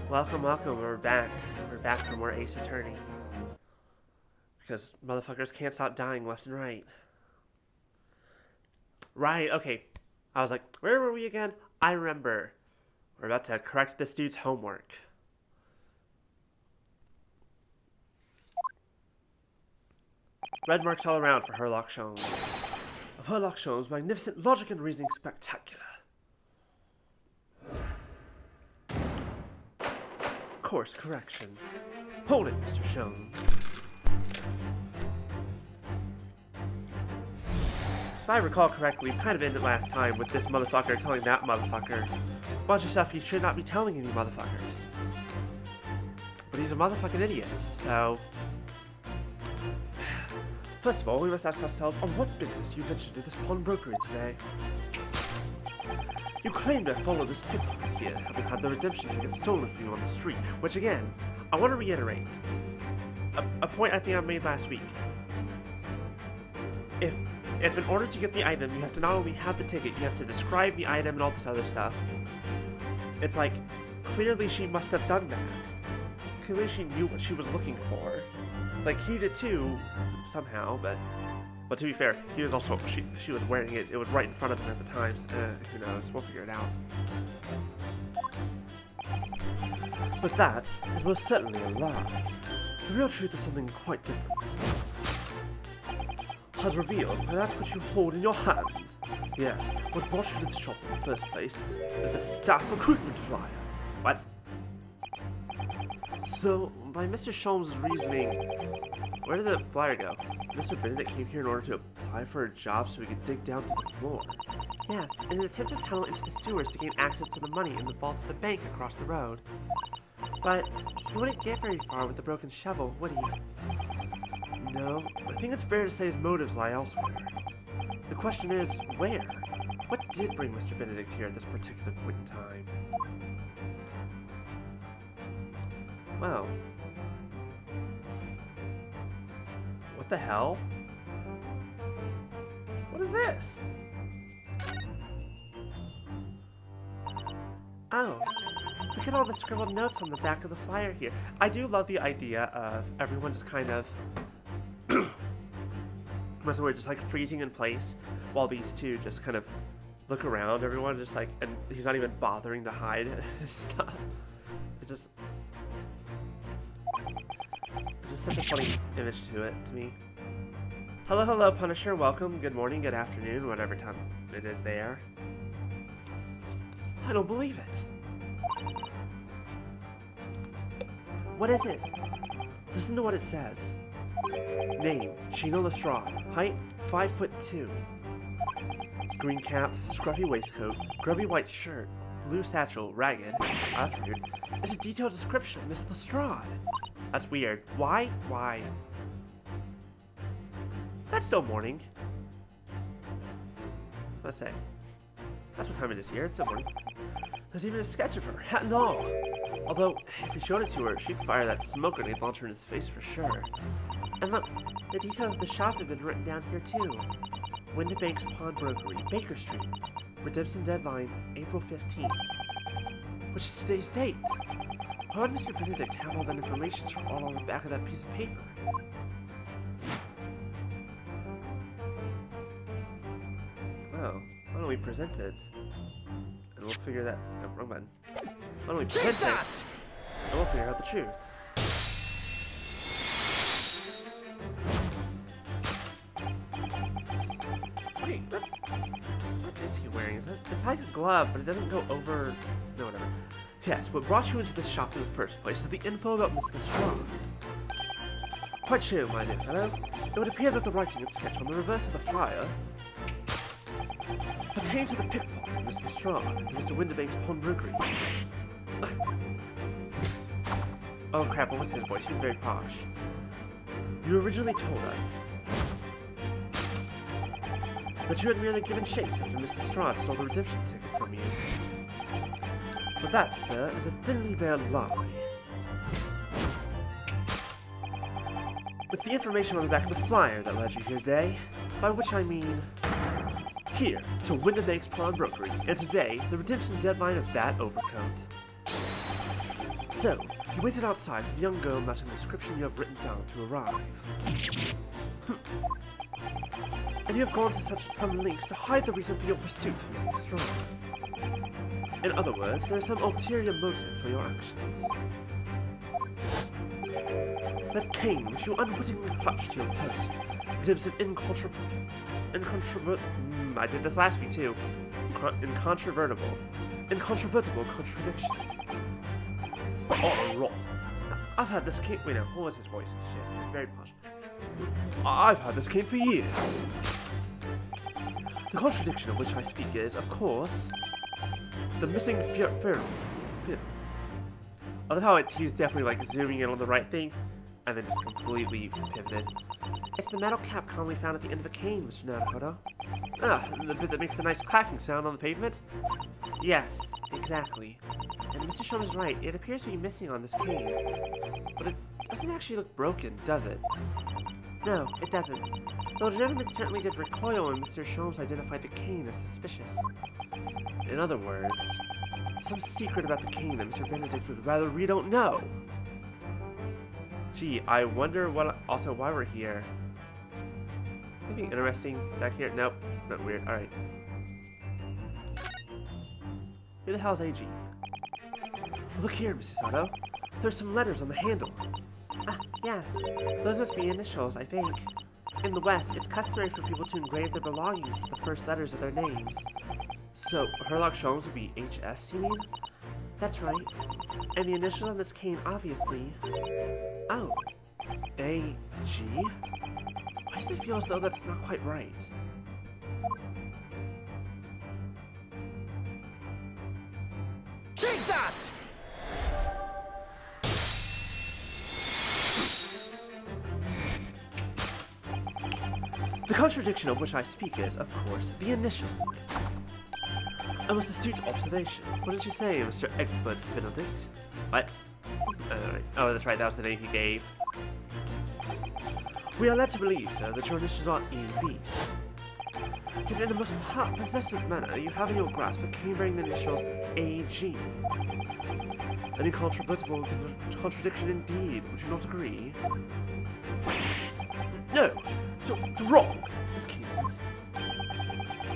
Welcome, welcome. We're back. We're back for more Ace Attorney. Because motherfuckers can't stop dying left and right. Right, okay. I was like, where were we again? I remember. We're about to correct this dude's homework. Red marks all around for Herlock Sholmes. Of Herlock Sholmes' magnificent logic and reasoning spectacular. Course correction. Hold it, Mr. Sholmes. If I recall correctly, we kind of ended last time with this motherfucker telling that motherfucker a bunch of stuff he should not be telling any motherfuckers. But he's a motherfucking idiot, so... First of all, we must ask ourselves on what business you ventured to this pawnbrokery today. You claim to follow this pickpocket here, having had the redemption ticket stolen from you on the street, which again, I want to reiterate. A point I think I made last week. If in order to get the item, you have to not only have the ticket, you have to describe the item and all this other stuff. It's like, clearly she must have done that. Clearly she knew what she was looking for. Like, he did too, somehow, but to be fair, he was also, she was wearing it, it was right in front of him at the time, so, who knows, we'll figure it out. But that is most certainly a lie. The real truth is something quite different. Has revealed by that which you hold in your hand. Yes, what brought you to this shop in the first place is the staff recruitment flyer. What? So, by Mr. Sholmes' reasoning, where did the flyer go? Mr. Benedict came here in order to apply for a job so he could dig down through the floor. Yes, in an attempt to tunnel into the sewers to gain access to the money in the vault of the bank across the road. But he wouldn't get very far with the broken shovel, would he? No, I think it's fair to say his motives lie elsewhere. The question is, where? What did bring Mr. Benedict here at this particular point in time? Well, what the hell? What is this? Oh, look at all the scribbled notes on the back of the flyer here. I do love the idea of everyone just kind of, what's the word, just like freezing in place while these two just kind of look around. Everyone just like, and he's not even bothering to hide his stuff. It's just such a funny image to it, to me. Hello, hello, Punisher. Welcome. Good morning, good afternoon, whatever time it is there. I don't believe it. What is it? Listen to what it says. Name, Gina Lestrade. Height, 5'2". Green cap, scruffy waistcoat, grubby white shirt, blue satchel, ragged. That's weird. It's a detailed description of Miss Lestrade. That's weird. Why? Why? That's still morning. Let's say. That's what time it is here. It's still morning. There's even a sketch of her, hat and all. Although, if you showed it to her, she'd fire that smoke grenade launcher in his face for sure. And look, the details of the shop have been written down here too. Windibank's Pawnbrokery, Baker Street. Redemption deadline, April 15th. Which is today's date. Why would Mr. Benedict have all that information all on the back of that piece of paper? Oh, why don't we present it? And we'll figure that... Oh, wrong button. Why don't we present it? And we'll figure out the truth. Wait, what is he wearing? It's like a glove, but it doesn't go over... No, whatever. Yes, what brought you into this shop in the first place is the info about Miss Lestrade. Quite sure, my dear fellow. It would appear that the writing and sketch on the reverse of the flyer pertain to the pickpocket, Miss Lestrade, and Mr. Windibank's pawnbrokery. Oh crap, what was his voice? He was very posh. You originally told us that you had merely given chase after Miss Lestrade stole the redemption ticket from you. But that, sir, is a thinly veiled lie. It's the information on the back of the flyer that led you here today, by which I mean here to Windibank's Pawnbrokery, and today, the redemption deadline of that overcoat. So, you waited outside for the young girl matching the description you have written down to arrive. And you have gone to some lengths to hide the reason for your pursuit of Miss Lestrade. In other words, there is some ulterior motive for your actions. That cane which you unwittingly clutched to your person exhibits an I did this last week too. Incontrovertible contradiction. Oh, wrong. I've had this cane. Wait, no, what was his voice? Shit, it's very posh. I've had this cane for years. The contradiction of which I speak is, of course, the missing fin. I love how he's definitely like zooming in on the right thing, and then just completely pivoted. It's the metal cap commonly found at the end of a cane, Mr. Naruhodo. Ah, the bit that makes the nice clacking sound on the pavement? Yes, exactly. And Mr. Sholmes is right, it appears to be missing on this cane. But it doesn't actually look broken, does it? No, it doesn't. Though the gentleman certainly did recoil when Mr. Sholmes identified the cane as suspicious. In other words, some secret about the cane that Mr. Benedict would rather we don't know. Gee, I wonder why we're here. Anything interesting back here? Nope, not weird. Alright. Who the hell's AG? Look here, Mrs. Sato. There's some letters on the handle. Ah, yes. Those must be initials, I think. In the West, it's customary for people to engrave their belongings with the first letters of their names. So, Herlock Sholmes would be HS, you mean? That's right. And the initials on this cane, obviously. Oh. AG? Why does it feel as though that's not quite right? Take that! The contradiction of which I speak is, of course, the initial. A most astute observation. What did you say, Mr. Egbert Benedict? What? Oh, that's right, that was the name he gave. We are led to believe, sir, that your initials are E and B. Yet in a most possessive manner, you have in your grasp a cane bearing the initials AG. An incontrovertible contradiction indeed, would you not agree? No! You're wrong! This cane isn't.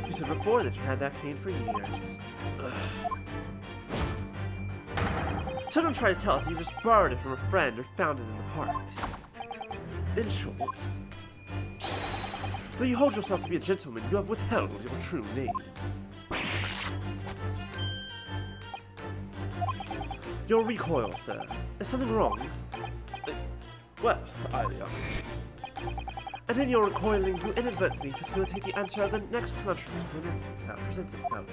You said before that you had that cane for years. Ugh. So don't try to tell us that you just borrowed it from a friend or found it in the park. In short, though you hold yourself to be a gentleman, you have withheld your true name. Your recoil, sir. Is something wrong? Well, and in your recoiling, you inadvertently facilitate the answer of the next conundrum when it presents itself.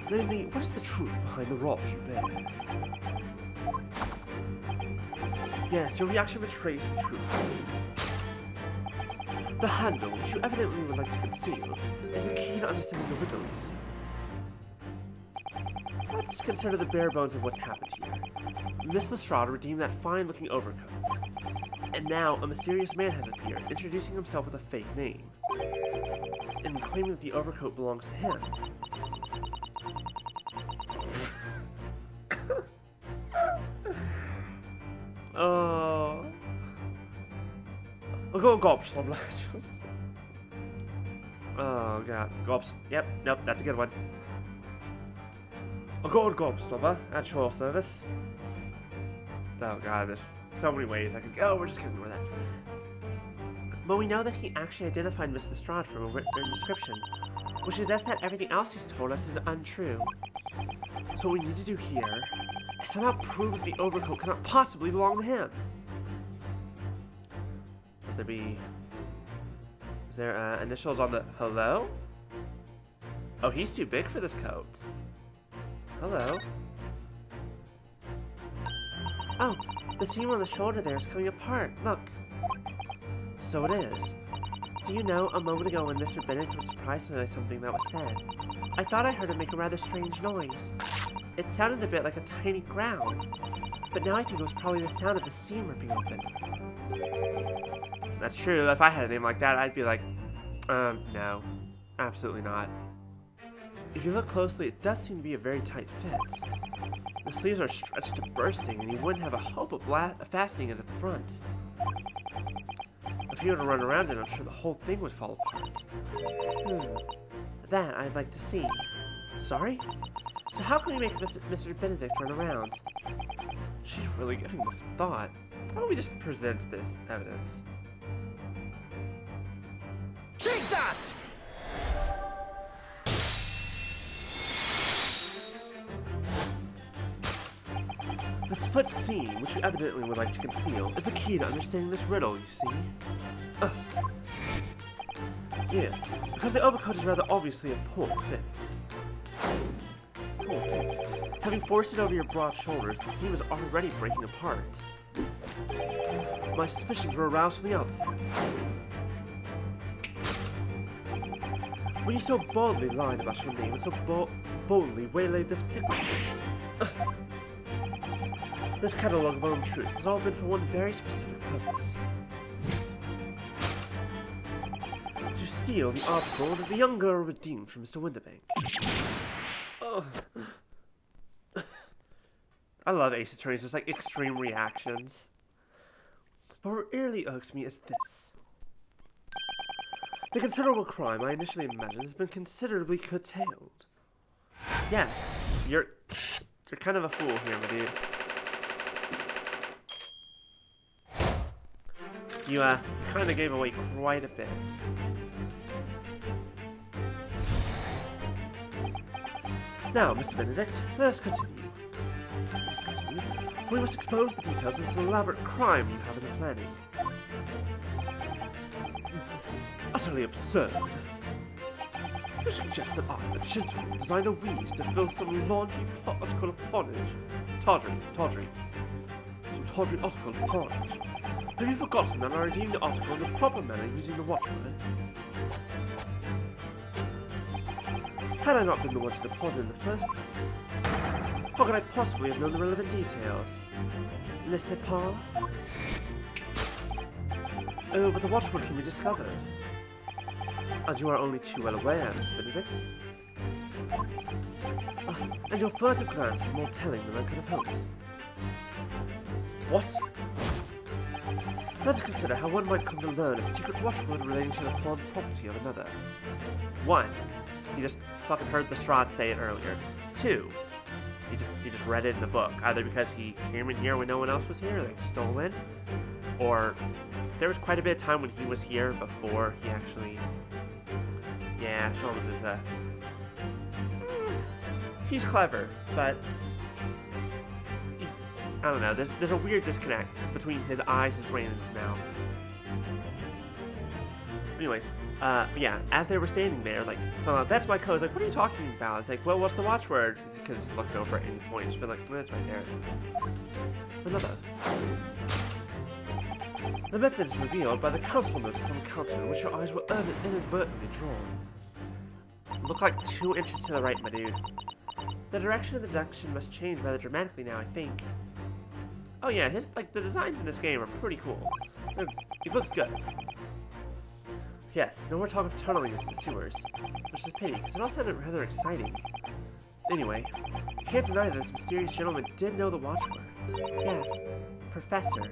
Namely, what is the truth behind the rod you bear? Yes, your reaction betrays the truth. The handle, which you evidently would like to conceal, is the key to understanding the riddle, you see. Let's consider the bare bones of what's happened here. Miss Lestrade redeemed that fine-looking overcoat. And now, a mysterious man has appeared, introducing himself with a fake name. And claiming that the overcoat belongs to him. Oh. I'll go Gobs. Oh god. Gobs. Yep, nope, that's a good one. I'll go Gobs, Snubber, at your service. Oh god, there's so many ways I could go. We're just gonna ignore that. But we know that he actually identified Miss Lestrade from a written description, which suggests that everything else he's told us is untrue. So what we need to do here is somehow prove that the overcoat cannot possibly belong to him. Would there be... Is there initials on the... Hello? Oh, he's too big for this coat. Hello? Oh, the seam on the shoulder there is coming apart. Look. So it is. Do you know, a moment ago when Mr. Benedict was surprised by something that was said, I thought I heard him make a rather strange noise. It sounded a bit like a tiny growl, but now I think it was probably the sound of the seam ripping open. That's true. If I had a name like that, I'd be like, no, absolutely not. If you look closely, it does seem to be a very tight fit. The sleeves are stretched to bursting, and you wouldn't have a hope of fastening it at the front. If you were to run around it, I'm sure the whole thing would fall apart. That I'd like to see. Sorry? So how can we make Mr. Benedict run around? She's really giving this thought. How about we just present this evidence? Take that! The split seam, which you evidently would like to conceal, is the key to understanding this riddle, you see? Yes, because the overcoat is rather obviously a poor fit. Having forced it over your broad shoulders, the seam is already breaking apart. My suspicions were aroused from the outset. When you so boldly lied about your name and so boldly waylaid this pickpocket. This catalogue of untruths has all been for one very specific purpose. To steal the article that the young girl redeemed from Mr. Winterbank. I love Ace Attorney's, just like extreme reactions. But what really irks me is this. The considerable crime I initially imagined has been considerably curtailed. Yes, you're kind of a fool here, my dude. You kind of gave away quite a bit. Now, Mr. Benedict, let us continue. For we must expose the details of this elaborate crime you have in the planning. This is utterly absurd. You suggest that I, a gentleman, designed a wheeze to fill some laundry article of porridge. Tawdry article of porridge. Have you forgotten that I redeemed the article in the proper manner using the watchword? Had I not been the one to deposit in the first place, how could I possibly have known the relevant details? Laissez pas? Oh, but the watchword can be discovered. As you are only too well aware, Mr. Benedict. And your furtive glance is more telling than I could have hoped. What? Let's consider how one might come to learn a secret watchword relating to the pawned property of another. 1. He just fucking heard the Strahd say it earlier. 2. He just read it in the book, either because he came in here when no one else was here, like stolen, or there was quite a bit of time when he was here before he actually... Yeah, Sholmes is he's clever, but I don't know, there's a weird disconnect between his eyes, his brain, and his mouth. Anyways, yeah, as they were standing there, like, that's my code. Like, what are you talking about? It's like, well, what's the watchword? He could have just looked over at any point. Just been like, well, it's right there. Another. The method is revealed by the council notice on the counter in which your eyes were inadvertently drawn. Look like 2 inches to the right, my dude. The direction of the deduction must change rather dramatically now, I think. Oh yeah, the designs in this game are pretty cool. It looks good. Yes, no more talk of tunneling into the sewers, which is a pity, because it all sounded rather exciting. Anyway, you can't deny that this mysterious gentleman did know the watchword. Yes, Professor.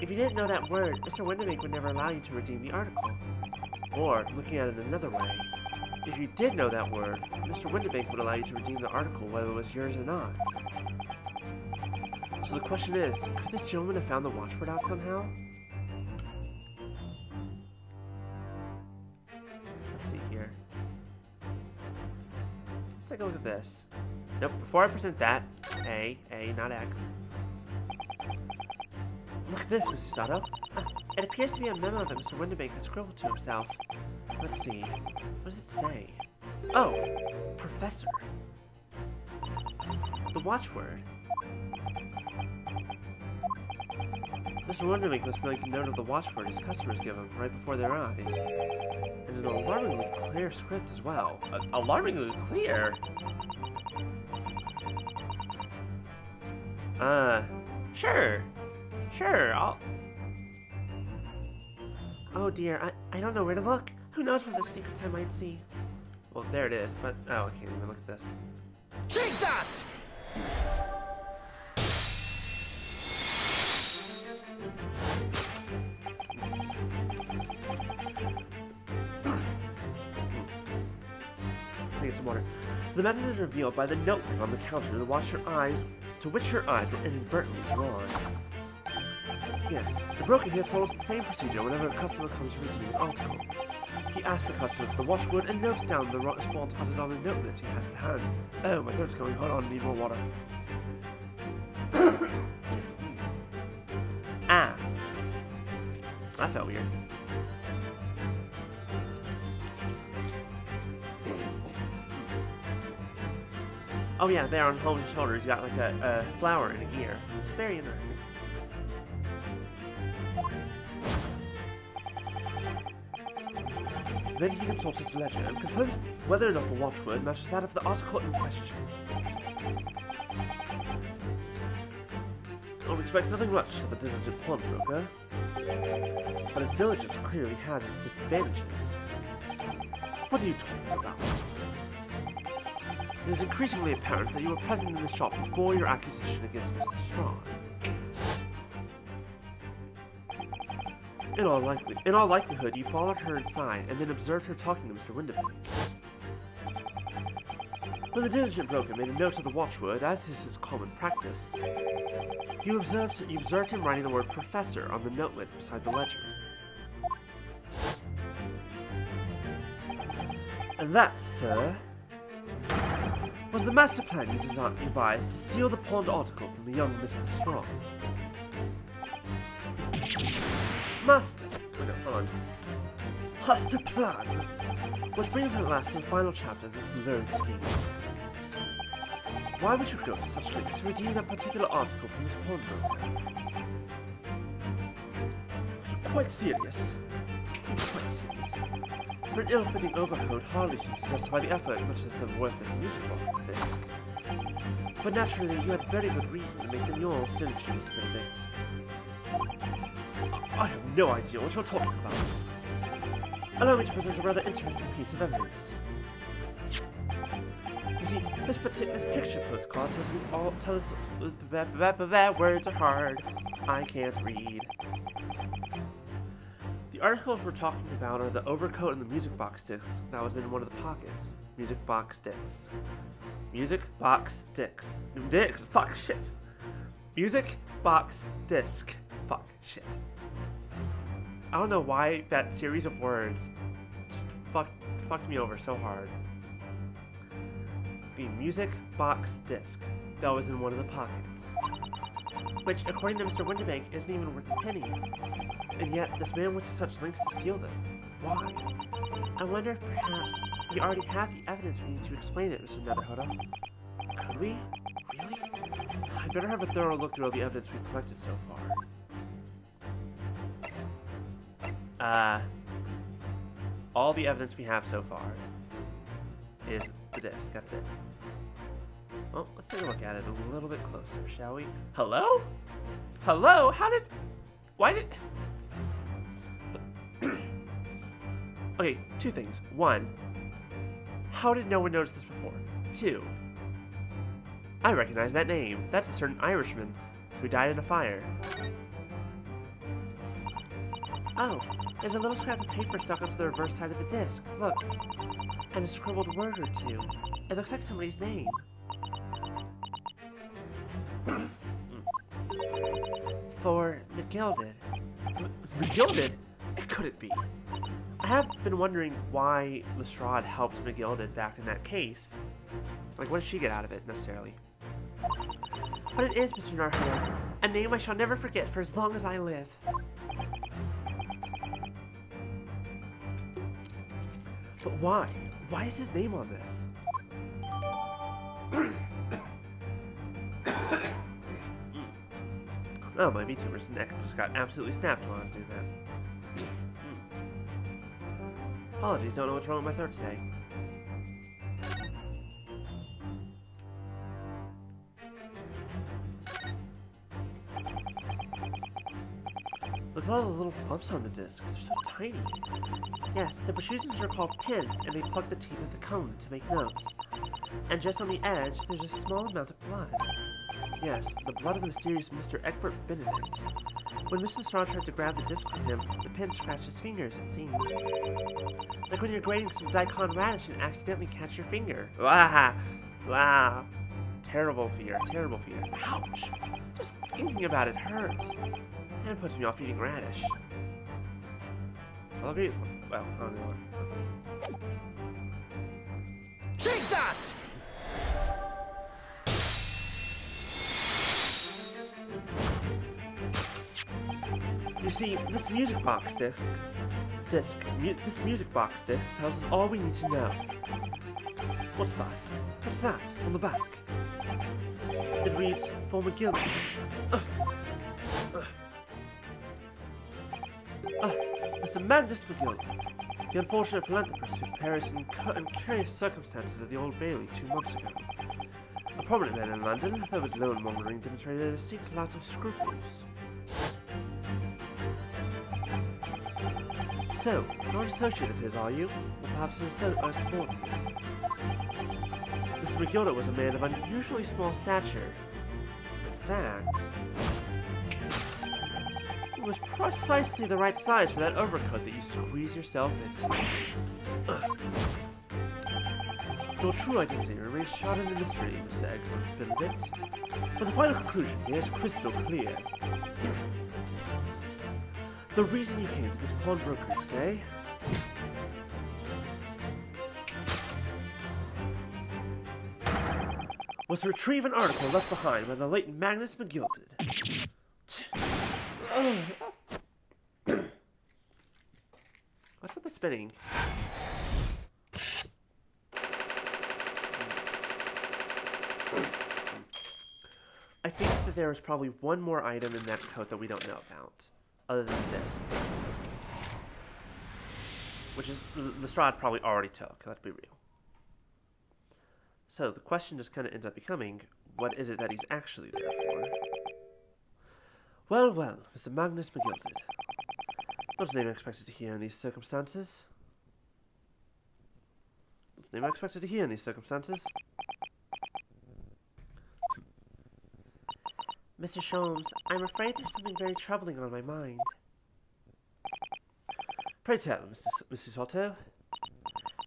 If you didn't know that word, Mr. Windermere would never allow you to redeem the article. Or, looking at it another way, if you did know that word, Mr. Windermere would allow you to redeem the article whether it was yours or not. So the question is, could this gentleman have found the watchword out somehow? Let's see here. Let's take a look at this. Nope, before I present that, A, not X. Look at this, Mrs. Sato. It appears to be a memo that Mr. Winderbank has scribbled to himself. Let's see. What does it say? Oh, Professor. The watchword. Mr. Winderbank must make a note of the watchword his customers give him right before their eyes. And an alarmingly clear script as well. Alarmingly clear? Sure, I'll... Oh dear, I don't know where to look. Who knows what the secrets I might see. Well, there it is, but oh, I can't even look at this. Take that! I need some water. The method is revealed by the note on the counter to which your eyes were inadvertently drawn. Yes, the broker here follows the same procedure whenever a customer comes to redeem an article. He asks the customer for the watchword and notes down the response uttered on the notelet he has to hand. Oh, my throat's going. Hold on, I need more water. Ah. That felt weird. Oh yeah, there on Holmes' shoulders, you got like a flower in a ear. Very interesting. Then he consults his ledger and confirms whether or not the watchword matches that of the article in question. I would expect nothing much of a diligent pawnbroker, but his diligence clearly has its disadvantages. What are you talking about? It is increasingly apparent that you were present in the shop before your accusation against Mr. Strahd. In all likelihood, you followed her inside and then observed her talking to Mr. Windermere. When the diligent broker made a note of the watchword, as is his common practice, you observed him writing the word "professor" on the notelet beside the ledger. And that, sir, was the master plan you devised to steal the pawned article from the young Mr. Strahd. Master, wait, no, hold on. Master plan, which brings us at last to the final chapter of this lurid scheme. Why would you go to such lengths to redeem that particular article from this pawnbroker? Are you quite serious? Quite serious. For an ill-fitting overcoat hardly seems to justify the effort, much less the worthless music box exists. But naturally, you had very good reason to make them yours, didn't you, Mr. Benedict? I have no idea what you're talking about. Allow me to present a rather interesting piece of evidence. You see, this picture postcard tells us words are hard. I can't read. The articles we're talking about are the overcoat and the music box disc that was in one of the pockets. Music box discs. Music box discs. Discs. Fuck shit. Music box disc. Fuck shit. I don't know why that series of words just fucked me over so hard. The music box disc that was in one of the pockets, which, according to Mr. Winterbank, isn't even worth a penny. And yet, this man went to such lengths to steal them. Why? I wonder if perhaps we already have the evidence we need to explain it, Mr. Netherhuda. Could we? Really? I'd better have a thorough look through all the evidence we've collected so far. All the evidence we have so far is the disc. That's it. Well, let's take a look at it a little bit closer, shall we? Hello? Hello? Why did... Okay, two things. One, how did no one notice this before? Two, I recognize that name. That's a certain Irishman who died in a fire. Oh, there's a little scrap of paper stuck onto the reverse side of the disc. Look. And a scribbled word or two. It looks like somebody's name. For McGilded. McGilded? It couldn't be. I have been wondering why Lestrade helped McGilded back in that case. Like, what did she get out of it, necessarily? But it is, Mr. Narhana, a name I shall never forget for as long as I live. But why? Why is his name on this? Oh, my VTuber's neck just got absolutely snapped while I was doing that. Apologies, don't know what's wrong with my throat today. Look at all the little bumps on the disc. They're so tiny. Yes, the protrusions are called pins, and they plug the teeth of the cone to make notes. And just on the edge, there's a small amount of blood. Yes, the blood of the mysterious Mr. Egbert Benedict. When Mr. Lestrade tried to grab the disc from him, the pin scratched his fingers, it seems. Like when you're grating some daikon radish and accidentally catch your finger. Wow! Wow! Terrible fear, terrible fear. Ouch! Just thinking about it hurts. And it puts me off eating radish. I'll agree with one. Well, I don't know what. Take that! You see, this music box disc tells us all we need to know. What's that? What's that on the back? It reads, for McGill. Mr. Magnus McGill, the unfortunate philanthropist who perished in curious circumstances at the Old Bailey 2 months ago. A prominent man in London, though his loan-mongering demonstrated a distinct lack of scruples. So, not an associate of his, are you? Or perhaps a subordinate? Mr. McGilda was a man of unusually small stature. In fact, he was precisely the right size for that overcoat that you squeeze yourself into. Your true identity remains shrouded in mystery, Mr. Egbert Benedict, but the final conclusion here is crystal clear. The reason you came to this pawnbrokery today was to retrieve an article left behind by the late Magnus McGilded. What's with the spinning? I think that there is probably one more item in that coat that we don't know about, other than the disc. Which is, Lestrade probably already took, let's be real. So, the question just kind of ends up becoming, what is it that he's actually there for? Well, well, Mr. Magnus McGilded. Not a name I expected to hear in these circumstances. Not a name I expected to hear in these circumstances. Mr. Sholmes, I'm afraid there's something very troubling on my mind. Pray tell, Mrs. Otto.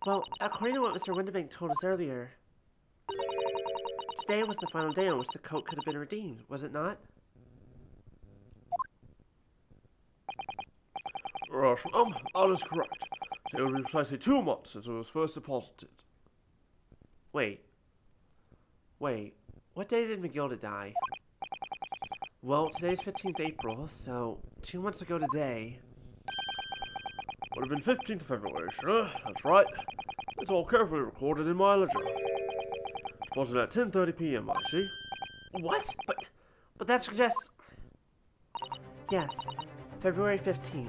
Well, according to what Mr. Windibank told us earlier, today was the final day on which the coat could have been redeemed, was it not? That is correct. It will be precisely 2 months since it was first deposited. Wait, what day did McGilda die? Well, today's 15th April, so 2 months ago today. Would have been 15th of February, sure. That's right. It's all carefully recorded in my ledger. Deposited at 10:30 p.m., I see. What? But that suggests... Yes, February 15th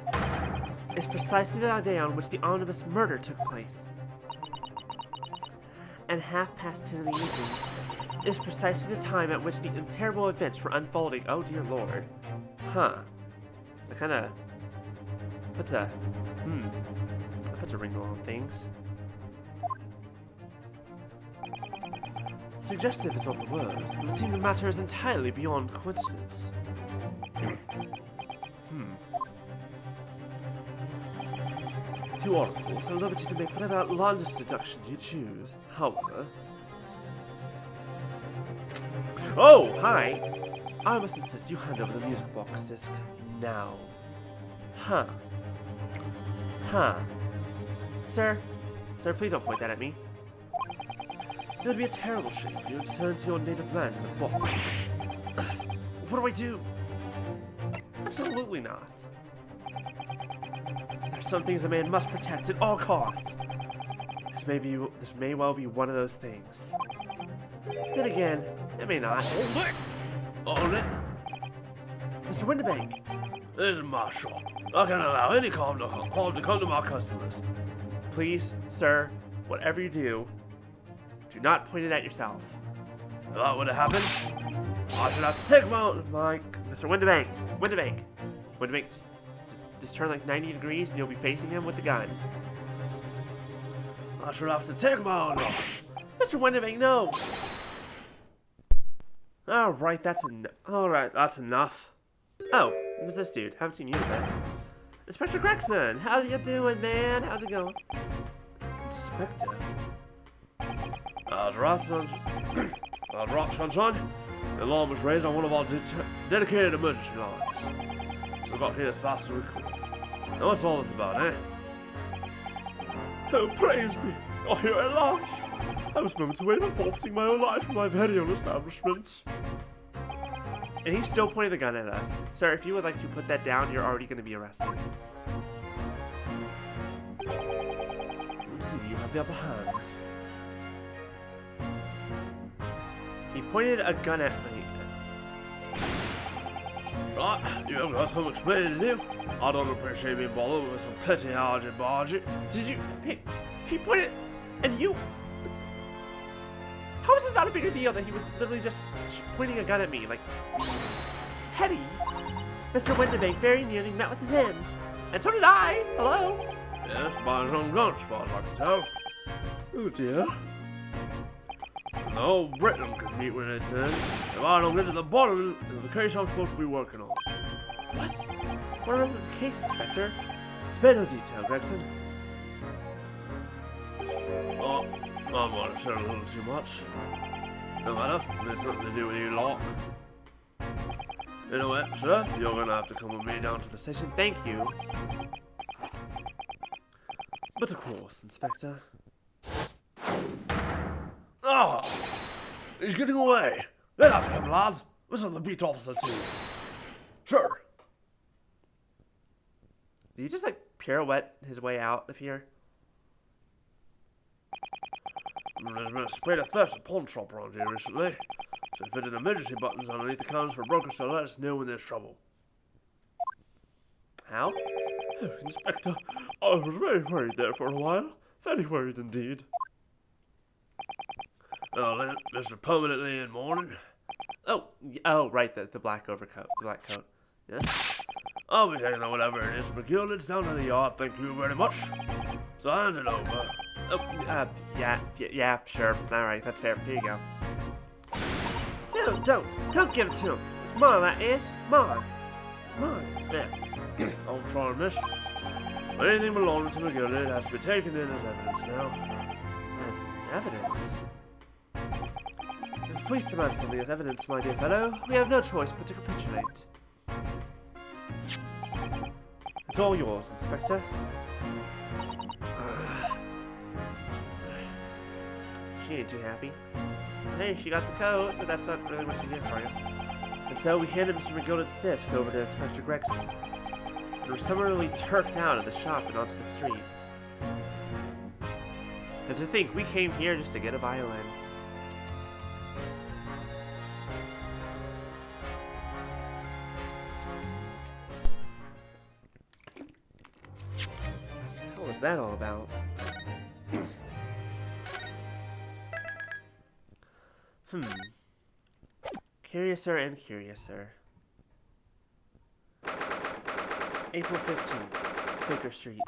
is precisely the day on which the omnibus murder took place. And 10:30 in the evening is precisely the time at which the terrible events were unfolding. Oh dear lord. Huh. That kinda puts a... that puts a wrinkle on things. Suggestive is not the word. It would seem the matter is entirely beyond coincidence. You are, of course, at liberty to make whatever outlandish deductions you choose. However... Oh, hi! I must insist you hand over the music box disc now. Huh. Sir, please don't point that at me. It would be a terrible shame for you to return to your native land in a box. What do I do? Absolutely not. There are some things a man must protect at all costs. This may well be one of those things. Then again, it may not. Hold it! Mr. Windibank! This is my shop. I can't allow any harm to come to my customers. Please, sir, whatever you do not point it at yourself. If that would have happened, I should have to take my Mr. Windibank, Just turn like 90 degrees and you'll be facing him with the gun. I should have to take my own life. Mr. Windermere, no! Alright, that's enough. Oh, who's this dude? Haven't seen you in a bit. Inspector Gregson, how you doing, man? How's it going? Inspector? That's right, sunshine. The alarm was raised on one of our dedicated emergency lines. So we got here as fast as we could. Now what's all this about, eh? Oh, praise me! You're here at last! I was moments away from forfeiting my own life for my very own establishment. And he's still pointing the gun at us. Sir, if you would like to put that down, you're already going to be arrested. Let's see, you have the upper hand. He pointed a gun at me. Right, you have got some explaining to do. I don't appreciate being bothered with some petty argy-bargy. Did you... He pointed... And you... How is this not a bigger deal that he was literally just pointing a gun at me? Like... Petty? Mr. Windermere very nearly met with his end. And so did I! Hello? Yes, by his own gun, as far as I can tell. Oh dear. No, Britain can meet with its end if I don't get to the bottom of the case I'm supposed to be working on. What? What is this case, Inspector? Spare no detail, Gregson. Oh, I might have said a little too much. No matter, it's nothing to do with you lot. Anyway, sir, you're gonna have to come with me down to the Station, thank you. But of course, Inspector. Ah! He's getting away! Get after him, lads! This is the beat officer too. Sure. Did he just like pirouette his way out of here? There's been a spate of thefts at pawn shop around here recently. So fitted emergency buttons underneath the counters for brokers to let us know when there's trouble. How? Oh, Inspector, I was very worried there for a while. Very worried indeed. Well then, Mr. Permanently in mourning. Oh, right, the black overcoat, the black coat. Yeah. I'll be taking whatever it is, McGill. It's down to the yard, thank you very much. So hand it over. Oh, yeah, sure. Alright, that's fair. Here you go. No, don't give it to him. It's mine, that is. Mine. Yeah. I'll try, miss. Anything belonging to McGill, it has to be taken in as evidence now. As evidence? If the police demand something as evidence, my dear fellow, we have no choice but to capitulate. It's all yours, Inspector. She ain't too happy. Hey, she got the coat, but that's not really what she did for you. And so we handed Mr. McGilda's disc over to Inspector Gregson. And we're summarily turfed out of the shop and onto the street. And to think, we came here just to get a violin. What was that all about? Curiouser and curiouser. April 15th, Baker Street.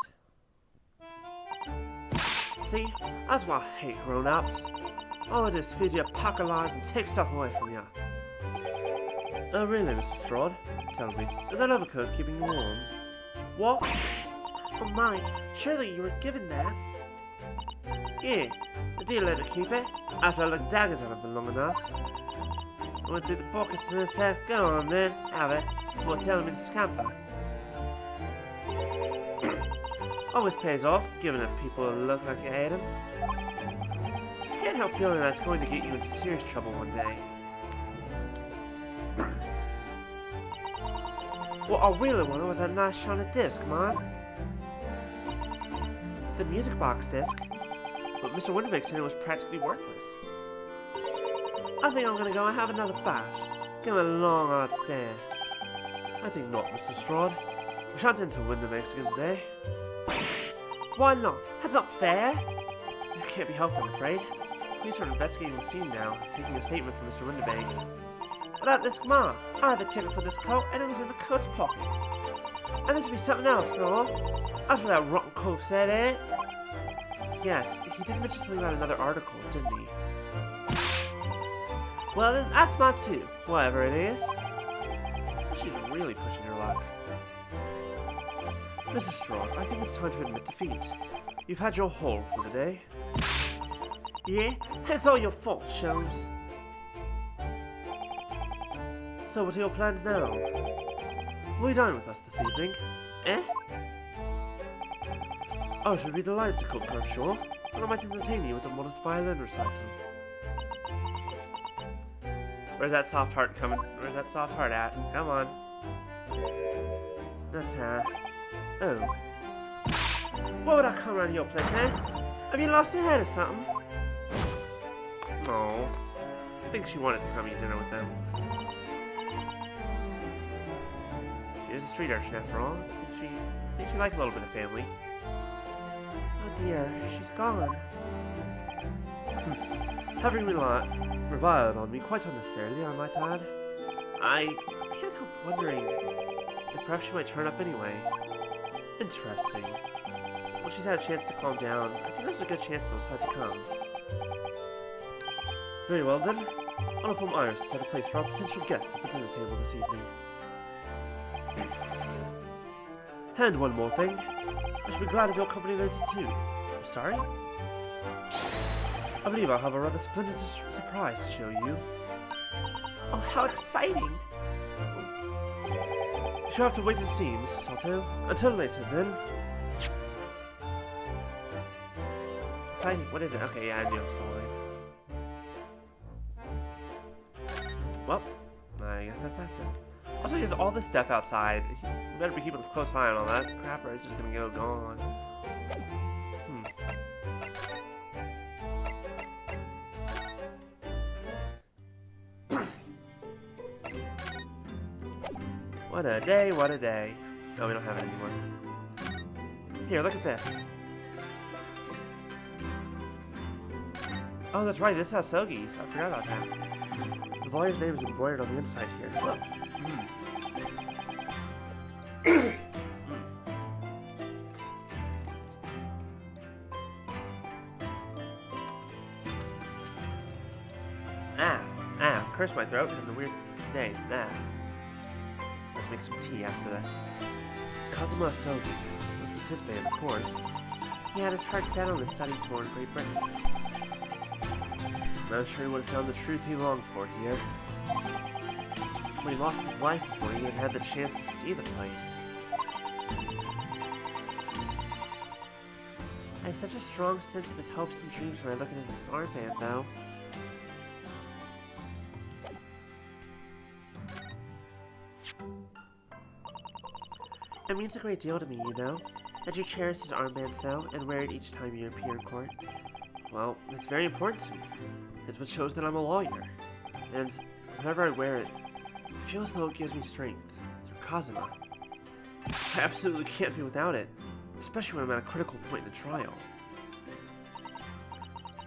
See, that's why I hate grown-ups. All it is feeds you pocket lies and take stuff away from you. Oh really, Mr. Strahd? Tell me, is that overcoat keeping you warm? What? Oh my, surely you were given that. Yeah, the dear let her keep it. I felt like daggers haven't been long enough. I went through the pockets and said, go on then, have it, before telling me to scamper. Always pays off, giving up people a look like you hate them. Can't help feeling that it's going to get you into serious trouble one day. What I really wanted was that nice shiny disc, man. The music box disc. But Mr. Windermere said it was practically worthless. I think I'm gonna go and have another bash. Give him a long hard stare. I think not, Mr. Strahd. We shan't enter Windermere's again today. Why not? That's not fair! It can't be helped, I'm afraid. Police are investigating the scene now, taking a statement from Mr. Windermere. Without this mark, I had the ticket for this coat and it was in the coat's pocket. And there should be something else, or? That's what that rotten cove said, eh? Yes, he did mention something about another article, didn't he? Well, then, that's mine too, whatever it is. She's really pushing her luck. Mrs. Straw, I think it's time to admit defeat. You've had your haul for the day. Yeah? It's all your fault, Sholmes. So what are your plans now? Will you dine with us this evening? Eh? Oh, she'll be delighted to cook, I'm sure. And I might entertain you with a modest violin recital. Where's that soft heart coming? Where's that soft heart at? Come on. Not, oh. What would I come around your place, eh? Have you lost your head or something? No. I think she wanted to come eat dinner with them. She is a street urchin after all. I think she liked a little bit of family. Oh dear, she's gone. Having reviled on me quite unnecessarily, I might add. I can't help wondering if perhaps she might turn up anyway. Interesting. Well, she's had a chance to calm down. I think there's a good chance they'll decide to come. Very well then. I'll inform Iris to set a place for our potential guests at the dinner table this evening. And one more thing. I should be glad of your company later too. I'm sorry? I believe I'll have a rather splendid surprise to show you. Oh, how exciting! You shall have to wait and see, Mrs. Soto. Until later, then. Exciting? What is it? Okay, yeah, I knew it was still late. Well, I guess that's that then. Also, he has all this stuff outside. You better be keeping a close eye on all that crap, or it's just gonna go gone. What a day, what a day. No, we don't have it anymore. Here, look at this. Oh, that's right, this has Sogi's. I forgot about that. The lawyer's name is embroidered on the inside here. Look. Curse my throat and the weird name. Let's make some tea after this. Kazuma Sogi. This was his band, of course. He had his heart set on his study tour in Great Britain. I'm sure he would have found the truth he longed for here. When he lost his life before he even had the chance to see the place. I have such a strong sense of his hopes and dreams when I look at his armband, though. It means a great deal to me, you know, that you cherish his armband so and wear it each time you appear in court. Well, it's very important to me. It's what shows that I'm a lawyer. And whenever I wear it, it feels as though it gives me strength through Kazuma. I absolutely can't be without it, especially when I'm at a critical point in the trial.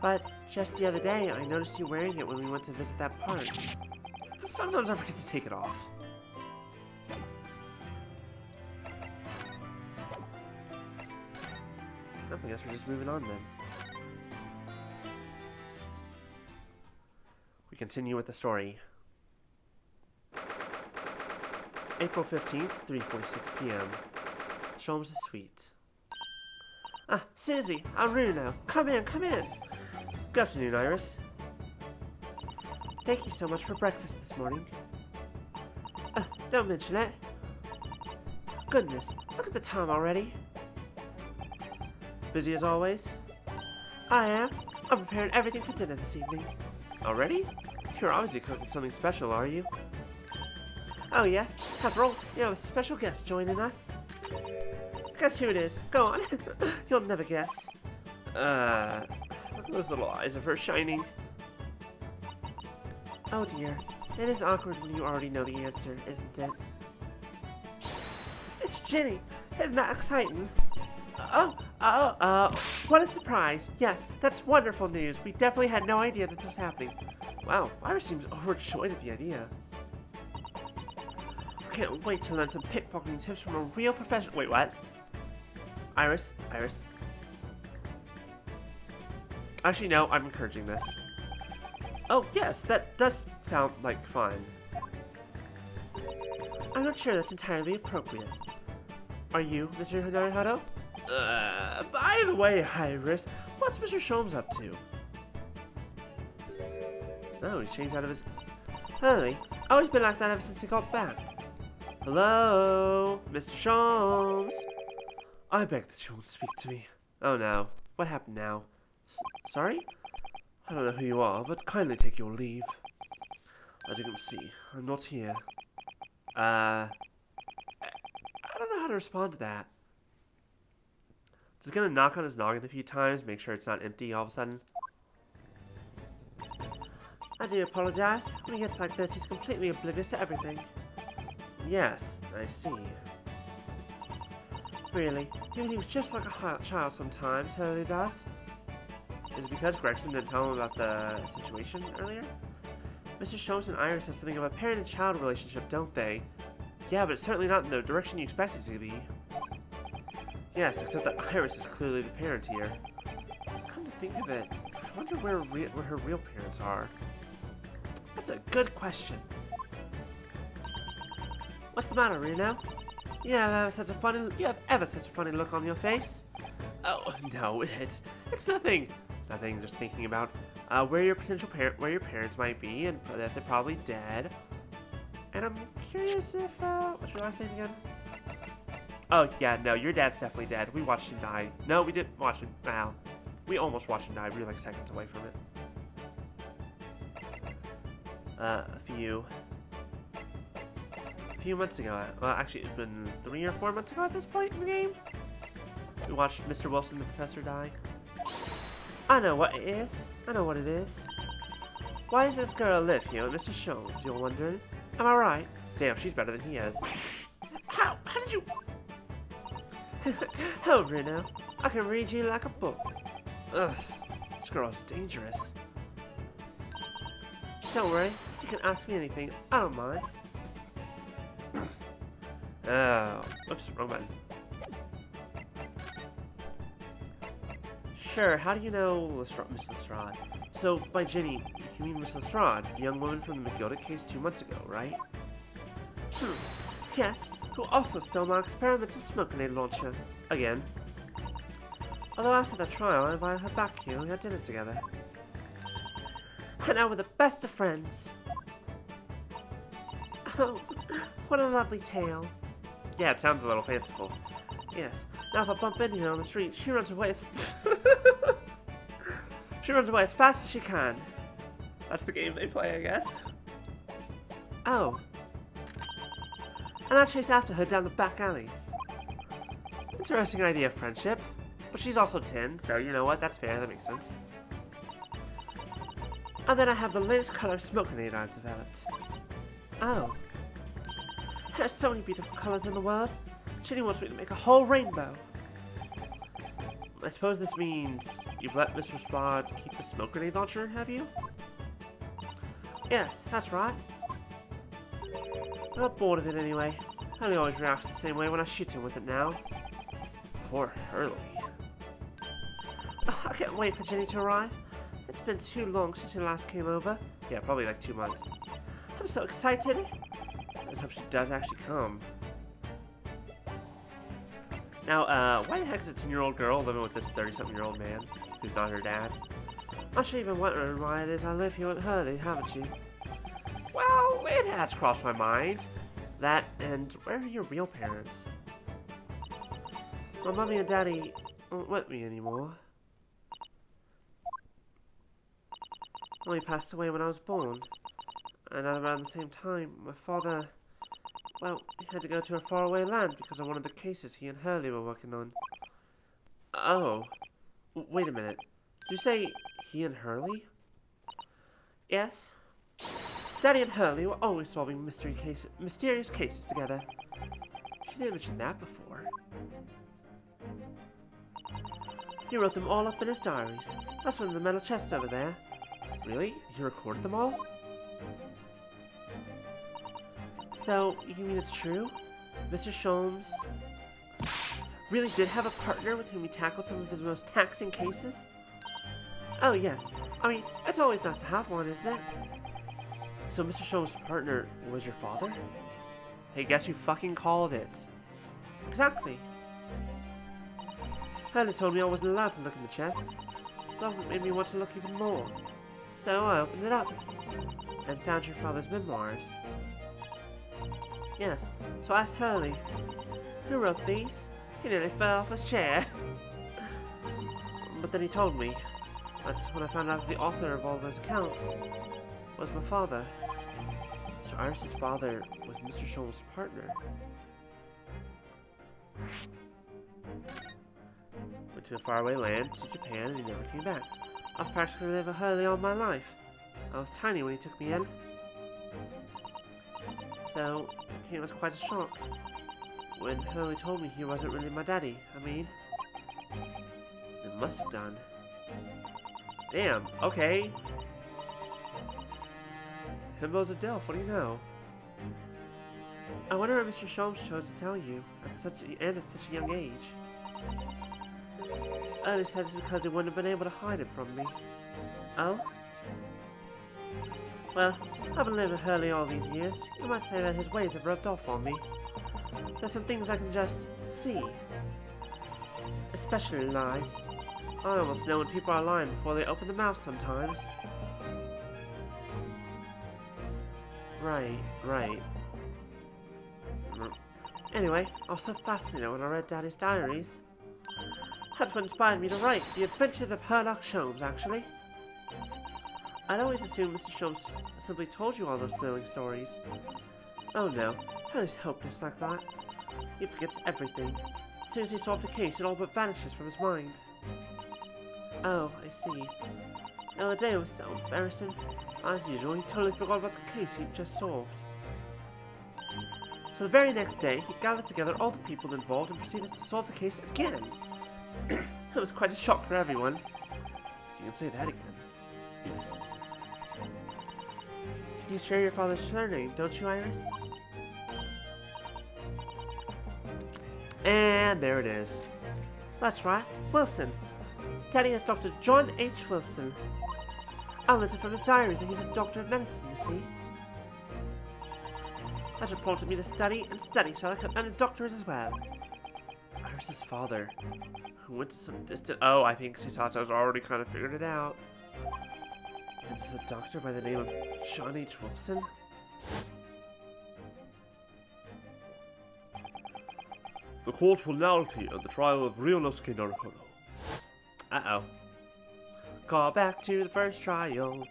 But just the other day, I noticed you wearing it when we went to visit that park. Sometimes I forget to take it off. I guess we're just moving on then. We continue with the story. April 15th, 3:46 p.m. Sholmes' suite. Ah, Susie, I'm Runo. Come in, come in. Good afternoon, Iris. Thank you so much for breakfast this morning. Don't mention it. Goodness, look at the time already. Busy as always? I am. I'm preparing everything for dinner this evening. Already? You're obviously cooking something special, are you? Oh yes, after all, you have a special guest joining us. Guess who it is? Go on. You'll never guess. Look at those little eyes of hers shining. Oh dear, it is awkward when you already know the answer, isn't it? It's Ginny. Isn't that exciting? What a surprise. Yes, that's wonderful news. We definitely had no idea that this was happening. Wow, Iris seems overjoyed at the idea. can't wait to learn some pickpocketing tips from a real professional. Wait, what? Iris? Actually, no, I'm encouraging this. Oh, yes, that does sound like fun. I'm not sure that's entirely appropriate. Are you, Mr. Naruhodo? By the way, Iris, what's Mr. Sholmes up to? Oh, he's changed out of his... Hurley, always been like that ever since he got back. Hello, Mr. Sholmes. I beg that you won't speak to me. Oh no, what happened now? Sorry? I don't know who you are, but kindly take your leave. As you can see, I'm not here. I don't know how to respond to that. Just gonna knock on his noggin a few times, make sure it's not empty all of a sudden. I do apologize. When he gets like this, he's completely oblivious to everything. Yes, I see. Really, he was just like a hot child sometimes, Hurley does. Is it because Gregson didn't tell him about the situation earlier? Mr. Sholmes and Iris have something of a parent and child relationship, don't they? Yeah, but it's certainly not in the direction you expect it to be. Yes, except that Iris is clearly the parent here. Come to think of it, I wonder where her real parents are. That's a good question. What's the matter, Reno? You have ever such a funny look on your face? Oh no, it's nothing. Nothing. Just thinking about where your parents might be, and that they're probably dead. And I'm curious if what's your last name again? Oh yeah, no, your dad's definitely dead. We watched him die. No, we didn't watch him. Wow, we almost watched him die. We were like seconds away from it. A few months ago. Well, actually, it's been 3 or 4 months ago at this point in the game. We watched Mr. Wilson, the professor, die. I know what it is. Why does this girl live here with Mr. Sholmes, you're wondering? Am I right? Damn, she's better than he is. How did you... Oh, Reno. I can read you like a book. Ugh, this girl's dangerous. Don't worry, you can ask me anything. I don't mind. Oh, oops, wrong button. Sure, how do you know Miss Lestrade? So, by Jenny, you mean Miss Lestrade, the young woman from the McGilda case 2 months ago, right? Yes, who also stole my experimental smoke grenade launcher. Again. Although after the trial, I invited her back here and we had dinner together. And now we're the best of friends. Oh, what a lovely tale. Yeah, it sounds a little fanciful. Yes. Now if I bump into her on the street, she runs away as... she runs away as fast as she can. That's the game they play, I guess. Oh. And I chase after her down the back alleys. Interesting idea of friendship. But she's also 10, so you know what? That's fair, that makes sense. And then I have the latest color smoke grenade I've developed. Oh. There's so many beautiful colors in the world. Ginny wants me to make a whole rainbow. I suppose this means you've let Mr. Spod keep the smoke grenade launcher, have you? Yes, that's right. I'm not bored of it anyway. Hurley always reacts the same way when I shoot him with it now. Poor Hurley. Oh, I can't wait for Jenny to arrive. It's been too long since she last came over. Yeah, probably like 2 months. I'm so excited. Let's hope she does actually come. Now, why the heck is a 10-year-old girl living with this 30-something-year-old man who's not her dad? I'm sure you've been wondering why it is I live here with Hurley, haven't you? Well, it has crossed my mind. That, and where are your real parents? My mommy and daddy aren't with me anymore. Mommy passed away when I was born. And at around the same time, my father... Well, he had to go to a faraway land because of one of the cases he and Hurley were working on. Oh. Wait a minute. Did you say he and Hurley? Yes. Daddy and Hurley were always solving mysterious cases together. She didn't mention that before. He wrote them all up in his diaries. That's one in the metal chest over there. Really? He recorded them all? So, you mean it's true? Mr. Sholmes really did have a partner with whom he tackled some of his most taxing cases? Oh, yes. I mean, it's always nice to have one, isn't it? So Mr. Sholmes' partner was your father? Hey, guess who fucking called it? Exactly. Hurley told me I wasn't allowed to look in the chest. But it made me want to look even more. So I opened it up and found your father's memoirs. Yes, so I asked Hurley, who wrote these? He nearly fell off his chair. But then he told me. That's when I found out that the author of all those accounts was my father. So Iris's father was Mr. Sholmes' partner. Went to a faraway land, to Japan, and he never came back. I've practically lived with Hurley all my life. I was tiny when he took me in. So, it came as quite a shock when Hurley told me he wasn't really my daddy. I mean, it must have done. Damn, okay. Himbo's a Delph, what do you know? I wonder what Mr. Sholmes chose to tell you at such a young age. Ernest said it's because he wouldn't have been able to hide it from me. Oh? Well, I've lived with Hurley all these years. You might say that his ways have rubbed off on me. There's some things I can just see. Especially lies. I almost know when people are lying before they open their mouth sometimes. Right. Anyway, I was so fascinated when I read Daddy's diaries. That's what inspired me to write The Adventures of Herlock Sholmes, actually. I'd always assumed Mr. Sholmes simply told you all those thrilling stories. Oh no, Hurley's hopeless like that. He forgets everything. As soon as he solved a case, it all but vanishes from his mind. Oh, I see. The other day was so embarrassing. As usual, he totally forgot about the case he'd just solved. So the very next day, he gathered together all the people involved and proceeded to solve the case again. It was quite a shock for everyone. You can say that again. You share your father's surname, don't you, Iris? And there it is. That's right, Wilson. Daddy is Dr. John H. Wilson. I learned it from his diaries that he's a doctor of medicine, you see. That's what prompted me to study and study so I could earn a doctorate as well. Iris's father, who went to some distant... Oh, I think Chisato's already kind of figured it out. And it's a doctor by the name of John H. Wilson? The court will now repeat on the trial of Ryunosuke Naruhodo. Uh-oh. Call back to the first trial.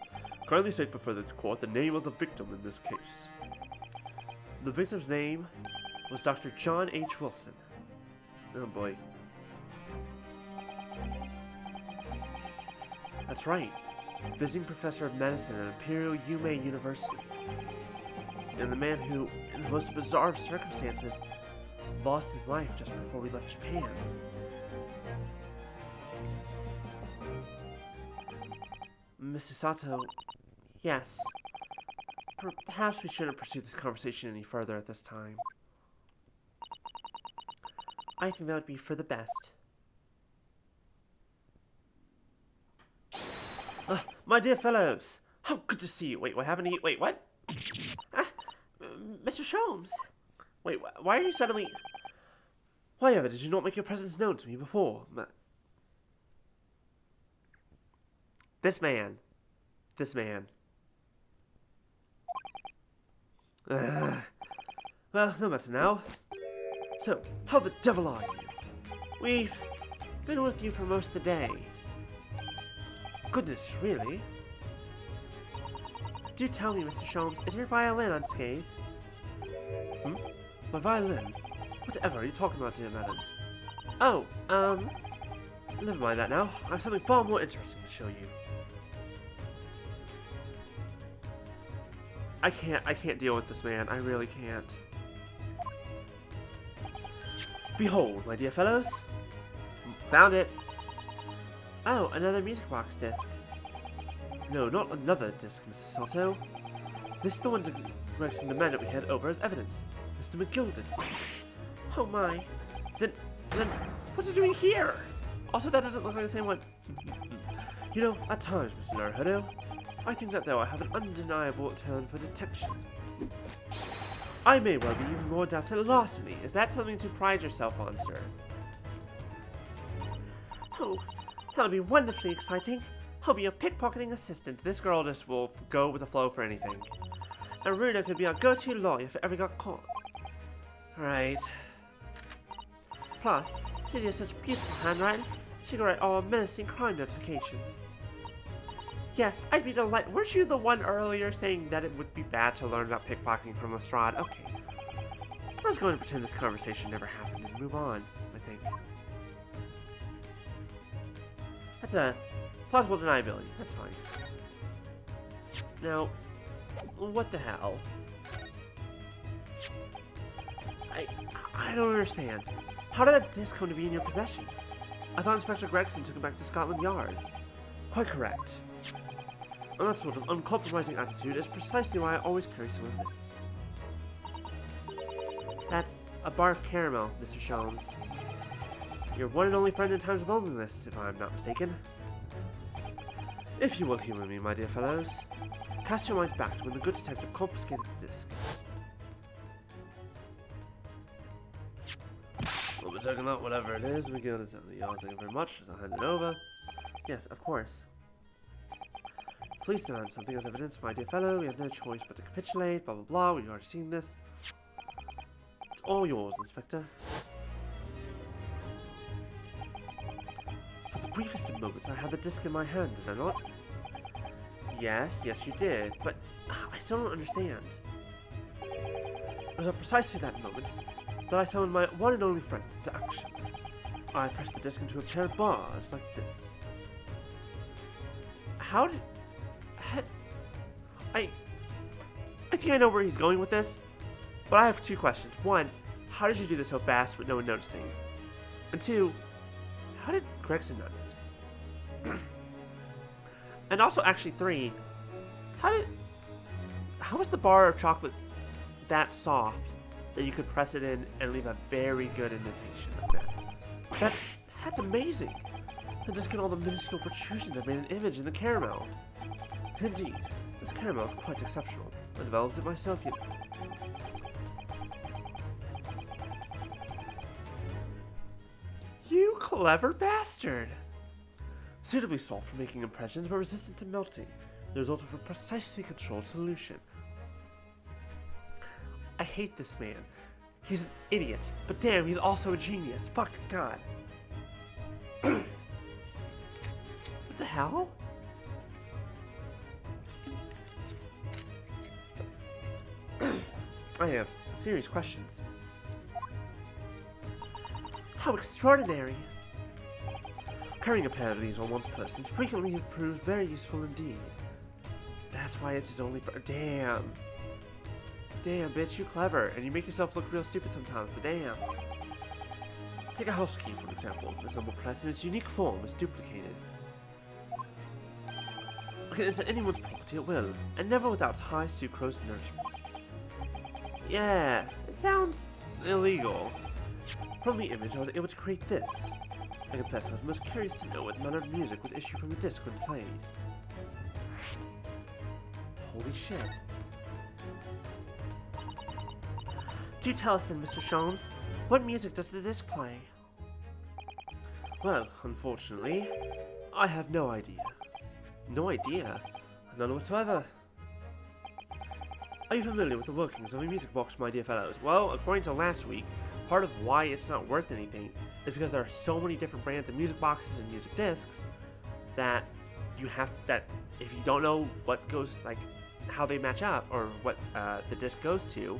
Kindly state before the court the name of the victim in this case. The victim's name was Dr. John H. Wilson. Oh boy. That's right. Visiting professor of medicine at Imperial Yume University. And the man who, in the most bizarre of circumstances, lost his life just before we left Japan. Mrs. Sato, yes. Perhaps we shouldn't pursue this conversation any further at this time. I think that would be for the best. My dear fellows! How good to see you! Wait, what happened to you? Wait, what? Mr. Sholmes! Wait, why are you suddenly... Why ever did you not make your presence known to me before? This man. Well, no matter now. So, how the devil are you? We've been with you for most of the day. Goodness, really? Do tell me, Mr. Sholmes, is your violin unscathed? My violin? Whatever are you talking about, dear madam? Oh, never mind that now. I have something far more interesting to show you. I can't deal with this man. I really can't. Behold, my dear fellows. Found it. Oh, another music box disc. No, not another disc, Mrs. Sato. This is the one Gregson demanded we head over as evidence. Mr. McGill did this. Oh my. Then, what's it doing here? Also, that doesn't look like the same one. You know, at times, Mr. Naruhodo, I think that though I have an undeniable talent for detection, I may well be even more adept at larceny. Is that something to pride yourself on, sir? Oh, that'll be wonderfully exciting. He'll be a pickpocketing assistant. This girl just will go with the flow for anything. And Runa could be our go-to lawyer if it ever got caught. Right. Plus, Cindy has such beautiful handwriting. She could write all menacing crime notifications. Yes, I'd be delighted. Weren't you the one earlier saying that it would be bad to learn about pickpocketing from Lestrade? Okay. I was going to pretend this conversation never happened and move on, I think. That's a plausible deniability. That's fine. Now, what the hell? I don't understand. How did that disc come to be in your possession? I thought Inspector Gregson took it back to Scotland Yard. Quite correct. And that sort of uncompromising attitude is precisely why I always carry some of this. That's a bar of caramel, Mr. Sholmes. Your one and only friend in times of loneliness, if I'm not mistaken. If you will humor me, my dear fellows, cast your minds back to when the good detective confiscated the disc. We'll be taking that, whatever it is. We get it to the yard. Thank you very much. I'll hand it over. Yes, of course. Please demand something as evidence, my dear fellow. We have no choice but to capitulate, blah blah blah. We've already seen this. It's all yours, Inspector. For the briefest of moments, I had the disc in my hand, did I not? Yes, you did, but I still don't understand. It was at precisely that moment that I summoned my one and only friend into action. I pressed the disc into a pair of bars like this. How did... I think I know where he's going with this, but I have two questions. One, how did you do this so fast with no one noticing? And two, how did Gregson not notice? And also, actually, three, how was the bar of chocolate that soft that you could press it in and leave a very good indentation like that? That's amazing. And just get all the minuscule protrusions that made an image in the caramel. Indeed, this caramel is quite exceptional. I developed it myself, you know. You clever bastard! Suitably soft for making impressions, but resistant to melting. The result of a precisely controlled solution. I hate this man. He's an idiot, but damn, he's also a genius. Fuck God. What the hell? I have serious questions. How extraordinary! Carrying a pair of these on one's person frequently have proved very useful indeed. That's why it's his only damn. Damn, bitch, you clever, and you make yourself look real stupid sometimes, but damn. Take a house key, for example. The symbol press in its unique form is duplicated. Look into anyone's property at will, and never without high sucrose nourishment. Yes, it sounds illegal. From the image, I was able to create this. I confess I was most curious to know what manner of music would issue from the disc when played. Holy shit. Do tell us then, Mr. Sholmes, what music does the disc play? Well, unfortunately, I have no idea. No idea? None whatsoever. Are you familiar with the workings of a music box, my dear fellows? Well, according to last week, part of why it's not worth anything is because there are so many different brands of music boxes and music discs that if you don't know what goes, like, how they match up or what the disc goes to, you're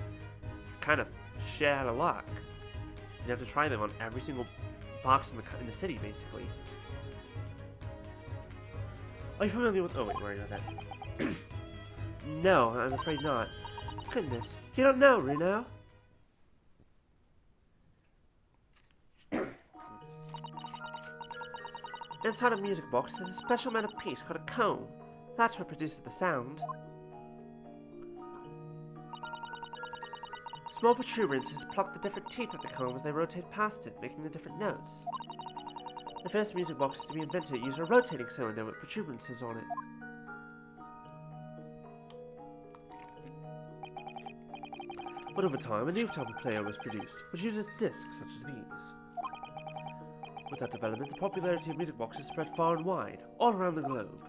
kind of shit out of luck. You have to try them on every single box in the city, basically. Are you familiar with... Oh, wait, where are you with that? No, I'm afraid not. Goodness, you don't know, Reno? Inside a music box, there's a special metal piece called a cone. That's what produces the sound. Small protuberances pluck the different teeth of the comb as they rotate past it, making the different notes. The first music boxes to be invented used a rotating cylinder with protuberances on it. But over time, a new type of player was produced, which uses discs such as these. With that development, the popularity of music boxes spread far and wide, all around the globe.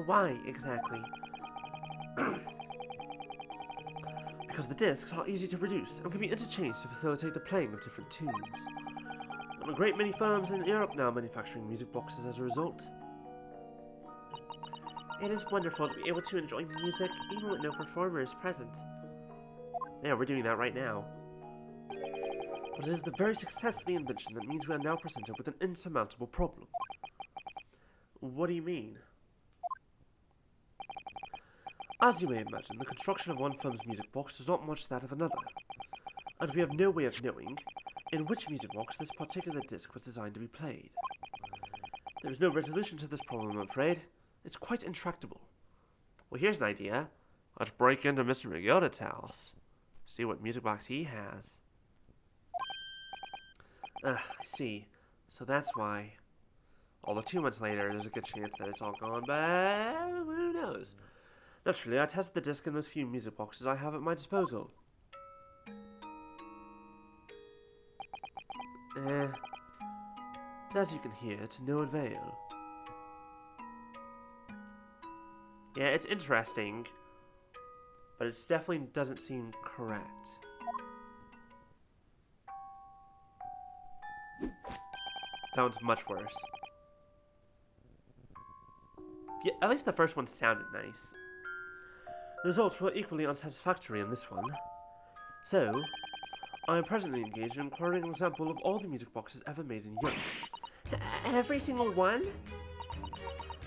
Why, exactly? Because the discs are easy to produce and can be interchanged to facilitate the playing of different tunes. There are a great many firms in Europe now manufacturing music boxes as a result. It is wonderful to be able to enjoy music even with no performer is present. Yeah, we're doing that right now. But it is the very success of the invention that means we are now presented with an insurmountable problem. What do you mean? As you may imagine, the construction of one firm's music box is not much that of another, and we have no way of knowing in which music box this particular disc was designed to be played. There is no resolution to this problem, I'm afraid. It's quite intractable. Well, here's an idea. Let's break into Mr. McGilder's house. See what music box he has. I see. So that's why. Although 2 months later, there's a good chance that it's all gone, but who knows? Naturally, I tested the disc in those few music boxes I have at my disposal. But as you can hear, to no avail. Yeah, it's interesting, but it definitely doesn't seem correct. That one's much worse. Yeah, at least the first one sounded nice. The results were equally unsatisfactory in this one. So, I am presently engaged in acquiring an example of all the music boxes ever made in Europe. Every single one?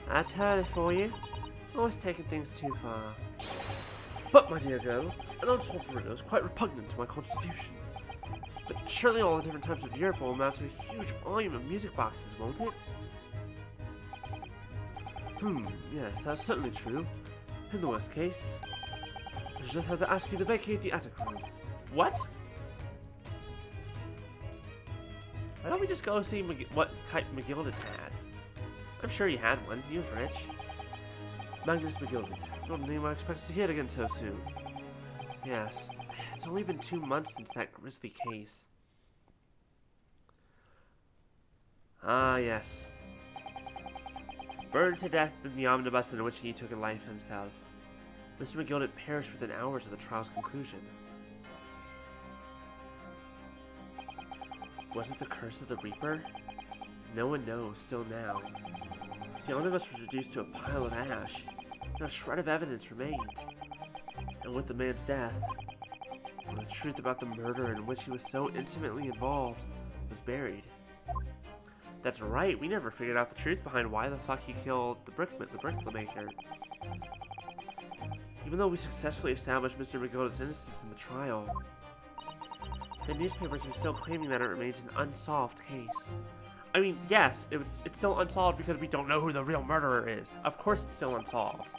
That's heard it for you. Always taking things too far. But, my dear girl, an unsolved riddle is quite repugnant to my constitution. But surely all the different types of Europe will amount to a huge volume of music boxes, won't it? Yes, that's certainly true. In the worst case, I just have to ask you to vacate the attic room. What? Why don't we just go see what type McGilded had? I'm sure he had one. He was rich. Magnus McGilded. Not a name I expected to hear again so soon. Yes, it's only been 2 months since that grisly case. Ah, yes. Burned to death in the omnibus in which he took a life himself. Mr. McGilded perished within hours of the trial's conclusion. Was it the curse of the Reaper? No one knows, still now. The omnibus was reduced to a pile of ash. Not a shred of evidence remained. And with the man's death, the truth about the murder in which he was so intimately involved was buried. That's right, we never figured out the truth behind why the fuck he killed the brickmaker. Even though we successfully established Mr. McGilded's innocence in the trial, the newspapers are still claiming that it remains an unsolved case. I mean, yes, it's still unsolved because we don't know who the real murderer is. Of course it's still unsolved.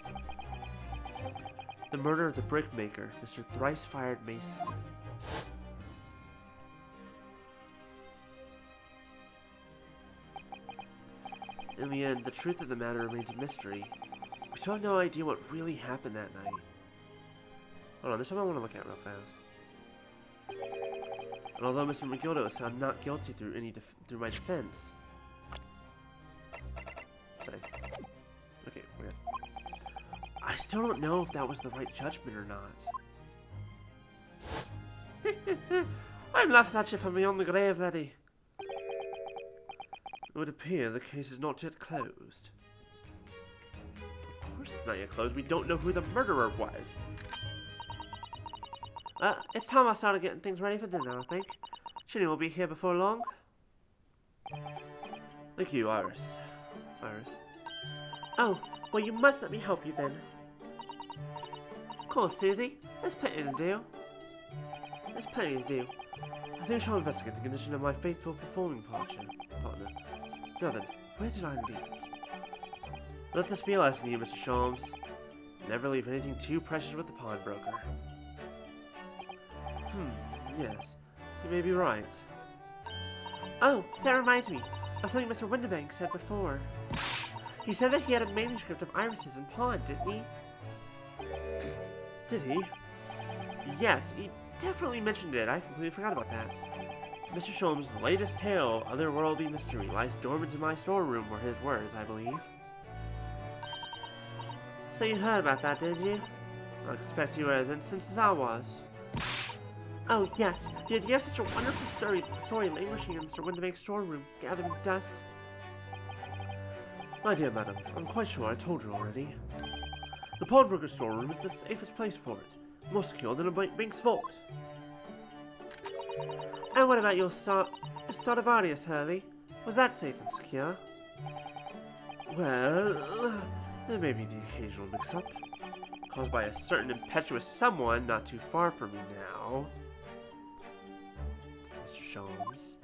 The murder of the brickmaker, Mr. Thrice-Fired Mason. In the end, the truth of the matter remains a mystery. We still have no idea what really happened that night. Hold on, this one I want to look at real fast. And although Mr. McGilder was found not guilty through my defense. Okay, we're good. I still don't know if that was the right judgment or not. I'm laughing at you from beyond the grave, laddie. It would appear the case is not yet closed. Of course it's not yet closed. We don't know who the murderer was. It's time I started getting things ready for dinner, I think. Ginny will be here before long. Thank you, Iris. Oh, well, you must let me help you then. Of course, Susie. There's plenty to do. I think I shall investigate the condition of my faithful performing partner. Now then, where did I leave it? Let this be a lesson to you, Mr. Sholmes. Never leave anything too precious with the pawnbroker. Yes. You may be right. Oh, that reminds me of something Mr. Windibank said before. He said that he had a manuscript of Iris's in pawn, didn't he? Did he? Yes, he definitely mentioned it. I completely forgot about that. Mr. Sholmes' latest tale of otherworldly mystery lies dormant in my storeroom, were his words, I believe. So you heard about that, did you? I expect you were as incensed as I was. Oh, yes. The idea of such a wonderful story languishing in Mr. Windibank's storeroom, gathering dust. My dear madam, I'm quite sure I told you already. The pawnbroker's storeroom is the safest place for it, more secure than a bank's vault. And what about your Stradivarius, Hurley? Was that safe and secure? Well, there may be the occasional mix-up, caused by a certain impetuous someone not too far from me now. Mr. Sholmes.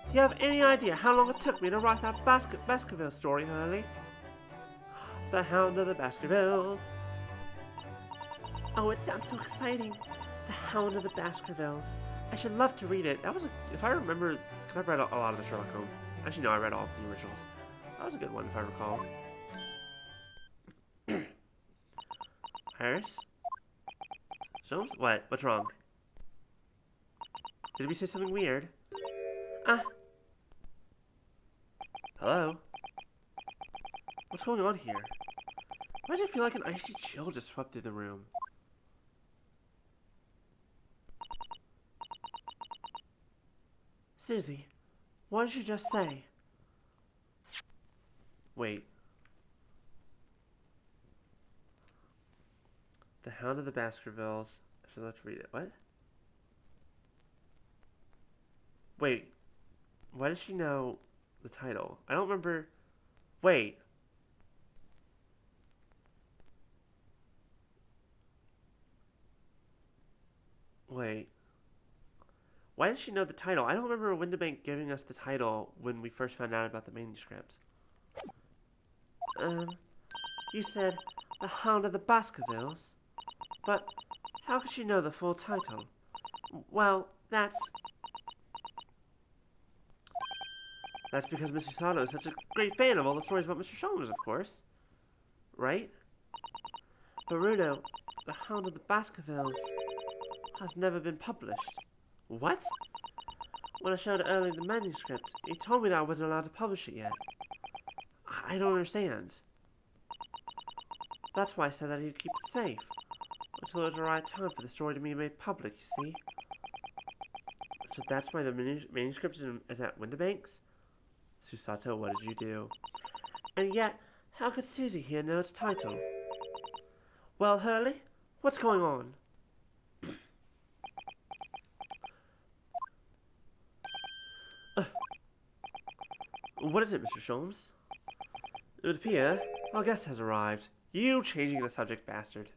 Do you have any idea how long it took me to write that Baskerville story, Hurley? The Hound of the Baskervilles. Oh, it sounds so exciting. The Hound of the Baskervilles. I should love to read it. That was if I remember, I've read a lot of the Sherlock Holmes. Actually, no, I read all of the originals. That was a good one, if I recall. Iris? Sholmes? What? What's wrong? Did we say something weird? Hello? What's going on here? Why does it feel like an icy chill just swept through the room? Susie, what did you just say? Wait. The Hound of the Baskervilles. So let's read it. What? Wait. Why does she know the title? I don't remember. Wait. Wait. Why does she know the title? I don't remember Windibank giving us the title when we first found out about the manuscript. You said The Hound of the Baskervilles? But how could she know the full title? Well, that's because Mr. Sato is such a great fan of all the stories about Mr. Sholmes, of course. Right? Bruno, The Hound of the Baskervilles has never been published. What? When I showed Erling the manuscript, he told me that I wasn't allowed to publish it yet. I don't understand. That's why I said that he'd keep it safe until it was the right time for the story to be made public, you see. So that's why the manuscript is at Windibank's? Susato, what did you do? And yet, how could Susie here know its title? Well, Hurley, what's going on? What is it, Mr. Sholmes? It would appear our guest has arrived. You changing the subject, bastard.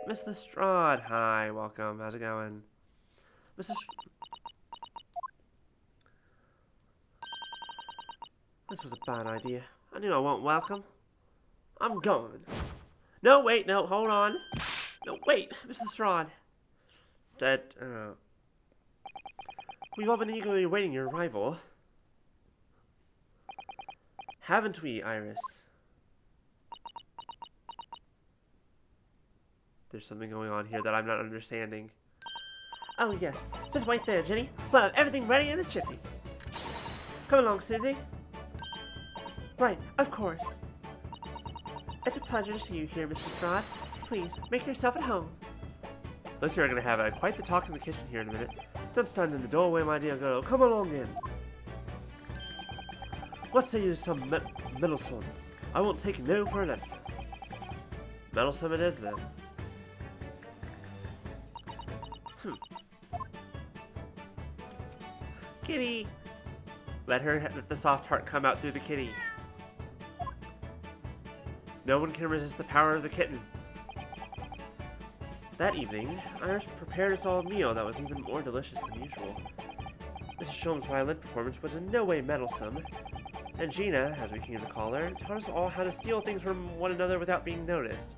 Miss Lestrade, hi, welcome. How's it going? This was a bad idea. I knew I wasn't welcome. I'm going. No, wait, no, hold on. No, wait, Miss Lestrade. We've all been eagerly awaiting your arrival. Haven't we, Iris? There's something going on here that I'm not understanding. Oh, yes. Just wait there, Jenny. We'll have everything ready in a jiffy. Come along, Susie. Right, of course. It's a pleasure to see you here, Miss Lestrade. Please, make yourself at home. Looks like we're going to have quite the talk in the kitchen here in a minute. Don't stand in the doorway, my dear girl. Come along in. What say you to some meddlesome? I won't take no for an answer. Meddlesome it is, then. Kitty! Let the soft heart come out through the kitty. No one can resist the power of the kitten. That evening, Iris prepared us all a meal that was even more delicious than usual. Mrs. Sholmes' violin performance was in no way meddlesome, and Gina, as we came to call her, taught us all how to steal things from one another without being noticed.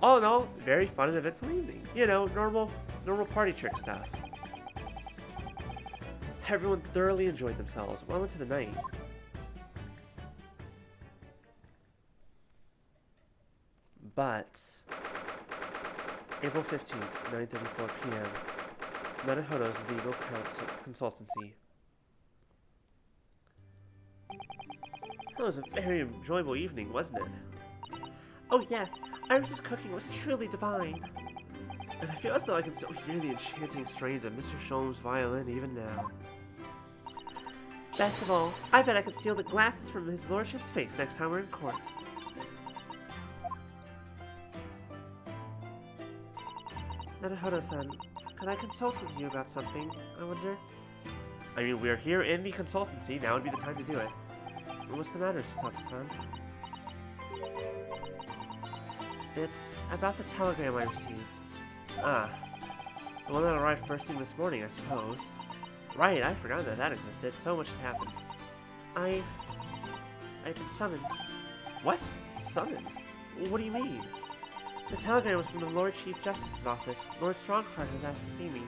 All in all, very fun and eventful evening. You know, normal party trick stuff. Everyone thoroughly enjoyed themselves well into the night. But April 15th, 9:34 p.m. Nadahodo's legal consultancy. That was a very enjoyable evening, wasn't it? Oh yes, Iris's cooking was truly divine. And I feel as though I can still hear the enchanting strains of Mr. Sholmes' violin even now. Best of all, I bet I could steal the glasses from his lordship's face next time we're in court. Nadahodo-san, could I consult with you about something, I wonder? I mean, we're here in the consultancy, now would be the time to do it. What's the matter, Sasato-san? It's about the telegram I received. Ah, the one that arrived first thing this morning, I suppose. Right, I forgot that existed. So much has happened. I've been summoned. What? Summoned? What do you mean? The telegram was from the Lord Chief Justice's office. Lord Strongheart has asked to see me.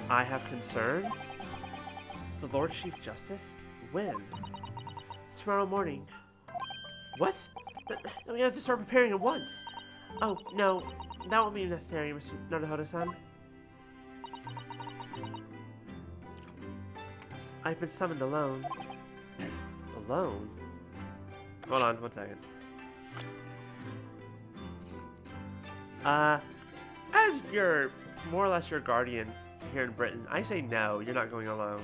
I have concerns? The Lord Chief Justice? When? Tomorrow morning. What? We have to start preparing at once. Oh, no. That won't be necessary, Mr. Nadahodo-san. I've been summoned alone. Alone? Hold on, 1 second. As your, more or less your guardian here in Britain, I say no, you're not going alone.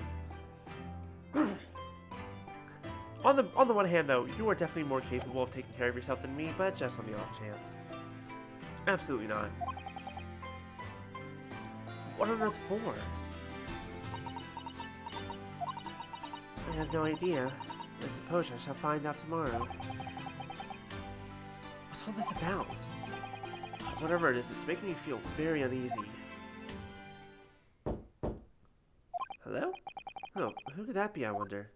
On the one hand, though, you are definitely more capable of taking care of yourself than me, but just on the off chance. Absolutely not. What on earth for? I have no idea. I suppose I shall find out tomorrow. What's all this about? Whatever it is, it's making me feel very uneasy. Hello? Oh, who could that be, I wonder?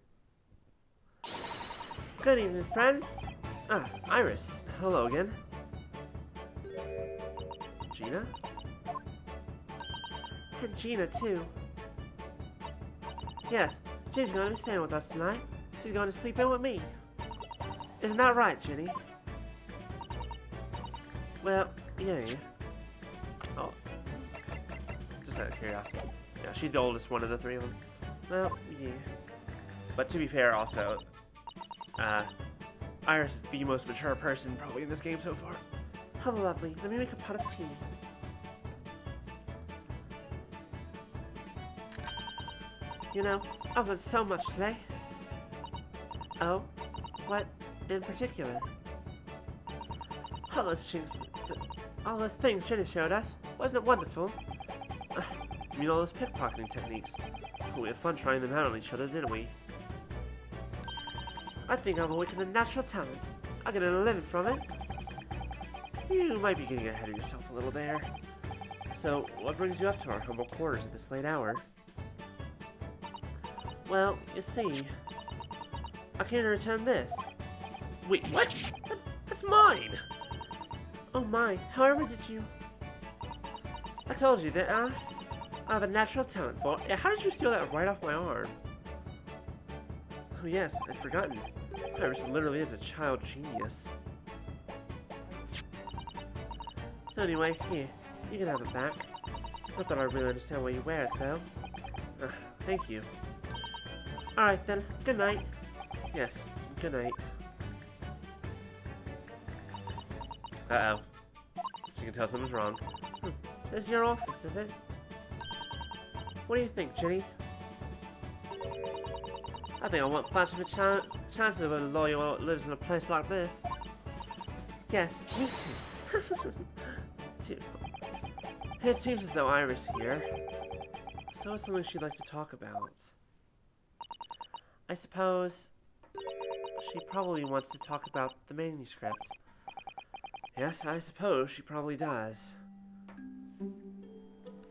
Good evening, friends. Ah, Iris. Hello again. Gina? And Gina, too. Yes, Gina's going to be staying with us tonight. She's going to sleep in with me. Isn't that right, Ginny? Well, yeah. Oh. Just out of curiosity. Yeah, she's the oldest one of the three of them. Well, yeah. But to be fair, also, Iris is the most mature person probably in this game so far. How lovely. Let me make a pot of tea. You know, I've learned so much today. Oh? What in particular? All those things Jenny showed us. Wasn't it wonderful? You mean all those pickpocketing techniques? We had fun trying them out on each other, didn't we? I think I've awakened a natural talent. I get a living from it. You might be getting ahead of yourself a little there. So, what brings you up to our humble quarters at this late hour? Well, you see, I came to return this. Wait, what? That's mine! Oh my, however did you... I told you, didn't I? I have a natural talent for it. Yeah, how did you steal that right off my arm? Oh yes, I'd forgotten. Iris literally is a child genius. So anyway, here, you can have it back. Not that I really understand why you wear it, though. Thank you. Alright then, good night. Yes, good night. Uh-oh. She can tell something's wrong. This is your office, is it? What do you think, Ginny? I think I want much of a chance of a lawyer that lives in a place like this. Yes, me too. It seems as though Iris here still has something she'd like to talk about. I suppose she probably wants to talk about the manuscript. Yes, I suppose she probably does.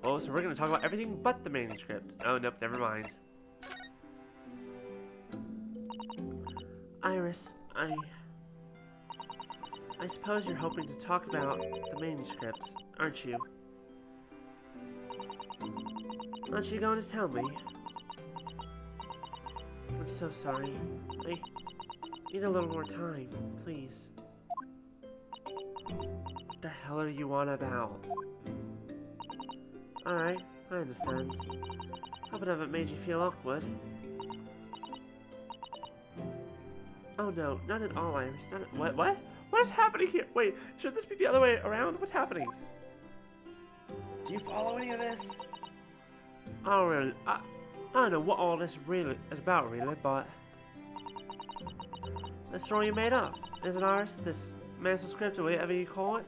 Oh, so we're going to talk about everything but the manuscript. Oh, nope, never mind. I suppose you're hoping to talk about the manuscripts, aren't you? Aren't you going to tell me? I'm so sorry. I need a little more time, please. What the hell are you on about? Alright, I understand. Hope it haven't made you feel awkward. Oh no, not at all, Iris. Not at what? What is happening here? Wait, should this be the other way around? What's happening? Do you follow any of this? I don't know what all this really is about, really, but the story you made up, isn't Iris? This manuscript or whatever you call it.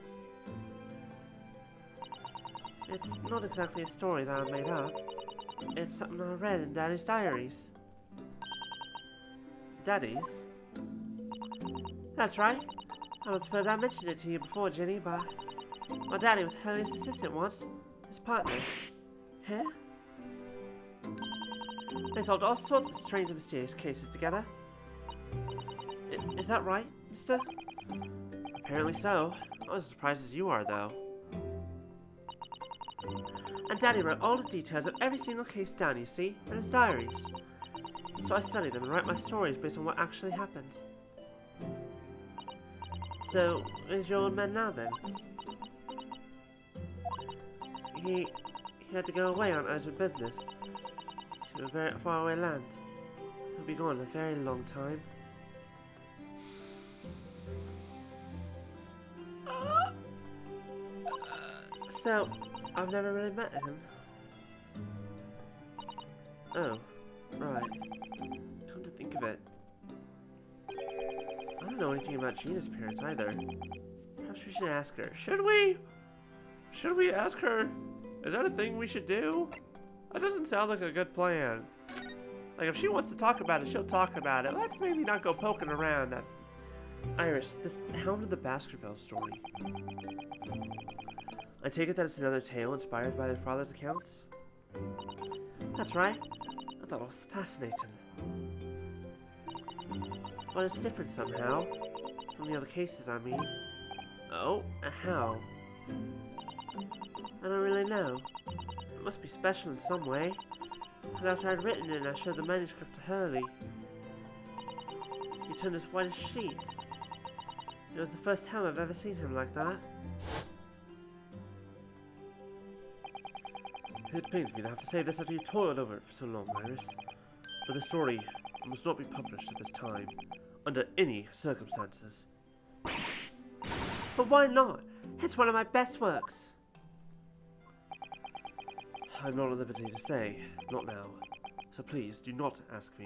It's not exactly a story that I made up. It's something I read in Daddy's diaries. Daddy's? That's right. I don't suppose I mentioned it to you before, Ginny, but my daddy was Hurley's assistant once. His partner. Huh? They solved all sorts of strange and mysterious cases together. Is that right, mister? Apparently so. Not as surprised as you are, though. And Daddy wrote all the details of every single case down, you see, in his diaries. So I study them and write my stories based on what actually happened. So, where's your old man now, then? He had to go away on urgent business to a very faraway land. He'll be gone a very long time. So, I've never really met him. Oh, right. Come to think of it, I don't know anything about Gina's parents either. Perhaps we should ask her. Should we? Should we ask her? Is that a thing we should do? That doesn't sound like a good plan. Like, if she wants to talk about it, she'll talk about it. Let's maybe not go poking around. Iris, this Hound of the Baskerville story. I take it that it's another tale inspired by their father's accounts? That's right. I thought it was fascinating. But it's different somehow. From the other cases, I mean. Oh, how? I don't really know. It must be special in some way. Because after I'd written it, I showed the manuscript to Hurley. He turned as white as sheet. It was the first time I've ever seen him like that. It pains me to have to say this after you toiled over it for so long, Iris. But the story must not be published at this time, under any circumstances. But why not? It's one of my best works. I'm not at liberty to say, not now. So please, do not ask me.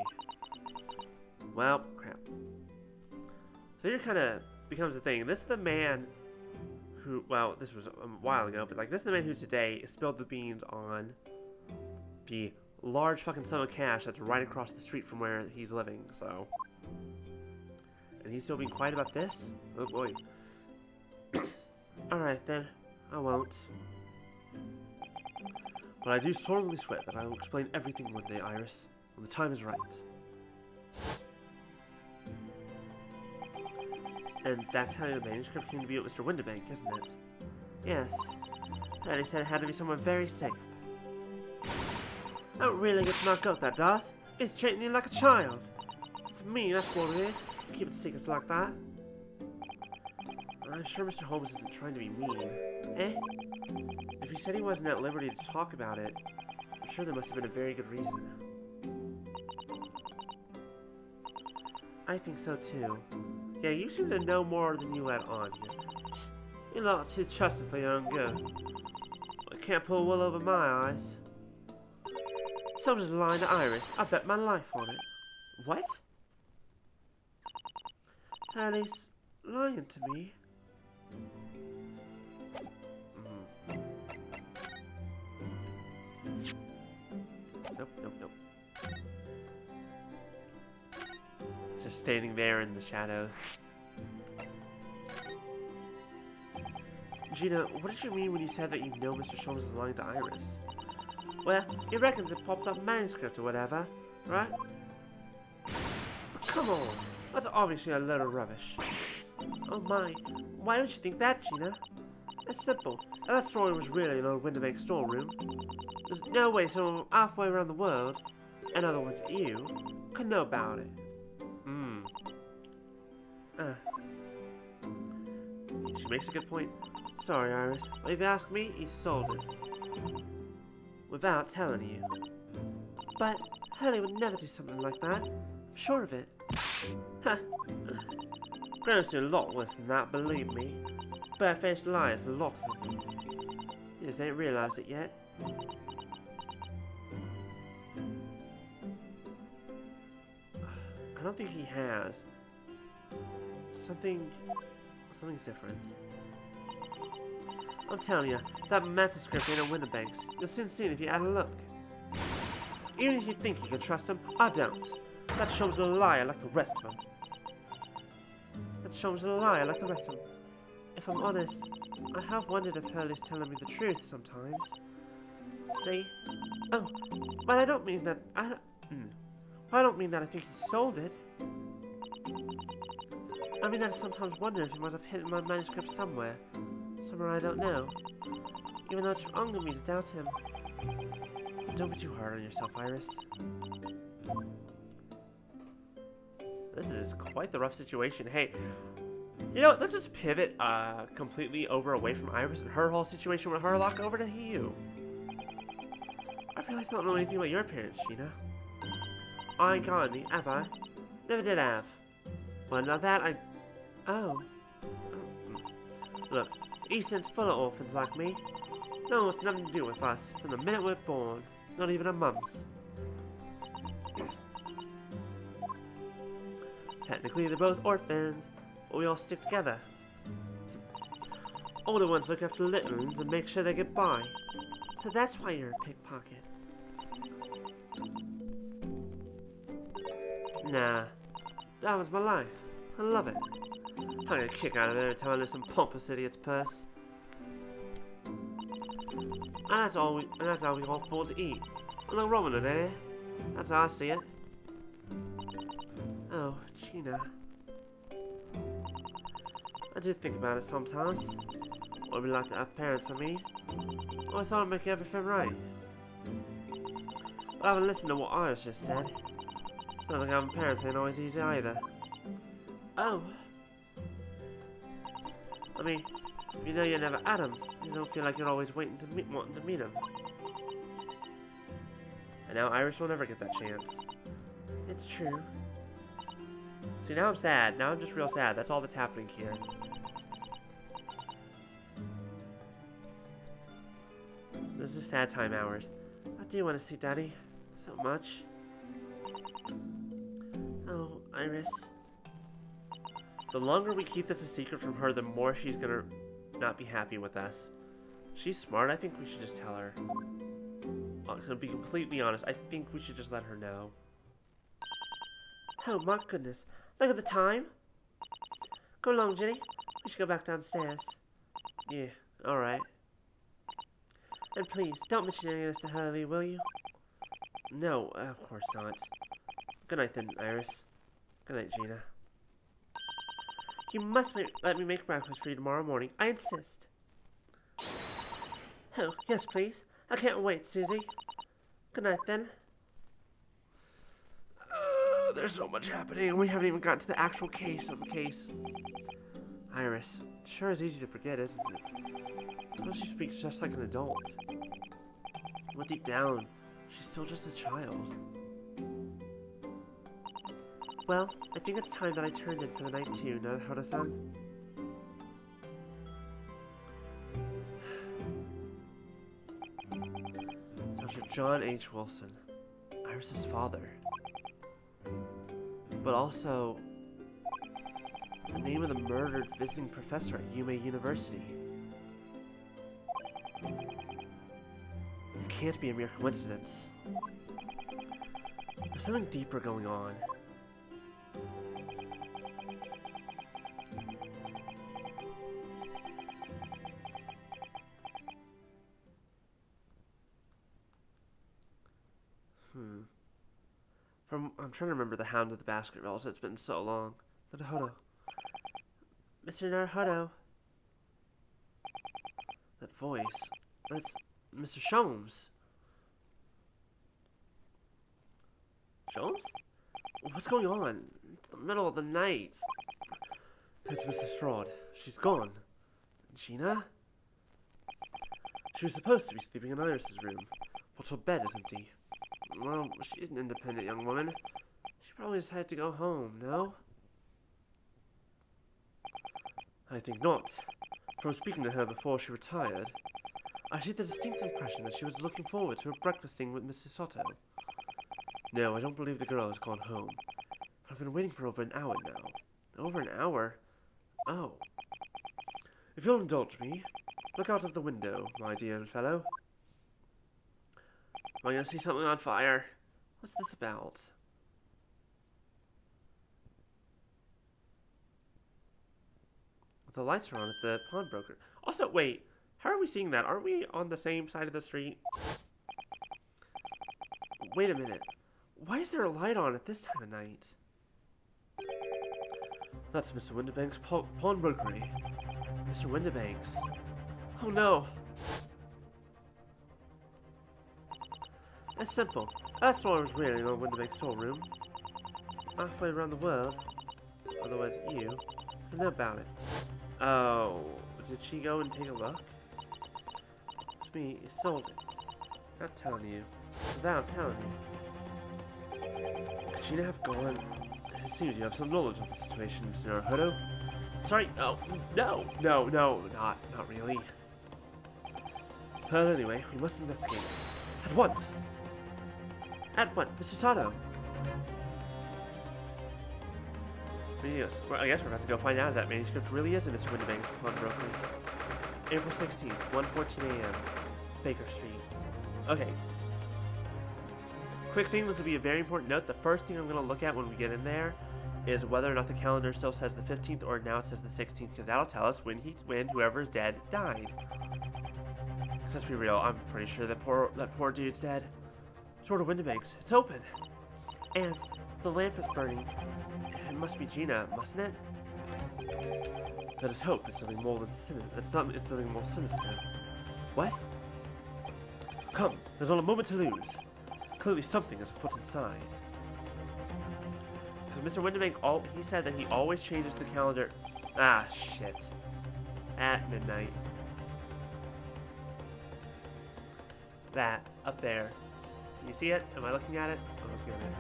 Well, crap. So here kind of becomes a thing. This is the man who, well, this was a while ago, but like, this is the man who today spilled the beans on the large fucking sum of cash that's right across the street from where he's living, so. And he's still being quiet about this? Oh boy. Alright then, I won't. But I do solemnly swear that I will explain everything one day, Iris, when the time is right. And that's how the manuscript came to be at Mr. Winterbank, isn't it? Yes. And he said it had to be somewhere very safe. That really gets my goat, that does. It's treating you like a child. It's mean, that's what it is. Keeping secrets like that. I'm sure Mr. Holmes isn't trying to be mean. Eh? If he said he wasn't at liberty to talk about it, I'm sure there must have been a very good reason. I think so too. Yeah, you seem to know more than you let on here. You're not too trusting for your own good. I can't pull wool over my eyes. Someone's lying to Iris. I bet my life on it. What? Hurley's lying to me. Nope. Just standing there in the shadows. Gina, what did you mean when you said that you know Mr. Sholmes is lying to Iris? Well, he reckons it popped up manuscript or whatever, right? But come on, that's obviously a load of rubbish. Oh my, Why would you think that, Gina? It's simple. If that story was really an old Winterbank storeroom, there's no way someone halfway around the world, in other words, you, could know about it. She makes a good point. Sorry, Iris, but if you ask me, he sold it. Without telling you. But Hurley would never do something like that. I'm sure of it. Ha! Graham's doing a lot worse than that, believe me. Bare-faced liars, a lot of them. You just ain't realised it yet. I don't think he has. Something's different. I'm telling you, that manuscript ain't a Winterbank's. You'll soon see it if you add a look. Even if you think you can trust him, I don't. That Sholmes is a liar like the rest of them. If I'm honest, I have wondered if Hurley's telling me the truth sometimes. See? Oh, but I don't mean that I think he sold it. I mean that I sometimes wonder if he might have hidden my manuscript somewhere I don't know. Even though it's wrong of me to doubt him. Don't be too hard on yourself, Iris. This is quite the rough situation. Hey, you know what? Let's just pivot completely away from Iris and her whole situation with Harlock over to you. I realize I don't know anything about your parents, Gina. I ain't got any, have I? Never did have. Well, now that Oh. Look, Easton's full of orphans like me. No, it's nothing to do with us from the minute we're born. Not even a mum's. Technically, they're both orphans, but we all stick together. Older ones look after the little ones and make sure they get by. So that's why you're a pickpocket. Nah, that was my life. I love it. I get a kick out of it every time I listen to pompous idiot's purse. And that's all we all afford to eat. A little wrong with it, eh? That's how I see it. Oh, Gina. I do think about it sometimes. What it'd be like to have parents, I mean. I thought I'd make everything right. But I haven't listened to what Iris just said. Sounds like having parents ain't always easy either. Oh. I mean, if you know you never had them, you don't feel like you're always wanting to meet them. And now Iris will never get that chance. It's true. See, now I'm sad. Now I'm just real sad. That's all that's happening here. This is sad time hours. I do want to see Daddy. So much. Oh, Iris. The longer we keep this a secret from her, the more she's gonna not be happy with us. She's smart. I think we should just tell her. To be completely honest, I think we should just let her know. Oh my goodness. Look at the time. Go along, Jenny. We should go back downstairs. Yeah, alright. And please, don't mention any of this to Hurley, will you? No, of course not. Good night then, Iris. Good night, Gina. You must let me make breakfast for you tomorrow morning. I insist. Oh, yes, please. I can't wait, Susie. Good night, then. There's so much happening, and we haven't even gotten to the actual case of the case. Iris, sure is easy to forget, isn't it? Suppose she speaks just like an adult. But deep down, she's still just a child. Well, I think it's time that I turned in for the night too, Naruto-san. Dr. John H. Wilson, Iris's father. But also, the name of the murdered visiting professor at Yume University. It can't be a mere coincidence. There's something deeper going on. I'm trying to remember the Hound of the Baskervilles. It's been so long. Naruto. Mr. Naruto. voice. That's Mr. Sholmes. Sholmes? What's going on? It's the middle of the night. It's Mrs. Strahd. She's gone. Gina? She was supposed to be sleeping in Iris's room, but her bed is empty. Well, she's an independent young woman. She probably decided to go home, no? I think not. From speaking to her before she retired, I get the distinct impression that she was looking forward to her breakfasting with Mrs. Soto. No, I don't believe the girl has gone home. I've been waiting for over an hour now. Over an hour? Oh. If you'll indulge me, look out of the window, my dear fellow. Am I gonna see something on fire? What's this about? The lights are on at the pawnbroker. Also, wait, how are we seeing that? Aren't we on the same side of the street? Wait a minute. Why is there a light on at this time of night? That's Mr. Windibank's pawnbrokery. Mr. Windibank's. Oh no. It's simple. That store is really on Windibank's storeroom. Halfway around the world. Otherwise, you can know about it. Oh, did she go and take a look? It's me, you sold it. Not telling you. Without telling you. Could Gina have gone? It seems you have some knowledge of the situation, Mr. Naruhodo. Sorry, oh, no, not really. Well, anyway, we must investigate. At once! At once, Mr. Sato! Well, I guess we're about to go find out if that manuscript really is in Mr. Windibank's pawnbrokery. April 16th, 1:14 a.m. Baker Street. Okay. Quick thing, this will be a very important note. The first thing I'm going to look at when we get in there is whether or not the calendar still says the 15th or now it says the 16th, because that'll tell us when whoever's dead died. Because let's be real, I'm pretty sure that poor dude's dead. Sword of Windibank's. It's open. And the lamp is burning. It must be Gina, mustn't it? Let us hope it's something more than sinister. It's something more sinister. What? Come, there's not a moment to lose. Clearly something is afoot inside. Because Mr. Windibank, he said that he always changes the calendar. Ah, shit. At midnight. That, up there. Can you see it? Am I looking at it? I'm looking at it.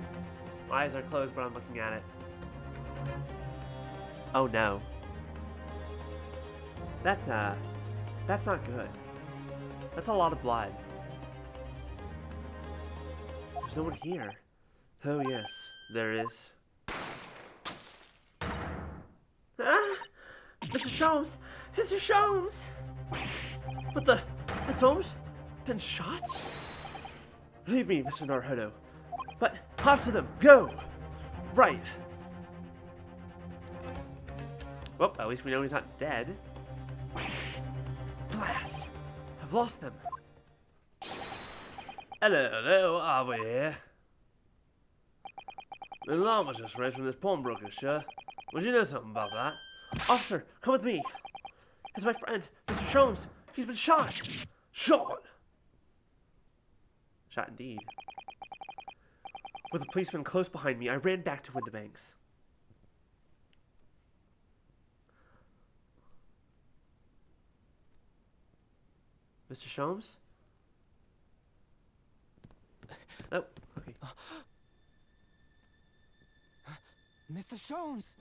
My eyes are closed, but I'm looking at it. Oh no. That's not good. That's a lot of blood. There's no one here. Oh yes, there is. Ah! Mr. Sholmes! Mr. Sholmes! What the? Has Holmes been shot? Leave me, Mr. Naruhodo. But after them, go! Right. Well, at least we know he's not dead. Blast! I've lost them. Hello, over here. The alarm was just raised from this pawnbroker, sir. Would you know something about that? Officer, come with me. It's my friend, Mr. Sholmes. He's been shot. Shot? Shot indeed. With the policeman close behind me, I ran back to Windibank's. Mr. Sholmes? Oh, okay. Mr. Sholmes!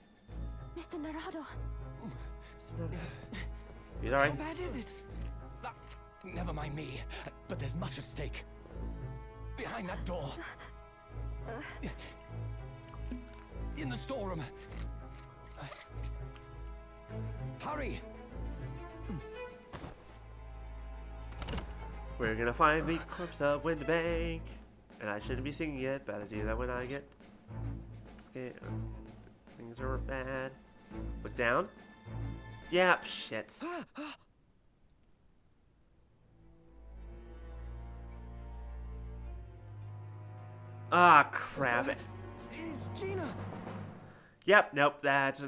Mr. Naruhodo. He's alright. How bad is it? Never mind me, but there's much at stake. Behind that door. In the storeroom. Hurry! We're gonna find the corpse of Windibank. And I shouldn't be singing it, but I do that when I get scared. Things are bad. Look down. Yep, shit. Ah, crap. It's Gina! Yep, nope, that's...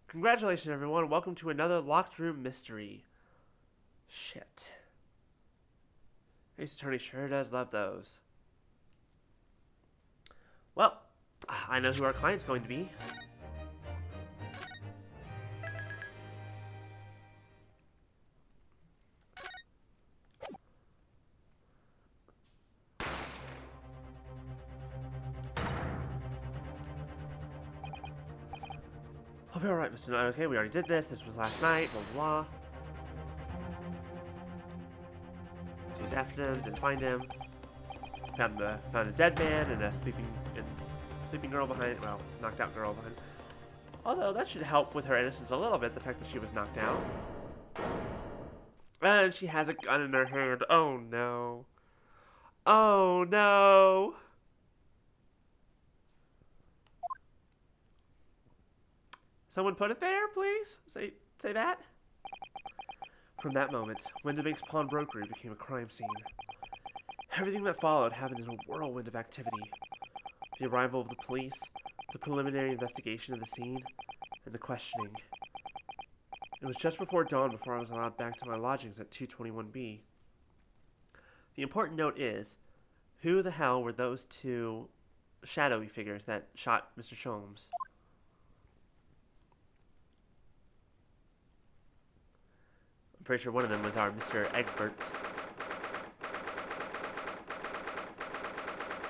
Congratulations, everyone. Welcome to another locked room mystery. Shit. Ace Attorney sure does love those. Well, I know who our client's going to be. Hope you're alright, Mr. Knight. Okay, we already did this. This was last night. Blah, blah, blah. She's after him. Didn't find him. Found a dead man and a sleeping girl behind. Well, knocked out girl behind. Although that should help with her innocence a little bit. The fact that she was knocked out. And she has a gun in her hand. Oh no. Oh no. Someone put it there, please? Say that? From that moment, Windibank's pawnbrokery became a crime scene. Everything that followed happened in a whirlwind of activity. The arrival of the police, the preliminary investigation of the scene, and the questioning. It was just before dawn before I was allowed back to my lodgings at 221B. The important note is, who the hell were those two shadowy figures that shot Mr. Sholmes? I'm pretty sure one of them was our Mr. Egbert.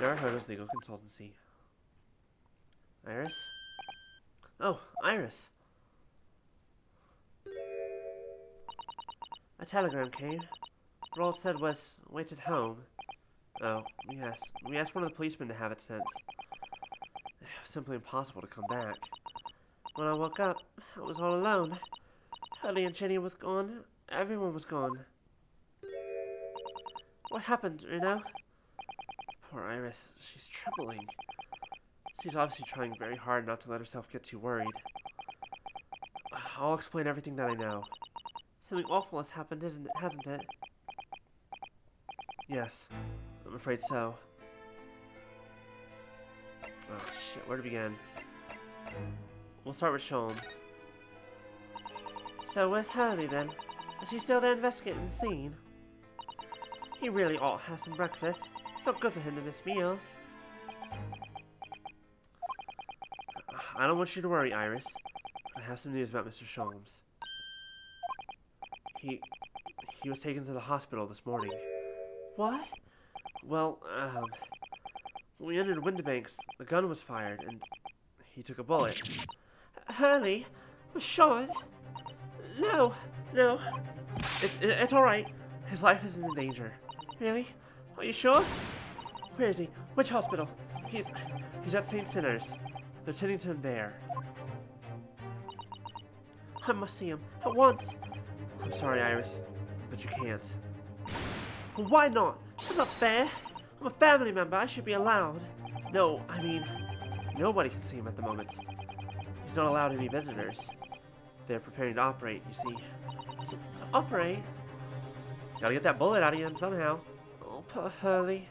Narahodo's legal consultancy. Iris? Oh, Iris. A telegram came. But all it said was, wait at home. Oh, yes. We asked one of the policemen to have it sent. It was simply impossible to come back. When I woke up, I was all alone. Hurley and Jenny was gone. Everyone was gone. What happened, Reno? Poor Iris. She's trembling. She's obviously trying very hard not to let herself get too worried. I'll explain everything that I know. Something awful has happened, hasn't it? Yes, I'm afraid so. Oh shit, where to begin? We'll start with Sholmes. So where's Hurley then? Is he still there investigating the scene? He really ought to have some breakfast. It's not good for him to miss meals. I don't want you to worry, Iris. I have some news about Mr. Sholmes. He was taken to the hospital this morning. What? Well, when we entered Windibank's, a gun was fired, and he took a bullet. Hurley was shot? No. It's alright. His life isn't in danger. Really? Are you sure? Where is he? Which hospital? He's at St. Sinners. They're tending to him there. I must see him. At once. I'm sorry, Iris, but you can't. Why not? That's not fair. I'm a family member. I should be allowed. No, I mean, nobody can see him at the moment. He's not allowed any visitors. They're preparing to operate, you see. To operate? Gotta get that bullet out of him somehow. Oh, poor Hurley.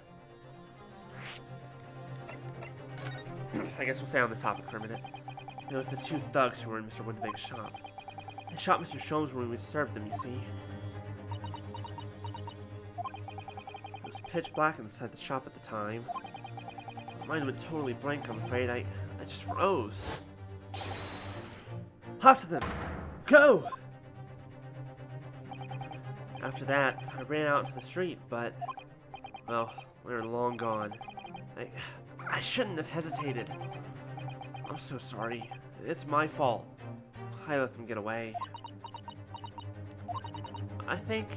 I guess we'll stay on this topic for a minute. It was the two thugs who were in Mr. Windibank's shop. They shot Mr. Sholmes when we disturbed them, you see. It was pitch black inside the shop at the time. My mind went totally blank, I'm afraid. I just froze. After them! Go! After that, I ran out into the street, but, well, we were long gone. I shouldn't have hesitated. I'm so sorry. It's my fault. I let them get away. I think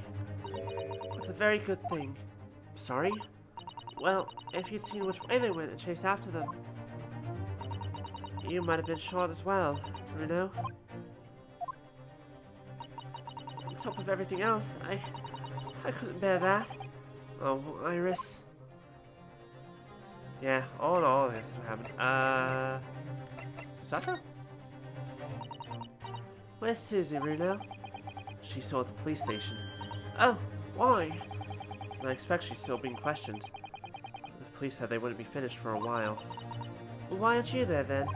it's a very good thing. Sorry? Well, if you'd seen which way they went and chased after them, you might have been shot as well, Reno. On top of everything else, I couldn't bear that. Oh, Iris. Yeah, all in all, that's what happened. Sato? Where's Susie, Reno? She's still at the police station. Oh, why? I expect she's still being questioned. The police said they wouldn't be finished for a while. Well, why aren't you there, then?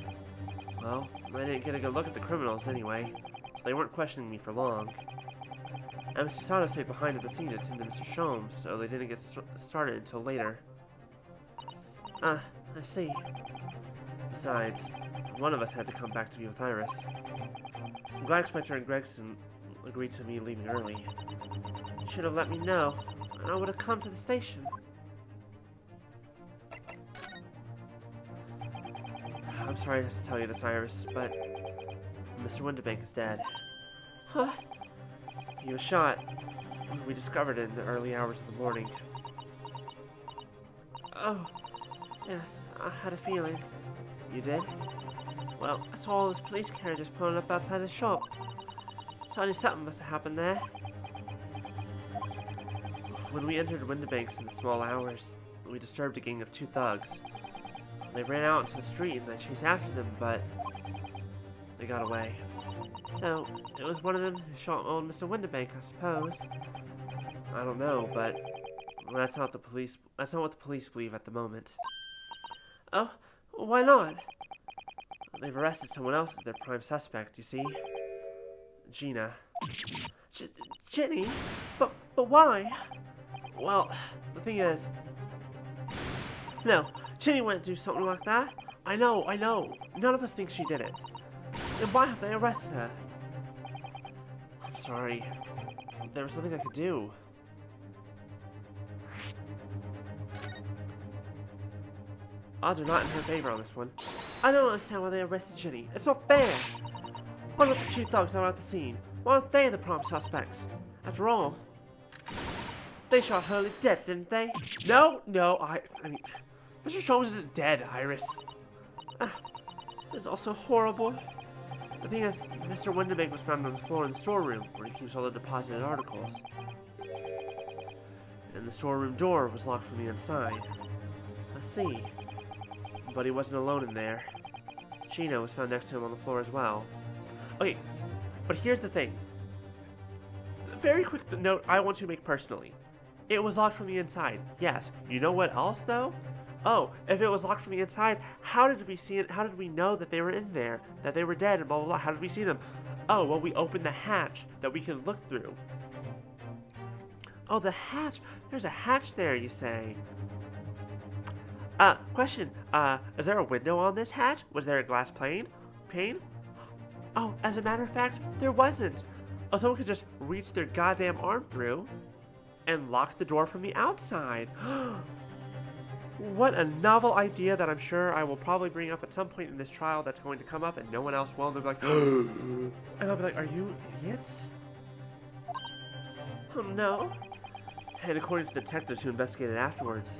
Well, I didn't get a good look at the criminals anyway, so they weren't questioning me for long. and Mr. Sato stayed behind at the scene to attend to Mr. Sholmes, so they didn't get started until later. I see. Besides, one of us had to come back to be with Iris. I'm glad Inspector and Gregson agreed to me leaving early. Should have let me know, and I would have come to the station. I'm sorry to tell you this, Iris, but Mr. Winterbank is dead. Huh? He was shot. We discovered it in the early hours of the morning. Oh, yes, I had a feeling. You did? Well, I saw all those police carriages pulling up outside his shop. So I knew something must have happened there. When we entered Winterbanks in the small hours, we disturbed a gang of 2 thugs. They ran out into the street and I chased after them, but they got away. So, it was one of them who shot old Mr. Winterbank, I suppose. I don't know, but that's not what the police believe at the moment. Oh, why not? They've arrested someone else as their prime suspect, you see? Gina. Ginny? But why? Well, the thing is... No, Ginny wouldn't do something like that. I know. None of us think she did it. Then why have they arrested her? I'm sorry. There was nothing I could do. Odds are not in her favor on this one. I don't understand why they arrested Ginny. It's not fair. What about the 2 thugs that were at the scene? Why aren't they the prime suspects? After all, they shot Hurley dead, didn't they? No, I mean, Mr. Sholmes isn't dead, Iris. This is also horrible. The thing is, Mr. Winterbank was found on the floor in the storeroom, where he keeps all the deposited articles. And the storeroom door was locked from the inside. I see. But he wasn't alone in there. Gina was found next to him on the floor as well. Okay, but here's the thing. A very quick note I want to make personally. It was locked from the inside. Yes. You know what else though? Oh, if it was locked from the inside, how did we see it? How did we know that they were in there? That they were dead and blah blah blah? How did we see them? Oh, well, we opened the hatch that we can look through. Oh, the hatch. There's a hatch there, you say. Question. Is there a window on this hatch? Was there a glass pane? Oh, as a matter of fact, there wasn't. Oh, someone could just reach their goddamn arm through and lock the door from the outside. What a novel idea that I'm sure I will probably bring up at some point in this trial that's going to come up and no one else will. And they'll be like, and I'll be like, are you idiots? Oh, no. And according to the detectives who investigated afterwards,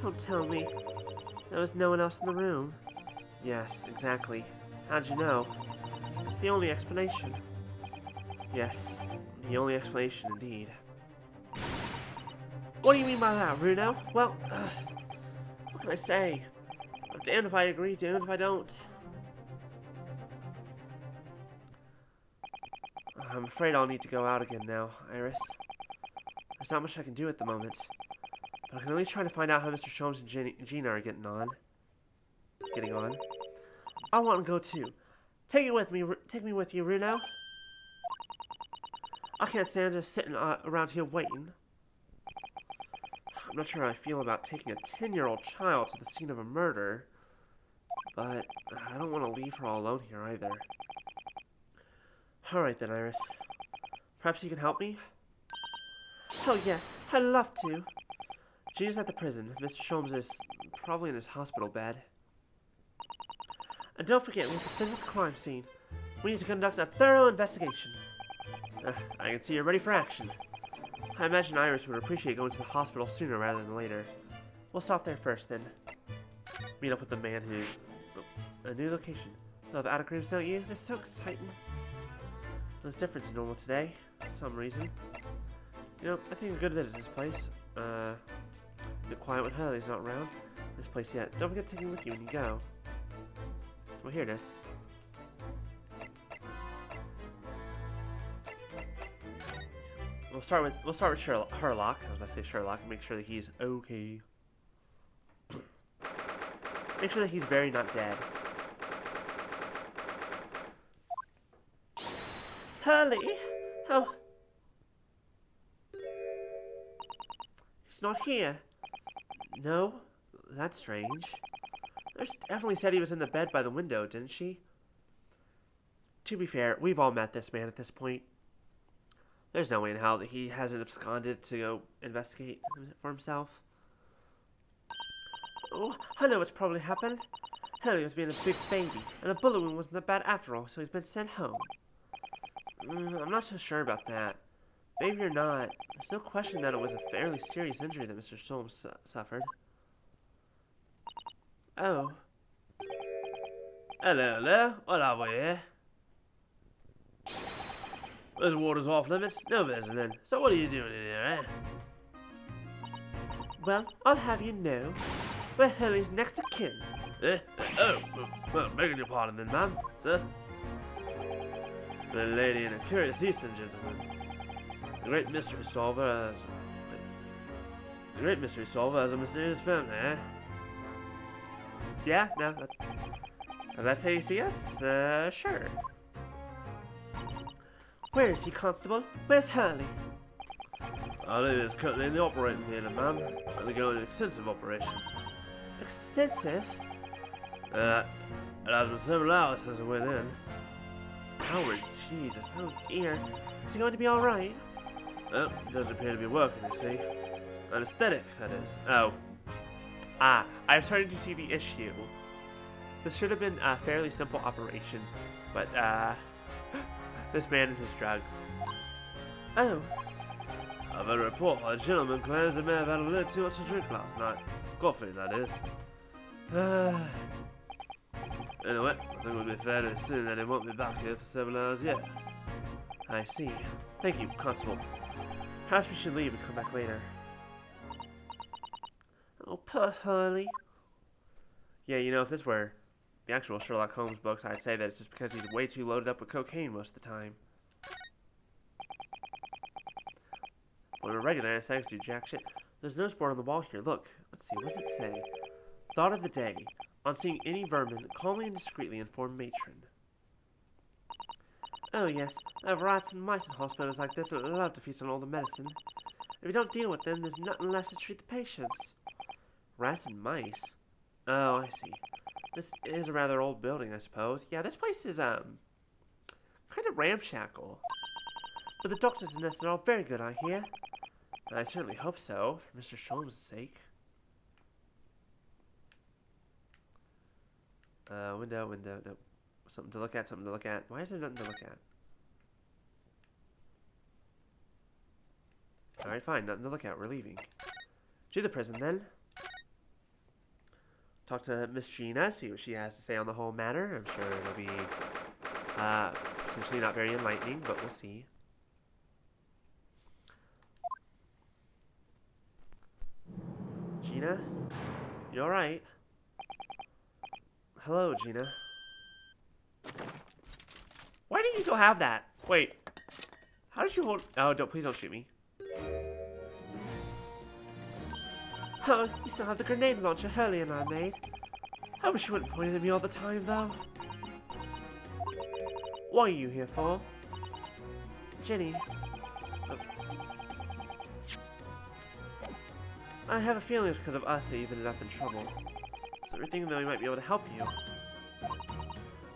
don't tell me there was no one else in the room. Yes, exactly. How'd you know? It's the only explanation. Yes, the only explanation indeed. What do you mean by that, Bruno? Well, what can I say? I'm damned if I agree, damned if I don't. I'm afraid I'll need to go out again now, Iris. There's not much I can do at the moment. But I can at least try to find out how Mr. Sholmes and Gina are getting on. I want to go too. Take me with you, Bruno. I can't stand just sitting around here waiting. I'm not sure how I feel about taking a 10-year-old child to the scene of a murder, but I don't want to leave her all alone here either. Alright then, Iris. Perhaps you can help me? Oh yes, I'd love to. Gina's at the prison. Mr. Sholmes is probably in his hospital bed. And don't forget, we have to visit the crime scene. We need to conduct a thorough investigation. I can see you're ready for action. I imagine Iris would appreciate going to the hospital sooner rather than later. We'll stop there first, then. Meet up with the man who... Oh, a new location. Love autographs, don't you? They're so exciting. It was different to normal today, for some reason. You know, I think a good visit to this place. A bit quiet when Hurley's not around. This place yet. Don't forget to take him with you when you go. Well, here it is. We'll start with Herlock. I was about to say Sherlock, and make sure that he's okay. Make sure that he's very not dead. Hurley, Oh. He's not here. No? That's strange. Nurse definitely said he was in the bed by the window, didn't she? To be fair, we've all met this man at this point. There's no way in hell that he hasn't absconded to go investigate for himself. Oh, I know what's probably happened. Hurley was being a big baby, and the bullet wound wasn't that bad after all, so he's been sent home. I'm not so sure about that. Baby or not, there's no question that it was a fairly serious injury that Mr. Solmes suffered. Oh. Hello. What are we here? This water's off limits. No visiting. So what are you doing in here, eh? Well, I'll have you know, we're Hurley's next of kin. Well, begging your pardon then, ma'am, sir. The lady and a curious Eastern gentleman. The great mystery solver has a mysterious family, eh? Yeah, no, that's how you see us? Sure. Where is he, Constable? Where's Hurley? Hurley is currently in the operating theatre, ma'am, undergoing an extensive operation. Extensive? It has been several hours since I went in. Hours? Jesus, oh dear. Is he going to be alright? Well, it doesn't appear to be working, you see. Anesthetic, that is. Oh. Ah, I'm starting to see the issue. This should have been a fairly simple operation, but, this man and his drugs. Oh. I've had a report by a gentleman claims he may have had a little too much to drink last night. Coffee, that is. Anyway, I think it would be fair to assume that he won't be back here for several hours yet. I see. Thank you, Constable. Perhaps we should leave and come back later. Oh, poor Hurley. Yeah, you know, if this were the actual Sherlock Holmes books, I'd say that it's just because he's way too loaded up with cocaine most of the time. When a regular anesthetics do jack shit. There's no sport on the wall here. Look. Let's see. What does it say? Thought of the day. On seeing any vermin, calmly and discreetly inform matron. Oh yes, I have rats and mice in hospitals like this that would love to feast on all the medicine. If you don't deal with them, there's nothing left to treat the patients. Rats and mice? Oh, I see. This is a rather old building, I suppose. Yeah, this place is, kind of ramshackle. But the doctors and nurses are all very good, I hear. And I certainly hope so, for Mr. Sholmes' sake. Window, nope. Something to look at. Why is there nothing to look at? Alright, fine, nothing to look at. We're leaving. To the prison, then. Talk to Miss Gina, see what she has to say on the whole matter. I'm sure it'll be, potentially not very enlightening, but we'll see. Gina? You alright? Hello, Gina. Why do you still have that? Wait. How did you hold... Oh, please don't shoot me. Oh, you still have the grenade launcher Hurley and I made. I wish you wouldn't point it at me all the time, though. What are you here for? Jenny. Oh. I have a feeling it's because of us that you've ended up in trouble. So we're thinking that we might be able to help you.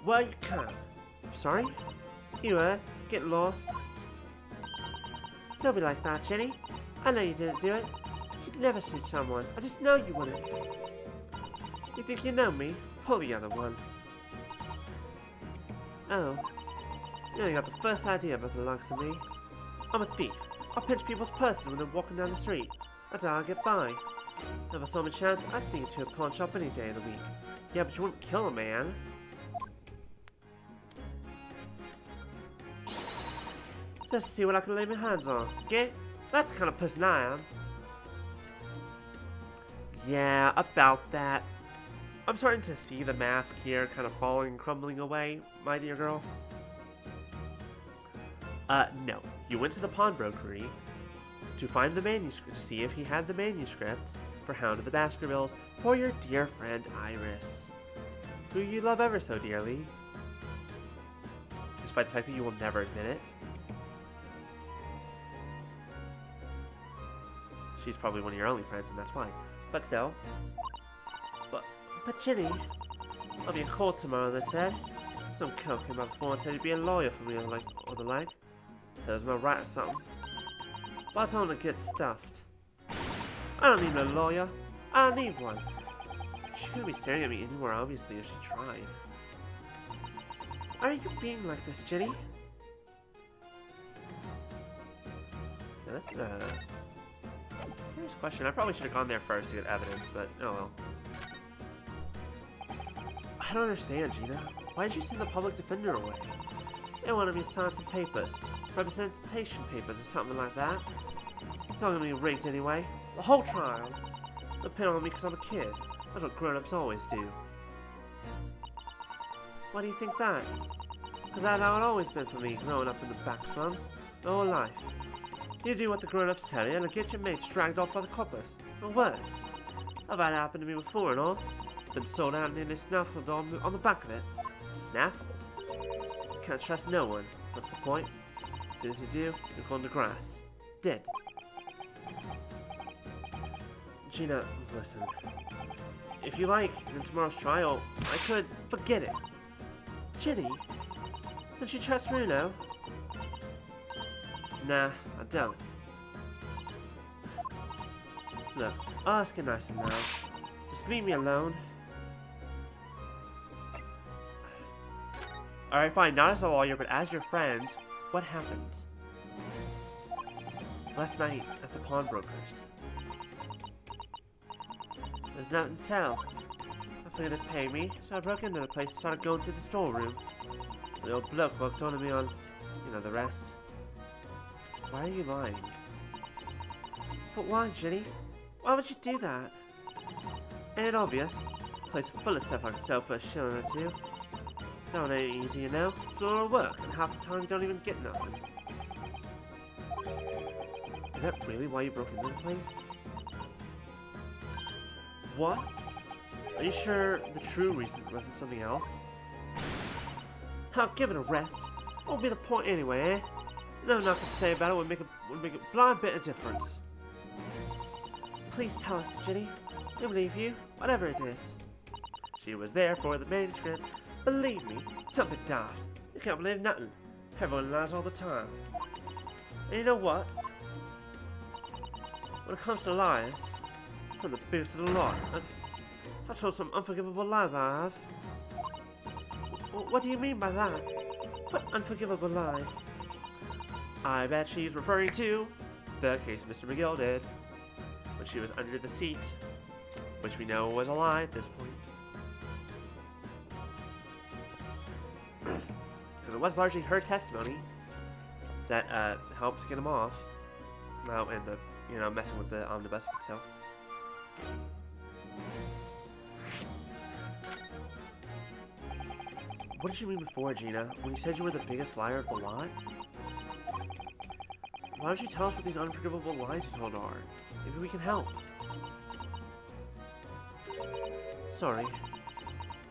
Well, you can. Sorry? You get lost. Don't be like that, Jenny. I know you didn't do it. You'd never shoot someone. I just know you wouldn't. You think you know me? Pull the other one. Oh. You only got the first idea about the likes of me. I'm a thief. I'll pinch people's purses when they're walking down the street. That's how I get by. If I saw my chance, I'd sneak into a pawn shop any day of the week. Yeah, but you wouldn't kill a man. Just to see what I can lay my hands on. Get? That's the kind of person I am. Yeah, about that. I'm starting to see the mask here kind of falling and crumbling away, my dear girl. No. You went to the pawnbrokery to find the manuscript, to see if he had the manuscript for Hound of the Baskervilles for your dear friend Iris, who you love ever so dearly, despite the fact that you will never admit it. She's probably one of your only friends, and that's why. But still. But Ginny, I'll be in court tomorrow, they said. Some coke came up before and said he'd be a lawyer for me or the like. So it's my right or something. But I told him to get stuffed. I don't need no lawyer. I don't need one. She couldn't be staring at me any more obviously if she tried. Are you being like this, Ginny? Yeah, that's a serious question. I probably should have gone there first to get evidence, but oh well. I don't understand, Gina. Why did you send the public defender away? They wanted me to sign some papers. Representation papers or something like that. It's all gonna be rigged anyway. The whole trial. They'll pin on me because I'm a kid. That's what grown-ups always do. Why do you think that? Because that's how it's always been for me, growing up in the back slums. My whole life. You do what the grown-ups tell you and get your mates dragged off by the coppers. Or worse. I've had it happen to me before and all. Been sold out nearly snaffled on the back of it. Snaffled? You can't trust no one. What's the point? As soon as you do, you're going to grass. Dead. Gina, listen. If you like, in tomorrow's trial, I could forget it. Ginny? Don't you trust Runo? Nah, I don't. Look, I'll ask you nice and now. Just leave me alone. Alright, fine, not as a lawyer, but as your friend, what happened? Last night, at the pawnbroker's. There's nothing to tell. I figured it'd pay me, so I broke into the place and started going through the storeroom. The old bloke walked on to me on, you know, the rest. Why are you lying? But why, Ginny? Why would you do that? Ain't it obvious? The place is full of stuff I could sell for a shilling or two. Don't ain't easy, you know. It's a lot of work, and half the time you don't even get nothing. Is that really why you broke into the place? What? Are you sure the true reason wasn't something else? I'll give it a rest. What would be the point anyway, eh? No nothing to say about it would make a blind bit of difference. Please tell us, Ginny. We believe you, whatever it is. She was there for the manuscript. Believe me, don't be daft. You can't believe nothing. Everyone lies all the time. And you know what? When it comes to lies, I'm the biggest of the lot. I've told some unforgivable lies, I have. What do you mean by that? What unforgivable lies? I bet she's referring to the case Mr. McGill did when she was under the seat, which we know was a lie at this point. Because it was largely her testimony that helped get him off. Well, and the, you know, messing with the omnibus itself. What did you mean before, Gina, when you said you were the biggest liar of the lot? Why don't you tell us what these unforgivable lies you told are? Maybe we can help. Sorry.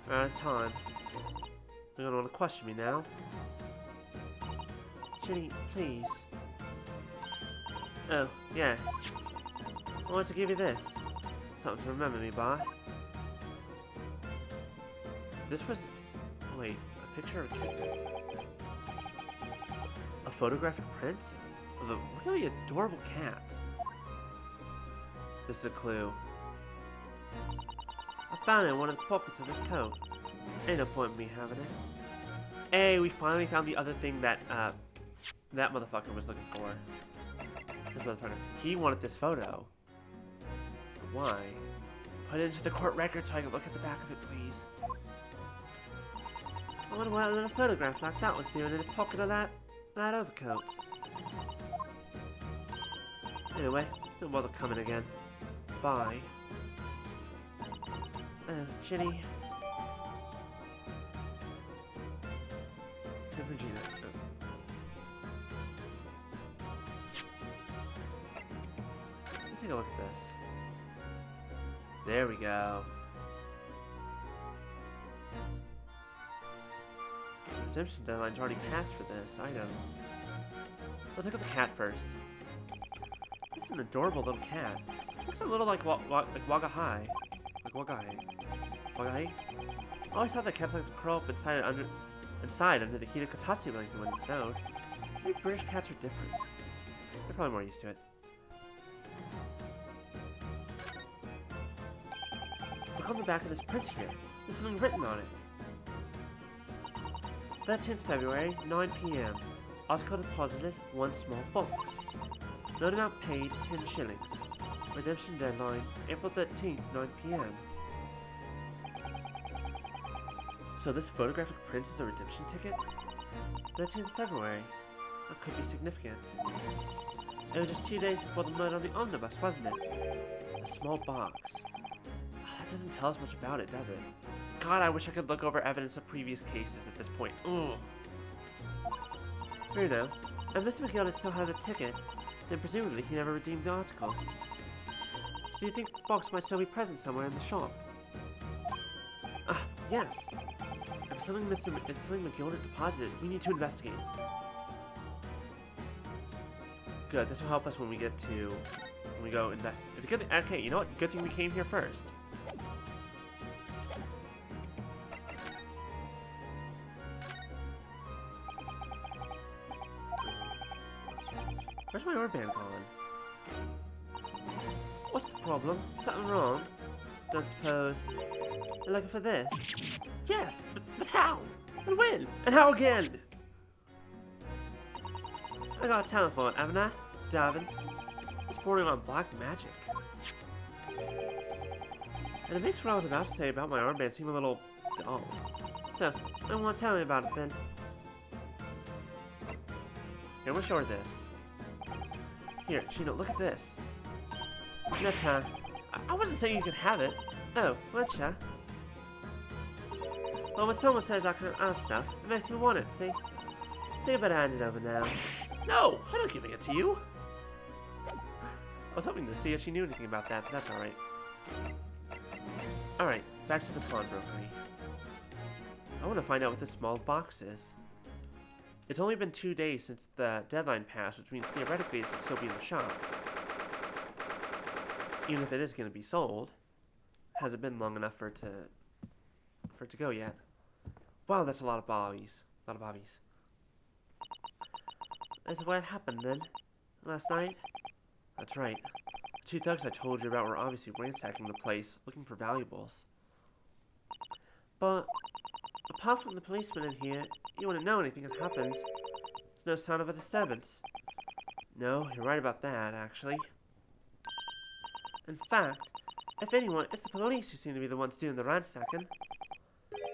We're out of time. You're gonna want to question me now. Ginny, please. Oh, yeah. I wanted to give you this. Something to remember me by. This was... Wait, a picture of a kitten? A photographic print? Of a really adorable cat. This is a clue. I found it in one of the pockets of his coat. Ain't no point in me having it. Hey, we finally found the other thing that, that motherfucker was looking for. This motherfucker. He wanted this photo. But why? Put it into the court record so I can look at the back of it, please. I wonder what a little photograph like that was doing in the pocket of that overcoat. Anyway, don't bother coming again. Bye. Ginny. Gina. Let me take a look at this. There we go. The redemption deadline's already passed for this item. Let's look at the cat first. This This is an adorable little cat. Looks a little like Wagahai. Like Wagahi. Wagahi? I always thought that cats like to curl up inside under the heated kotatsu blanket when it snowed. Maybe British cats are different. They're probably more used to it. Look on the back of this print here. There's something written on it. 13th February, 9 p.m. Article deposited, 1 small box. Loan amount paid, 10 shillings. Redemption deadline, April 13th, 9 p.m. So this photographic print is a redemption ticket? 13th February. That could be significant. It was just 2 days before the murder on the omnibus, wasn't it? A small box. That doesn't tell us much about it, does it? God, I wish I could look over evidence of previous cases at this point. Ugh. Bruno, if Mr. McGill still had the ticket, then presumably he never redeemed the article. So do you think the box might still be present somewhere in the shop? Ah, yes. If it's something McGill had deposited, we need to investigate. Good, this will help us when we go invest. It's a good thing, okay, you know what? Good thing we came here first. Where's my armband gone? What's the problem? Something wrong? Don't suppose. You're looking for this? Yes, but how? And when? And how again? I got a telephone, haven't I? Davin. It's bordering on black magic. And it makes what I was about to say about my armband seem a little dull. So, I want to tell me about it then. Here, we'll show her this. Here, Gina, look at this. Netta, I wasn't saying you could have it. Oh, weren't ya? Well, when someone says I can't have stuff, it makes me want it, see? So you better hand it over now. No, I'm not giving it to you. I was hoping to see if she knew anything about that, but that's alright. Alright, back to the pawnbrokery. I want to find out what this small box is. It's only been 2 days since the deadline passed, which means theoretically it should still be in the shop. Even if it is going to be sold, hasn't been long enough for it to go yet. Wow, that's a lot of bobbies. A lot of bobbies. Is what happened then? Last night? That's right. The 2 thugs I told you about were obviously ransacking the place, looking for valuables. But apart from the policeman in here, you wouldn't know anything had happened. There's no sign of a disturbance. No, you're right about that, actually. In fact, if anyone, it's the police who seem to be the ones doing the ransacking.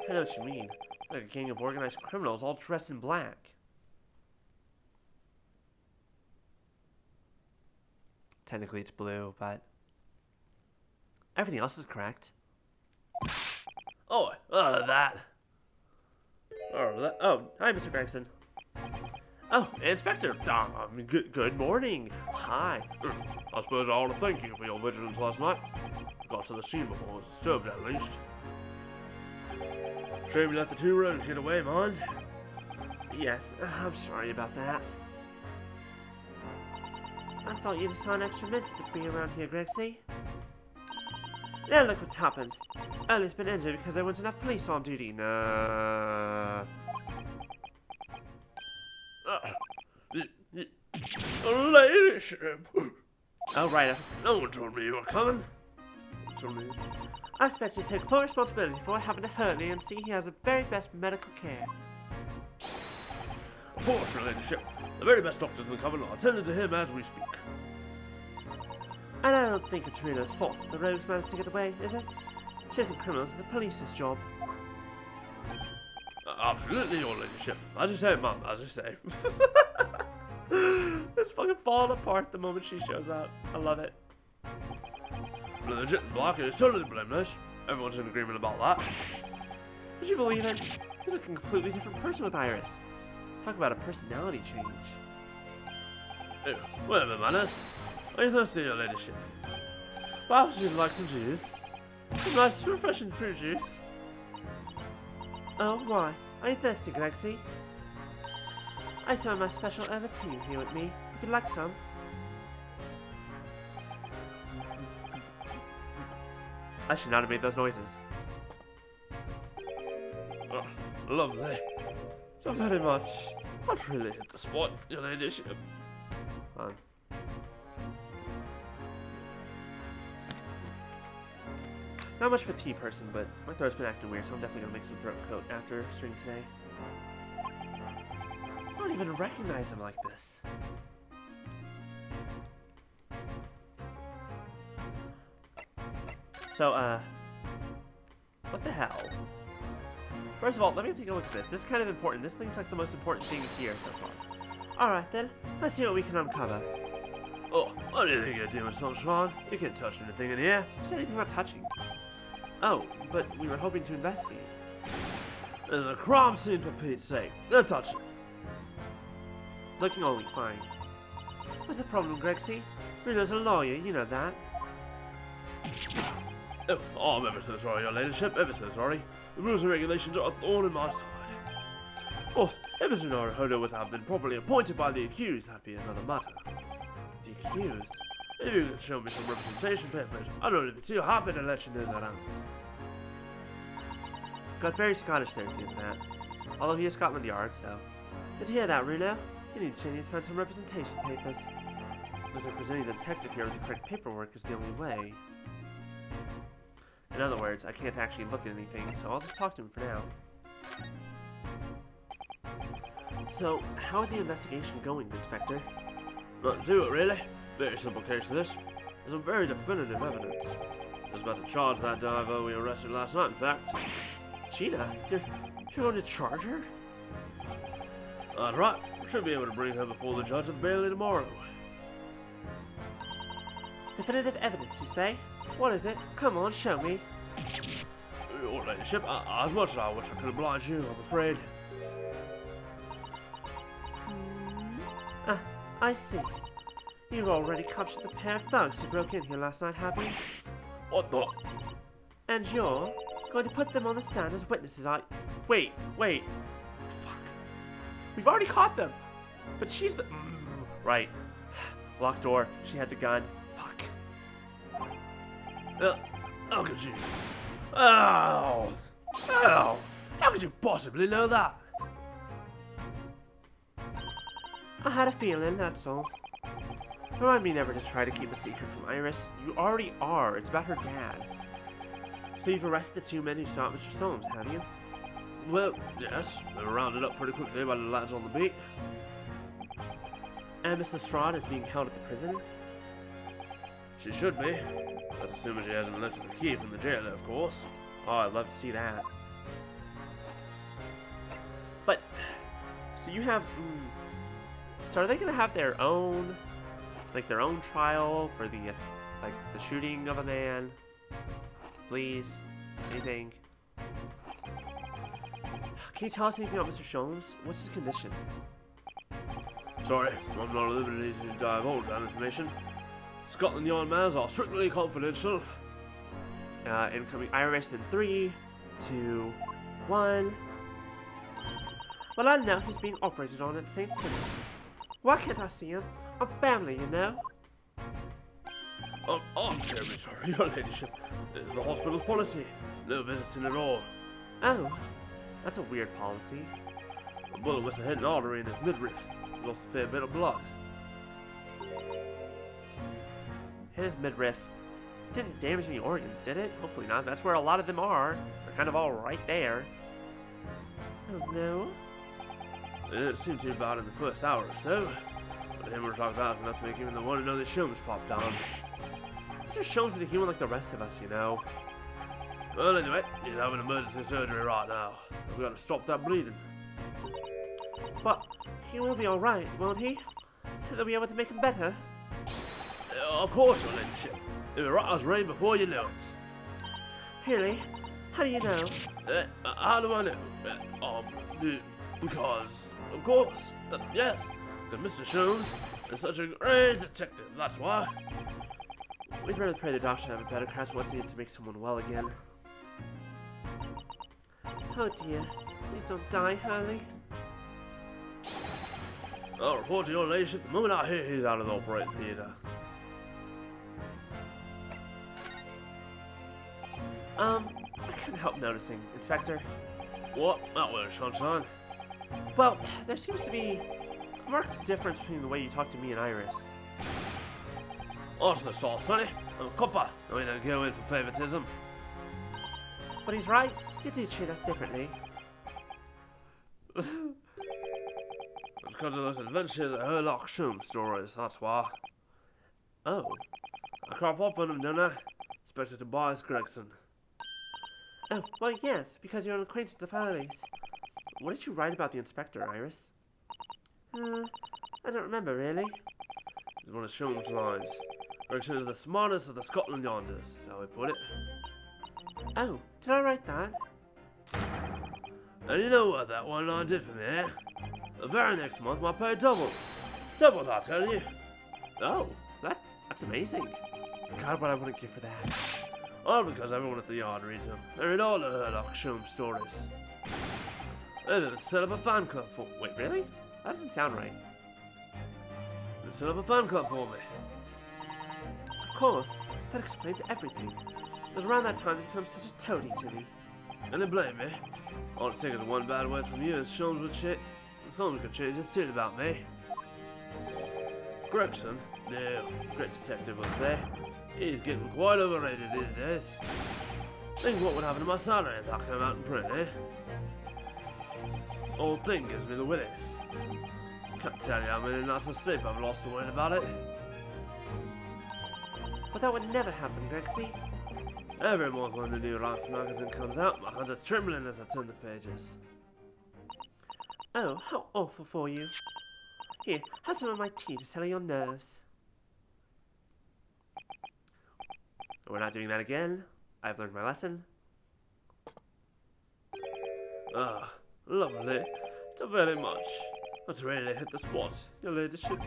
I know what you mean. Like a gang of organized criminals all dressed in black. Technically it's blue, but everything else is correct. Oh, that. Oh, hi, Mr. Gregson. Oh, Inspector. Good morning. Hi. I suppose I ought to thank you for your vigilance last night. Got to the scene before it was disturbed, at least. Shame you let the 2 rogues get away, mind. Yes, I'm sorry about that. I thought you'd assign extra men to be around here, Gregsy. Now look what's happened. Early's been injured because there weren't enough police on duty. Nah. Ladyship. Oh, right. No one told me you were coming. Told me. I expect you to take full responsibility for what happened to Hurley and see he has the very best medical care. Of course, your ladyship. The very best doctors in the Commonwealth are attending to him as we speak. And I don't think it's Reno's fault the rogues managed to get away, is it? Chasing criminals is the police's job. Absolutely, your ladyship. As you say, ma'am, as you say. It's fucking falling apart the moment she shows up. I love it. The legit black is totally blameless. Everyone's in agreement about that. Would you believe it? He's like a completely different person with Iris. Talk about a personality change. Hey, wait a minute, manners. Are you thirsty, your ladyship? Perhaps you'd like some juice? Some nice, refreshing fruit juice. Oh, why? Are you thirsty, Gregsy? I saw my special herb tea here with me, if you'd like some. I should not have made those noises. Lovely. So very much. I've really hit the spot, your ladyship. Hold on. Not much of a tea person, but my throat's been acting weird, so I'm definitely gonna make some throat coat after stream today. I don't even recognize him like this. So, what the hell? First of all, let me take a look at this. This is kind of important. This seems like the most important thing here so far. Alright then, let's see what we can uncover. Oh, what do you think you're doing, Sunshine? You can't touch anything in here. Is there anything about touching? Oh, but we were hoping to investigate. There's a crime scene for Pete's sake. Don't touch it. Looking only fine. What's the problem, Grexy? Bruno's a lawyer, you know that. Oh, I'm ever so sorry, your ladyship, ever so sorry. The rules and regulations are a thorn in my side. Of course, if Mr. Naruhodo was to have been properly appointed by the accused, that'd be another matter. The accused? If you could show me some representation papers, I'd only be too happy to let you know that out. Got very Scottish there at the end of that. Although he is Scotland Yard, so. Did you hear that, Runo? You need to sign some representation papers. Looks like presenting the detective here with the correct paperwork is the only way. In other words, I can't actually look at anything, so I'll just talk to him for now. So, how is the investigation going, Inspector? Not do it, really. Very simple case of this. There's some very definitive evidence. I was about to charge that diver we arrested last night, in fact. Gina, you're going to charge her? That's right. Should be able to bring her before the judge at the Bailey tomorrow. Definitive evidence, you say? What is it? Come on, show me. Your ladyship, as much as I wish I could oblige you, I'm afraid. I see. You've already captured the pair of thugs who broke in here last night, have you? What the? And you're going to put them on the stand as witnesses, Wait. Fuck. We've already caught them. But she's the... Right. Locked door. She had the gun. Fuck. How could you? Ow! Ow! How could you possibly know that? I had a feeling, that's all. Remind me never to try to keep a secret from Iris. You already are. It's about her dad. So you've arrested the two men who shot Mr. Solmes, have you? Well, yes. They were rounded up pretty quickly by the lads on the beat. And Miss Lestrade is being held at the prison? She should be. That's assuming she hasn't lifted the key from the jailer, of course. Oh, I'd love to see that. But, so you have, so are they going to have their own, like their own trial for the, like the shooting of a man? Please, anything? Can you tell us anything about Mr. Solmes? What's his condition? Sorry, I'm not at liberty to divulge that information. Scotland Yard matters are strictly confidential. Incoming Iris in 3, 2, 1. Well, I know he's being operated on at St. Simon's. Why can't I see him? I'm family, you know. I'm terribly sorry, your ladyship. It's the hospital's policy. No visiting at all. Oh, that's a weird policy. A bullet must have hit an artery in his midriff. He lost a fair bit of blood. Hit his midriff. Didn't damage any organs, did it? Hopefully not. That's where a lot of them are. They're kind of all right there. Oh no. It didn't seem too bad in the first hour or so. But the hemorrhage like that's enough to make even the one and only Sholmes pop down. Mr. Solmes is a human like the rest of us, you know. Well, anyway, he's having emergency surgery right now. We've got to stop that bleeding. But he will be alright, won't he? They'll be able to make him better. Of course, your ladyship. It'll be right as rain before you know it. Really? How do you know? How do I know? Because, of course, yes, because Mr. Sholmes is such a great detective, that's why. We'd rather pray the doctor have a better grasp what's needed to make someone well again. Oh dear, please don't die, Hurley. I'll report to your ladyship the moment I hear he's out of the operating theatre. I couldn't help noticing, Inspector. What? That way, sunshine. Well, there seems to be a marked difference between the way you talk to me and Iris. That's the sauce, sonny. I'm a copper. We don't go in for favoritism. But he's right. You do treat us differently. It's because of those adventures at Herlock Shroom stories, that's why. Oh. I crop up on them, don't I? Inspector Tobias Gregson. Oh, well, yes, because you're an acquaintance of Harley's. What did you write about the Inspector, Iris? I don't remember, really. It's one of Shroom's lines. Gregson is the smartest of the Scotland Yarders, is how he put it. Oh, did I write that? And you know what that one line did for me, eh? The very next month my pay doubled. Doubled, I tell you. Oh, that's amazing. God, what I wouldn't give for that. All because everyone at the yard reads them. They read all the Herlock Shroom stories. They even set up a fan club for... Wait, really? That doesn't sound right. They set up a fan club for me. Of course, that explains everything. It was around that time that became such a toady to me. And they blame me. All it takes is one bad word from you and Sholmes would shit. Holmes could change his tune about me. Gregson? No, great detective will say. He's getting quite overrated these days. Think what would happen to my salary if that came out in print, eh? Old thing gives me the willies. Can't tell you how many nights of sleep I've lost worrying about it. But that would never happen, Gregsy. Every month when the new Lance magazine comes out, my hands are trembling as I turn the pages. Oh, how awful for you. Here, have some of my tea to settle your nerves. We're not doing that again. I've learned my lesson. Ah, lovely. So very much. That's really hit the spot, your ladyship.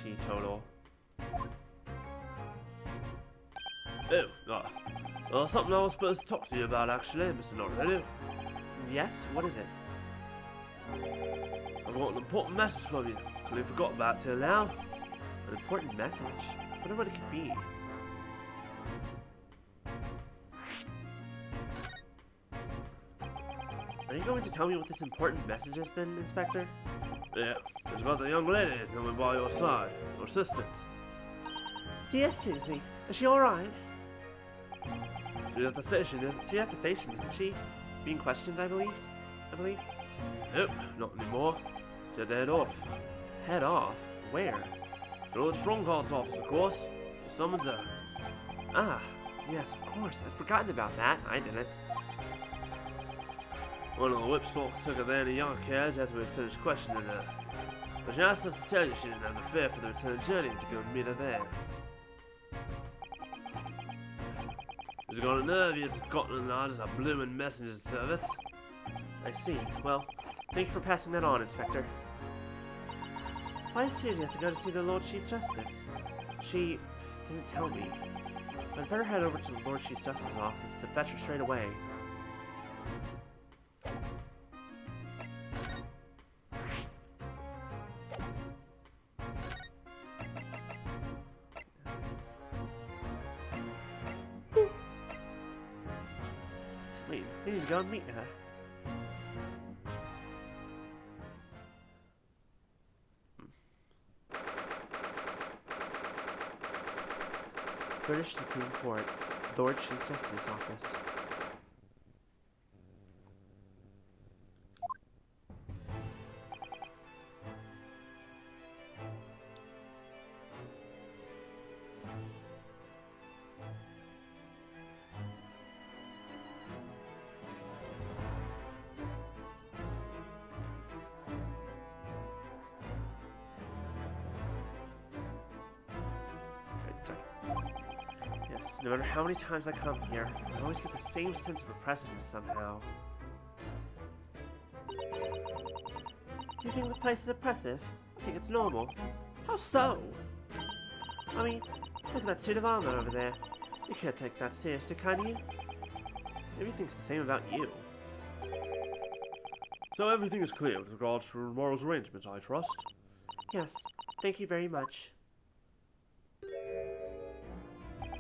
Teetotal. Something I was supposed to talk to you about actually, Mr. Norredo. Yes, what is it? I've got an important message from you. Clearly forgot about it till now. An important message? I wonder what it could be. Are you going to tell me what this important message is then, Inspector? Yeah, it's about the young lady coming by your side, your assistant. Dear Susie, is she alright? She's at the station, Isn't she? Being questioned, I believe? Nope, not anymore. She had to head off. Head off? Where? To the Stronghold's office, of course. You summoned her. Ah, yes, of course. I'd forgotten about that. I didn't. One of the whipstalk took her there in a young carriage after we had finished questioning her. But she asked us to tell you she didn't have the fare for the return journey to go and meet her there. She's got a nerve you Scotland Yard as a bloomin' messenger service. I see. Well, thank you for passing that on, Inspector. Why does Susie have to go to see the Lord Chief Justice? She didn't tell me. I'd better head over to the Lord Chief Justice's office to fetch her straight away. Wait, I need to go and meet her. British Supreme Court, Lord Chief Justice Office. No matter how many times I come here, I always get the same sense of oppressiveness somehow. Do you think the place is oppressive? I think it's normal. How so? I mean, look at that suit of armor over there. You can't take that seriously, can you? Maybe he thinks the same about you. So everything is clear with regards to tomorrow's arrangements, I trust? Yes, thank you very much.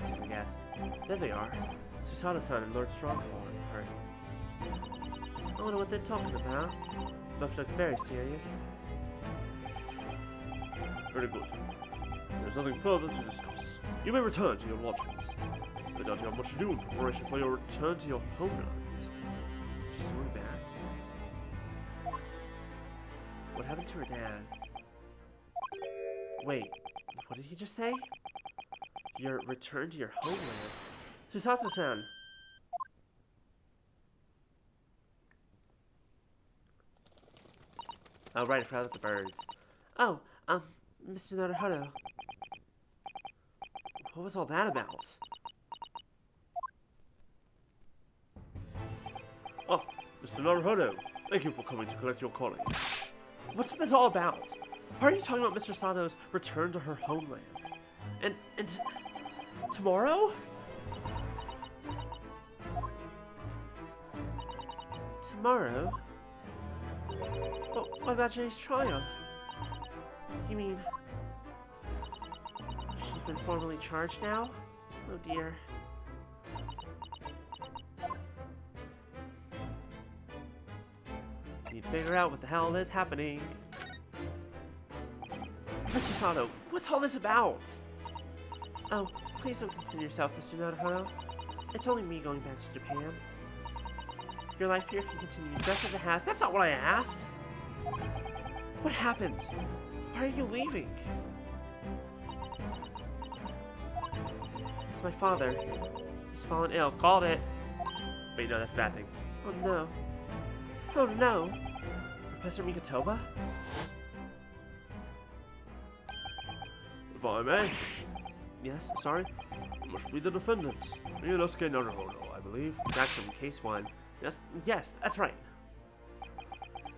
Take a guess. There they are. Susato-san and Lord Strongheart. I wonder what they're talking about. Both look very serious. Very good. There's nothing further to discuss. You may return to your lodgings. I doubt you have much to do in preparation for your return to your homeland. She's going back? What happened to her dad? Wait, what did he just say? Your return to your homeland? Susato-san! Oh, right, I forgot about the birds. Oh, Mr. Naruhodo. What was all that about? Ah, Mr. Naruhodo, thank you for coming to collect your calling. What's this all about? Why are you talking about Mr. Sato's return to her homeland? And tomorrow? Tomorrow? But what about Jenny's triumph? You mean... she's been formally charged now? Oh dear. Need to figure out what the hell is happening. Mr. Sato, what's all this about? Oh, please don't consider yourself, Mr. Naruhodo. It's only me going back to Japan. Your life here can continue just as it has. That's not what I asked! What happened? Why are you leaving? It's my father. He's fallen ill. Called it! Wait, no, that's a bad thing. Oh no. Oh no! Professor Mikotoba? If I may, Yes, sorry? it must be the defendant, Ryunosuke Naruhodo, I believe. Back from case 1. Yes, that's right.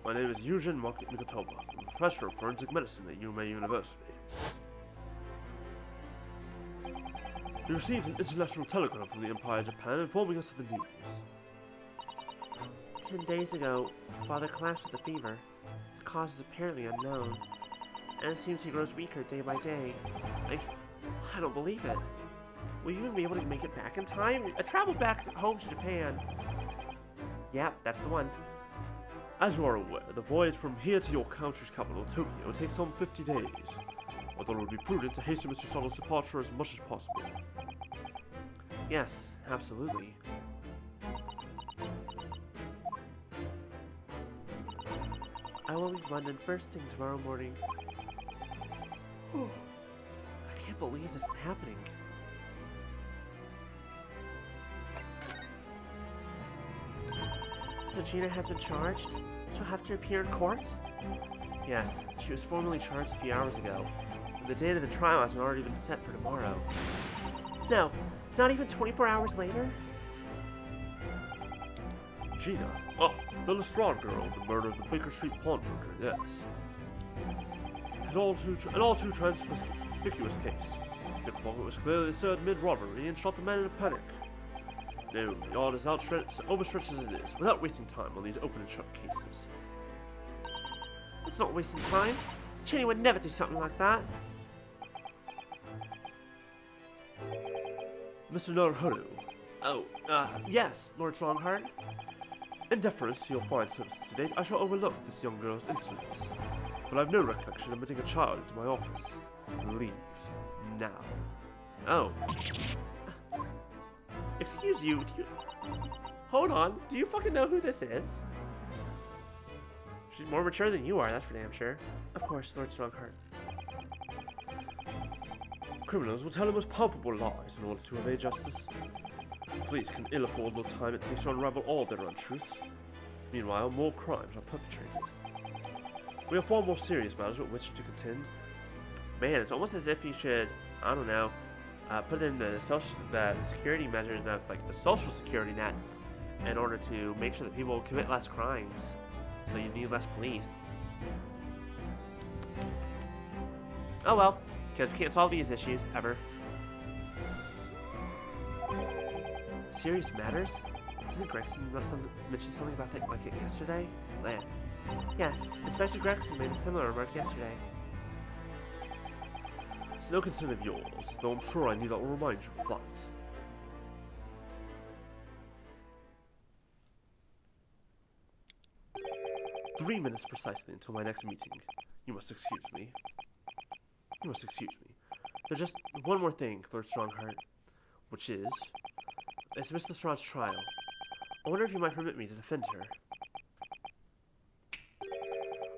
My name is Yujin Mikotoba. I'm a professor of forensic medicine at Yume University. We received an international telegram from the Empire of Japan informing us of the news. 10 days ago, Father collapsed with a fever. The cause is apparently unknown. And it seems he grows weaker day by day. I don't believe it. Will you even be able to make it back in time? I traveled back home to Japan. Yep, that's the one. As you are aware, the voyage from here to your country's capital, Tokyo, takes some 50 days. I thought it would be prudent to hasten Mr. Sato's departure as much as possible. Yes, absolutely. I will leave London first thing tomorrow morning. Whew. I can't believe this is happening. So Gina has been charged? She'll have to appear in court? Yes, she was formally charged a few hours ago. And the date of the trial hasn't already been set for tomorrow. No, not even 24 hours later? Gina? Oh, the Lestrade girl, the murder of the Baker Street pawnbroker, yes. An all too conspicuous case. Pickpocket was clearly stirred mid-robbery and shot the man in a panic. No, the yard is overstretched as it is, without wasting time on these open and shut cases. It's not wasting time. Jenny would never do something like that. Mr. Naruhodo, Oh, yes, Lord Strongheart. in deference to your fine services to date, I shall overlook this young girl's insolence. But I have no recollection of admitting a child into my office. Leave. Now. Oh. Excuse you, hold on, do you fucking know who this is? She's more mature than you are, that's for damn sure. Of course, Lord Strongheart. Criminals will tell the most palpable lies in order to evade justice. Police can ill afford the time it takes to unravel all their untruths. Meanwhile, more crimes are perpetrated. We have far more serious matters with which to contend. Man, it's almost as if you should, I don't know, put in the security measures of like the social security net in order to make sure that people commit less crimes. So you need less police. Oh well, because we can't solve these issues ever. Serious matters? Didn't Gregson mention something about that like yesterday? Yeah. Yes, Inspector Gregson made a similar remark yesterday. It's no concern of yours, though I'm sure I need not remind you of that. 3 minutes precisely until my next meeting. You must excuse me. You must excuse me. There's just one more thing, Lord Strongheart, which is, it's Miss Lestrade's trial. I wonder if you might permit me to defend her.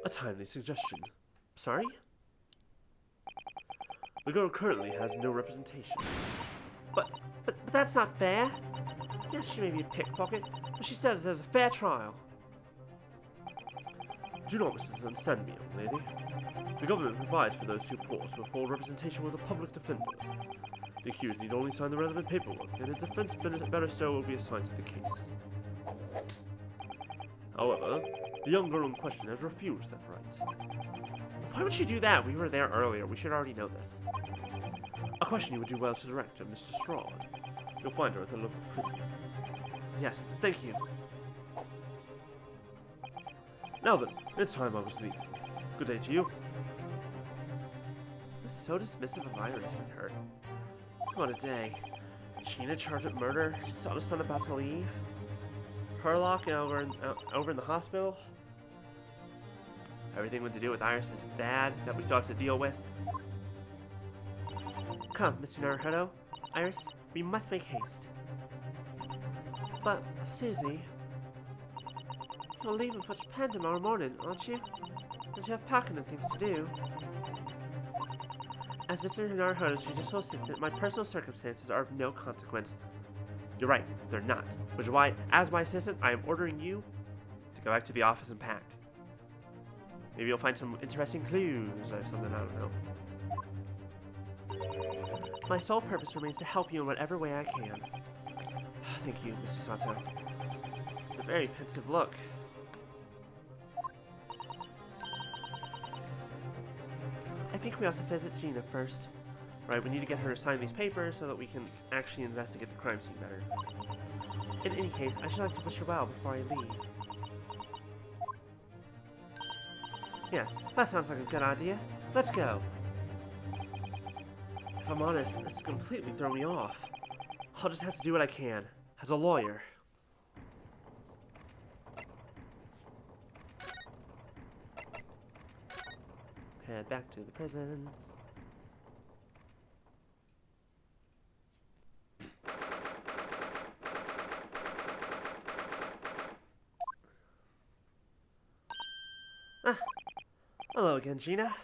A timely suggestion. Sorry? The girl currently has no representation. But that's not fair. Yes, she may be a pickpocket, but she says there's a fair trial. Do not misunderstand me, young lady. The government provides for those too poor to afford representation with a public defender. The accused need only sign the relevant paperwork, and a defense barrister will be assigned to the case. However, the young girl in question has refused that right. Why would she do that? We were there earlier. We should already know this. A question you would do well to direct to Mr. Strahd. You'll find her at the local prison. Yes, thank you. Now then, it's time I was leaving. Good day to you. It was so dismissive of Iris, that hurt. What a day. Gina charged with murder, saw the son about to leave. Herlock over in the hospital. Everything with to do with Iris is bad that we still have to deal with. Come, Mr. Naruhodo. Iris, we must make haste. But, Susie, you're leaving for Japan tomorrow morning, aren't you? Don't you have packing and things to do? As Mr. Naruhodo's judicial assistant, my personal circumstances are of no consequence. You're right, they're not. Which is why, as my assistant, I am ordering you to go back to the office and pack. Maybe you'll find some interesting clues or something, I don't know. My sole purpose remains to help you in whatever way I can. Thank you, Mrs. Sato. It's a very pensive look. I think we also visit Gina first. Right, we need to get her to sign these papers so that we can actually investigate the crime scene better. In any case, I should like to wish her well before I leave. Yes, that sounds like a good idea. Let's go. If I'm honest, this has completely thrown me off. I'll just have to do what I can, as a lawyer. Head back to the prison. Hello again, Gina.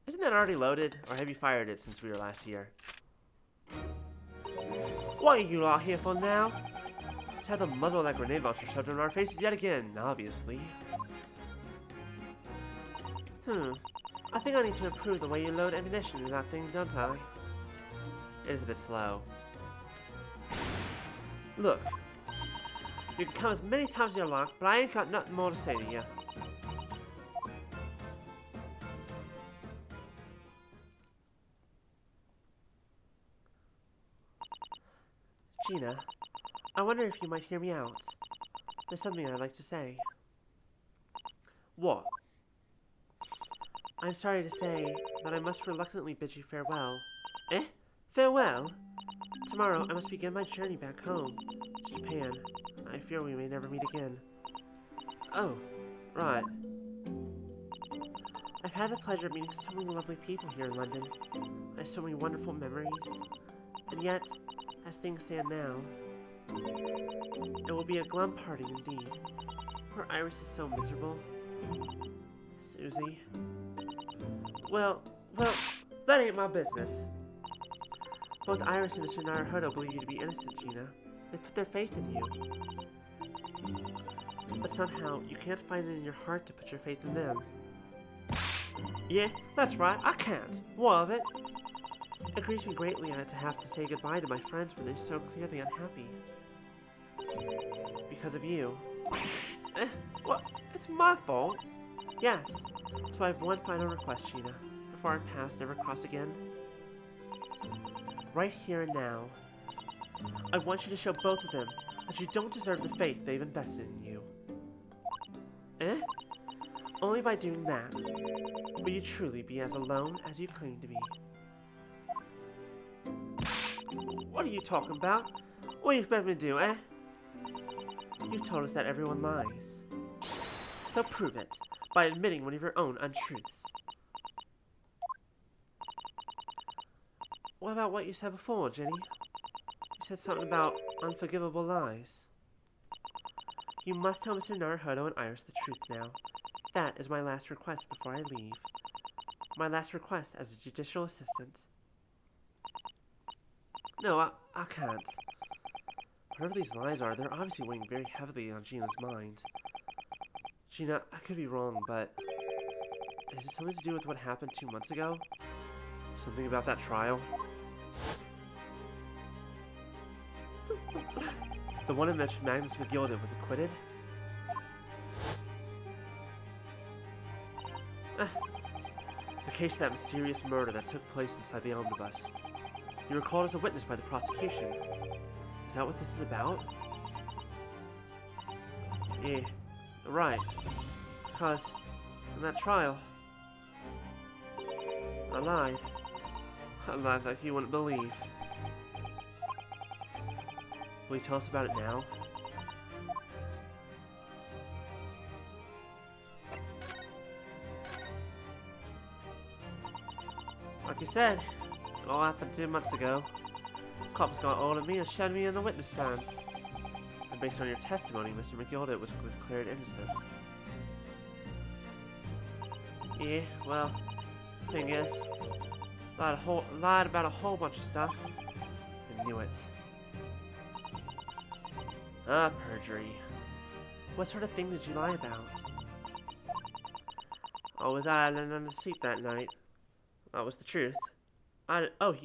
Isn't that already loaded, or have you fired it since we were last here? What are you all here for now? To have the muzzle of that grenade launcher shoved in our faces yet again, obviously. I think I need to improve the way you load ammunition in that thing, don't I? It is a bit slow. Look. You can come as many times as you like, but I ain't got nothing more to say to you. Gina, I wonder if you might hear me out. There's something I'd like to say. What? I'm sorry to say that I must reluctantly bid you farewell. Eh? Farewell? Tomorrow I must begin my journey back home, to Japan. I fear we may never meet again. Oh, right. I've had the pleasure of meeting so many lovely people here in London. I have so many wonderful memories. And yet, as things stand now, it will be a glum parting indeed. Poor Iris is so miserable. Susie. Well, that ain't my business. Both Iris and Mr. Naruhodo believe you to be innocent, Gina. They put their faith in you. But somehow, you can't find it in your heart to put your faith in them. Yeah, that's right, I can't. What of it? It grieves me greatly to have to say goodbye to my friends when they're so clearly unhappy. Because of you. What? It's my fault? Yes. So I have one final request, Gina. Before our paths never cross again. Right here and now. I want you to show both of them that you don't deserve the faith they've invested in you. Only by doing that will you truly be as alone as you claim to be. What are you talking about? What do you expect me to do, You've told us that everyone lies. So prove it, by admitting one of your own untruths. What about what you said before, Jenny? You said something about unforgivable lies. You must tell Mr. Naruhodo and Iris the truth now. That is my last request before I leave. My last request as a judicial assistant. No, I can't. Whatever these lies are, they're obviously weighing very heavily on Gina's mind. Gina, I could be wrong, but is it something to do with what happened 2 months ago? Something about that trial? The one in which Magnus McGilda was acquitted? The case of that mysterious murder that took place inside the omnibus. You were called as a witness by the prosecution. Is that what this is about? Yeah, right. Because in that trial, I lied. I lied like you wouldn't believe. Will you tell us about it now? Like you said, it all happened 2 months ago. Cops got hold of me and shoved me in the witness stand. And based on your testimony, Mr. McGilda was declared innocent. Yeah, well, the thing is, lied about a whole bunch of stuff. I knew it. Perjury. What sort of thing did you lie about? I was idling on the seat that night. That was the truth.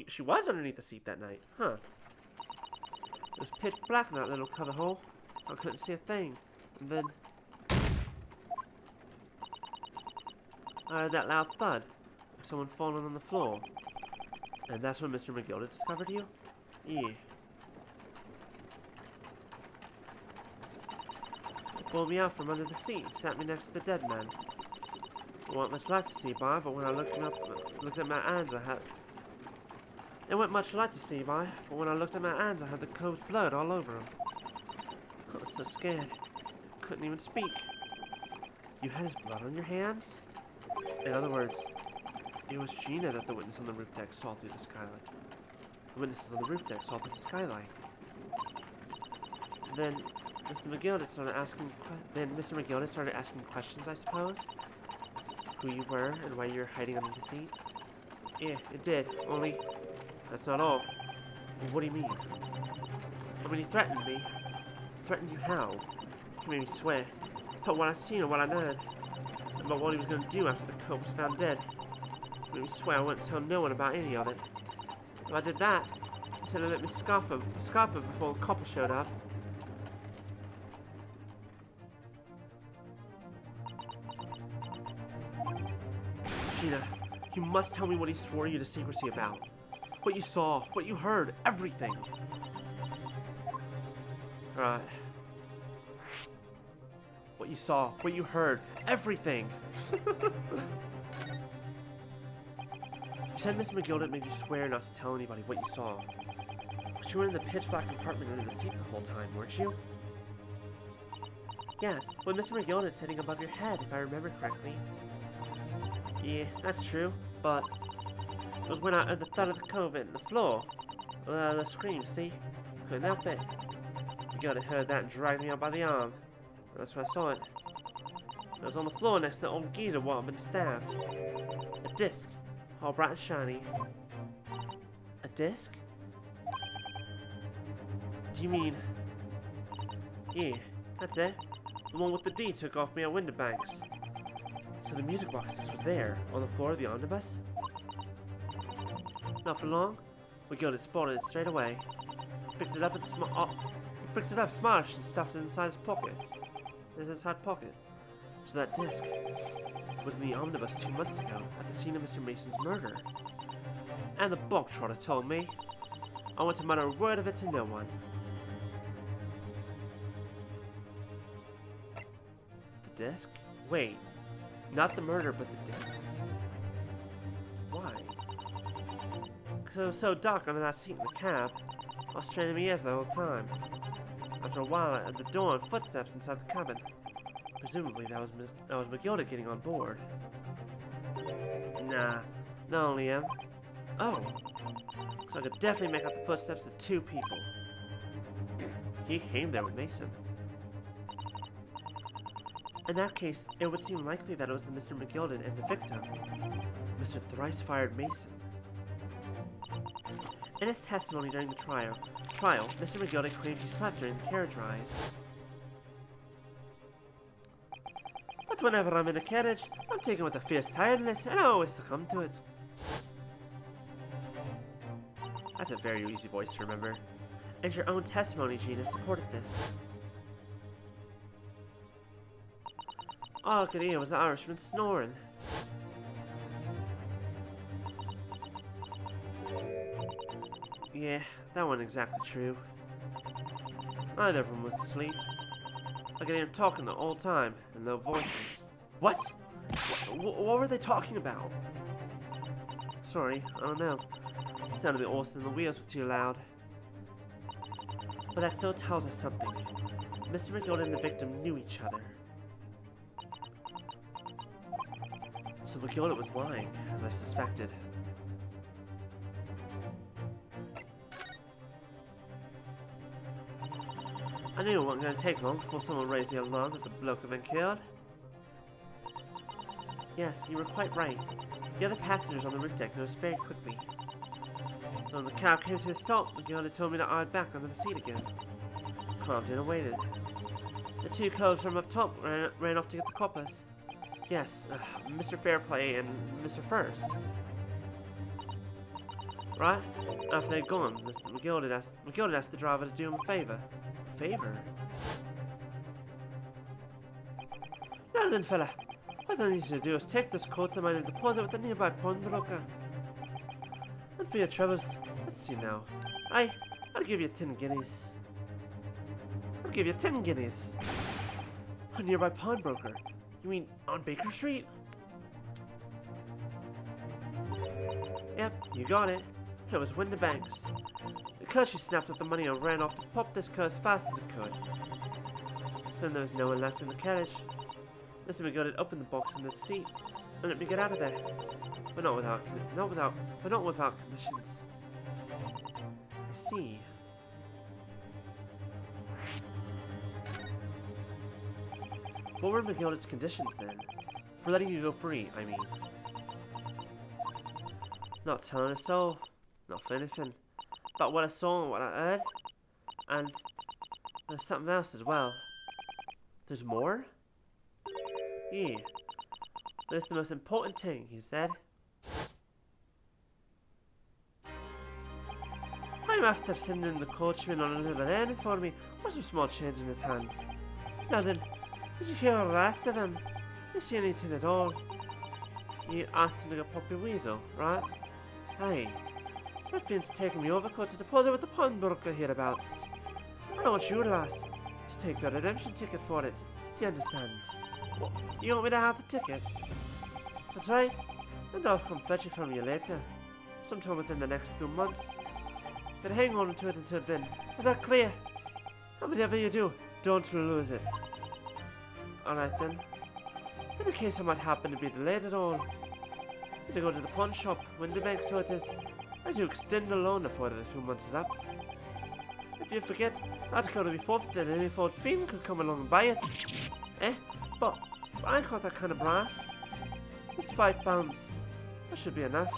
She was underneath the seat that night, huh? It was pitch black in that little cubby hole. I couldn't see a thing. And then I heard that loud thud, like someone falling on the floor. And that's when Mr. McGilda discovered you? Yeah. He pulled me out from under the seat and sat me next to the dead man. There wasn't much light to see by, but when I looked at my hands, I had... There wasn't much light to see by, but when I looked at my hands, I had the cove's blood all over them. I was so scared. Couldn't even speak. You had his blood on your hands? In other words, it was Gina that the witness on the roof deck saw through the skylight. The witness on the roof deck saw through the skylight. Then Mr. McGilda started asking questions, I suppose? Who you were and why you were hiding under the seat? Yeah, it did, only that's not all. What do you mean? I mean, he threatened me. Threatened you how? He made me swear. About what I've seen and what I heard. About what he was going to do after the coat was found dead. He made me swear I wouldn't tell no one about any of it. If I did that, he said he'd let me scarf her before the copper showed up. Gina, you must tell me what he swore you to secrecy about. What you saw, what you heard, everything. Alright. What you saw, what you heard, everything. You said Mr. McGilda made you swear not to tell anybody what you saw. But you were in the pitch black compartment under the seat the whole time, weren't you? Yes, but Mr. McGilda is sitting above your head, if I remember correctly. Yeah, that's true, but it was when I heard the thud of the cove in the floor. The scream, see? Couldn't help it. McGilda heard that and dragged me out by the arm. That's when I saw it. I was on the floor next to the old geezer while I'd been stabbed. A disc, all bright and shiny. A disc? Do you mean... Yeah, that's it. The one with the D took off me at Winterbanks. So the music box disc was there, on the floor of the omnibus? Not for long. McGilda spotted it straight away. Picked it up and smashed and stuffed it inside his pocket. In his inside pocket. So that disc was in the omnibus 2 months ago at the scene of Mr. Mason's murder. And the bog trotter told me. I want to mutter a word of it to no one. The disc? Wait. Not the murder, but the disc. Why? Because it was so dark under that seat in the cab. I was straining my ears the whole time. After a while, I heard the door and footsteps inside the cabin. Presumably, that was Magilda getting on board. Nah, not only him. Oh, so I could definitely make out the footsteps of two people. He came there with Mason. In that case, it would seem likely that it was the Mr. McGilden and the victim, Mr. Thrice-Fired Mason. In his testimony during the trial, Mr. McGilden claimed he slept during the carriage ride. But whenever I'm in a carriage, I'm taken with a fierce tiredness, and I always succumb to it. That's a very easy voice to remember. And your own testimony, Gina, supported this. All I could hear was the Irishman snoring. Yeah, that wasn't exactly true. Neither of them was asleep. I could hear them talking the whole time, in low voices. What? What were they talking about? Sorry, I don't know. It sounded the horse and the wheels were too loud. But that still tells us something. Mr. McGilden and the victim knew each other. So McGilden was lying, as I suspected. I knew it wasn't going to take long before someone raised the alarm that the bloke had been killed. Yes, you were quite right. The other passengers on the roof deck noticed very quickly. So when the car came to a stop, McGilden told me to hide back under the seat again. Climbed in and waited. The two codes from up top ran off to get the coppers. Yes, Mr. Fairplay and Mr. First. Right? After they'd gone, Mr. McGilden asked the driver to do him a favor. Favor? Now then, fella, what I need you to do is take this coat to mine and deposit with the nearby pawnbroker. And for your troubles, let's see now. I'll give you 10 guineas. I'll give you 10 guineas. A nearby pawnbroker? You mean on Baker Street? Yep, you got it. It was Winterbanks. The curse she snapped up the money and ran off to pop this curse as fast as it could. Soon there was no one left in the carriage. Mr. McGilden opened the box under the seat and let me get out of there. But not without conditions. I see. What were McGilden's conditions then? For letting you go free, I mean. Not telling a soul. Not for anything. But what I saw and what I heard. And there's something else as well. There's more? Yeah. That's the most important thing, he said. I'm after sending the coachman on a little errand for me with some small change in his hand. Now then, did you hear the last of him? You see anything at all? You asked him to go pop your weasel, right? Aye. That fiend's taking me overcoat to deposit with the pawnbroker hereabouts. I want you, lass, to take the redemption ticket for it. Do you understand? What, you want me to have the ticket? That's right. And I'll come fetch it from you later. Sometime within the next 2 months. But hang on to it until then. Is that clear? And whatever you do, don't lose it. Alright then. In case I might happen to be delayed at all. I to go to the pawn shop, Winterbank, so it is. I do extend the loan before the 2 months is up. If you forget, that could be forfeited and any fault fiend could come along and buy it. Eh? But I ain't got that kind of brass. It's £5. That should be enough.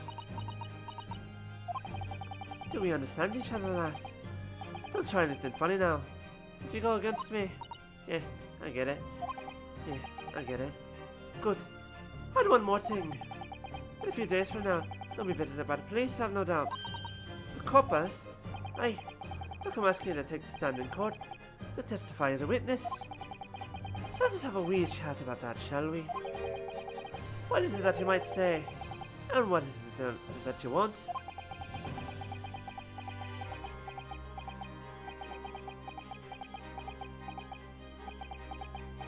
Do we understand each other, lass? Don't try anything funny now. If you go against me, yeah, I get it. Yeah, I get it. Good. And one more thing. In a few days from now, I'll be visited by the police, I've no doubt. The coppers? Aye, they'll come asking you to take the stand in court to testify as a witness. So let's just have a wee chat about that, shall we? What is it that you might say? And what is it that you want?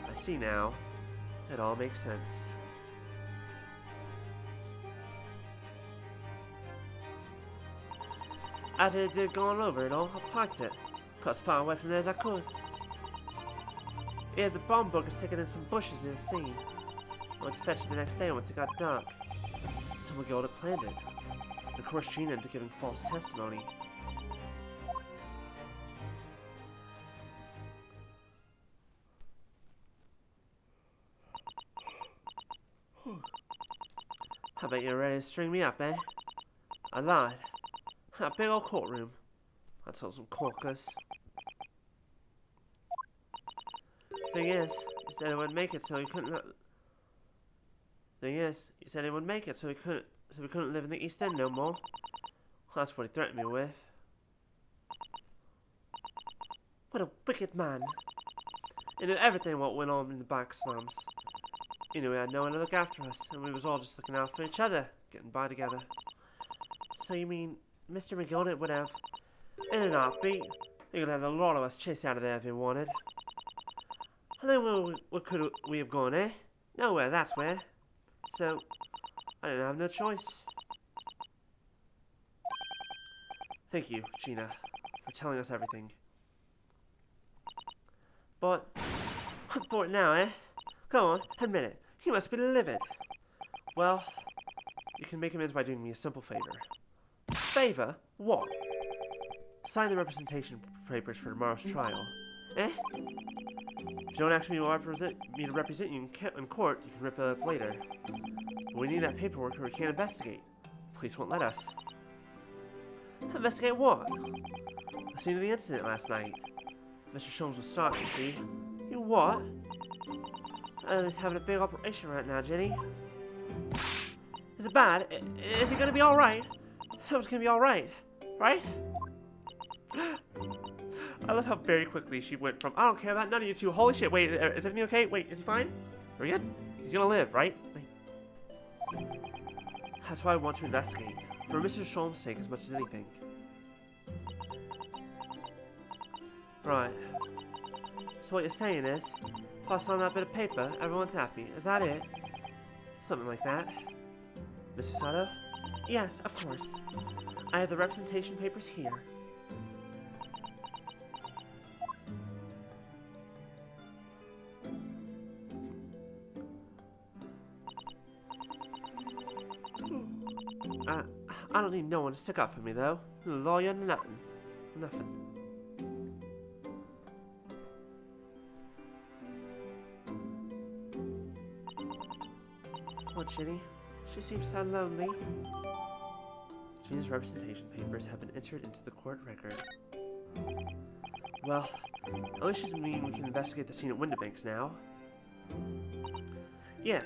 I see now. It all makes sense. After they'd gone over it all, I parked it. Got as far away from there as I could. He had the bomb bunkers taken in some bushes near the scene. I went to fetch it the next day once it got dark. Someone had planned it. And of course, Gina into giving false testimony. I bet you're ready to string me up, eh? I lied. A big old courtroom. I told some corkers. Thing is, he said he wouldn't make it, so he couldn't. Thing is, he said he wouldn't make it, so we couldn't live in the East End no more. That's what he threatened me with. What a wicked man! He knew everything what went on in the back slums. He knew we had no one to look after us, and we was all just looking out for each other, getting by together. So you mean Mr. McGildet would have, in an heartbeat, he could have a lot of us chased out of there if he wanted. And then where could we have gone, eh? Nowhere, that's where. So, I didn't have no choice. Thank you, Gina, for telling us everything. But, I'm for it now, eh? Go on, admit it. You must be livid. Well, you can make amends by doing me a simple favor. Favor? What? Sign the representation papers for tomorrow's trial. Eh? If you don't actually want me to represent you in court, you can rip it up later. But we need that paperwork or we can't investigate. Police won't let us. Investigate what? The scene of the incident last night. Mr. Sholmes was shot, you see. You what? He's having a big operation right now, Jenny. Is it bad? Is he gonna be alright? Someone's gonna be alright, right? I love how very quickly she went from, I don't care about none of you two, holy shit, wait, is everything okay? Wait, is he fine? Are we good? He's gonna live, right? That's why I want to investigate. For Mr. Sholmes' sake as much as anything. Right. So what you're saying is, plus on that bit of paper, everyone's happy. Is that it? Something like that. Mrs. Sato? Yes, of course. I have the representation papers here. I don't need no one to stick up for me, though. No lawyer, nothing. Nothing. Come on, Ginny. She seems so lonely. Gina's representation papers have been entered into the court record. Well, at least it means we can investigate the scene at Windibanks now. Yes,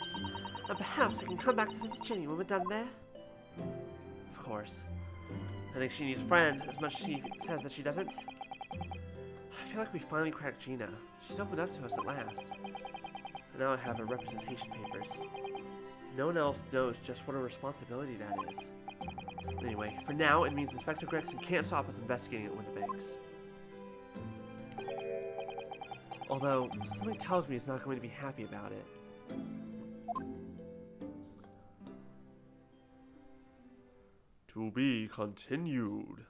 and perhaps we can come back to visit Ginny when we're done there. Of course. I think she needs a friend as much as she says that she doesn't. I feel like we finally cracked Gina. She's opened up to us at last. And now I have her representation papers. No one else knows just what a responsibility that is. Anyway, for now, it means Inspector Gregson can't stop us investigating at Windibanks. Although, somebody tells me he's not going to be happy about it. To be continued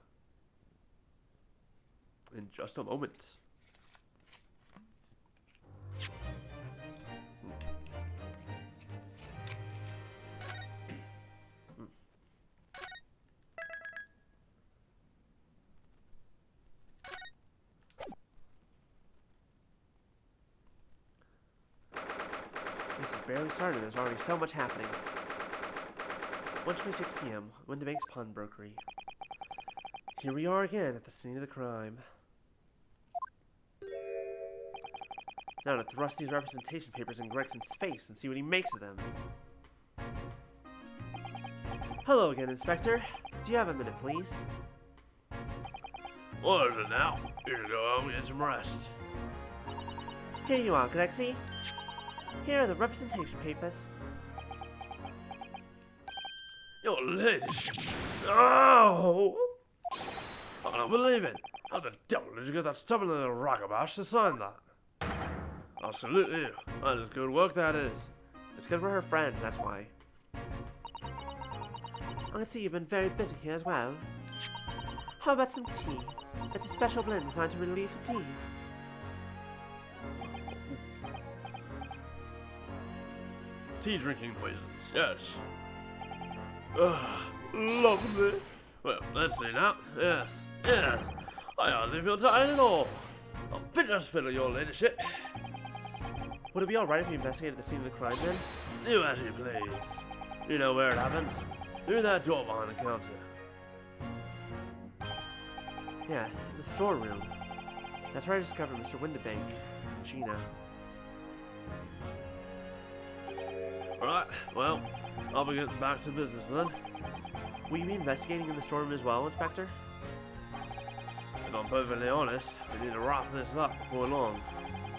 in just a moment. This is barely started, there's already so much happening. 1:26 p.m., Windibanks Pawnbrokery. Here we are again at the scene of the crime. Now to thrust these representation papers in Gregson's face and see what he makes of them. Hello again, Inspector. Do you have a minute, please? What is it now? You should go home and get some rest. Here you are, Gregsy. Here are the representation papers. Your ladyship. Oh! I don't believe it. How the devil did you get that stubborn little rockabash to sign that? I'll salute you. That is good work, that is. It's good for her friend, that's why. I can see you've been very busy here as well. How about some tea? It's a special blend designed to relieve fatigue. Tea drinking noises, yes. Lovely. Well, let's see now. Yes, yes. I hardly feel tired at all. I'm fit as fiddle, your ladyship. Would it be alright if we investigated the scene of the crime then? Do as you please. You know where it happened? Through that door behind the counter. Yes, the storeroom. That's where I discovered Mr. Windibank and Gina. Alright, well, I'll be getting back to business then. Will you be investigating in the storeroom as well, Inspector? If I'm perfectly honest, we need to wrap this up before long.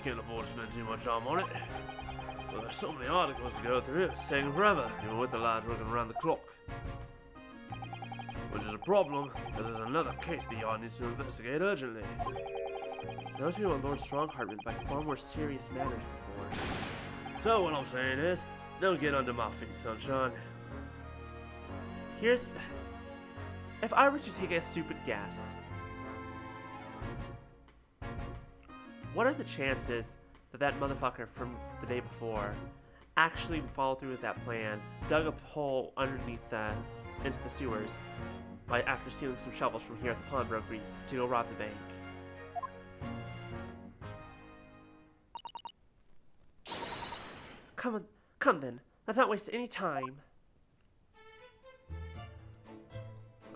Can't afford to spend too much time on it. But there's so many articles to go through, it's taking forever, even with the lads working around the clock. Which is a problem, because there's another case the yard needs to investigate urgently. Those people at Lord Strongheart meant by far more serious matters before. So what I'm saying is, don't get under my feet, sunshine. Here's... If I were to take a stupid guess, what are the chances that that motherfucker from the day before actually followed through with that plan, dug a hole underneath into the sewers, after stealing some shovels from here at the pawnbrokery to go rob the bank? Come then. Let's not waste any time.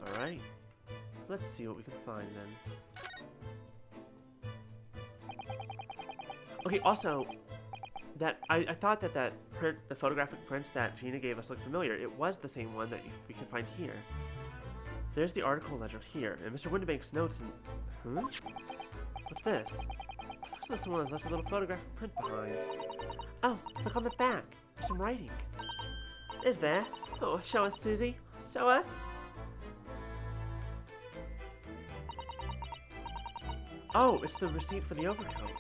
Alright. Let's see what we can find then. Okay, also, that I thought that print, the photographic prints that Gina gave us looked familiar. It was the same one that we can find here. There's the article ledger here, and Mr. Windibank's notes and... What's this? Looks like someone has left a little photographic print behind. Oh, look on the back. There's some writing. Is there? Oh, show us, Susie. Show us. Oh, it's the receipt for the overcoat.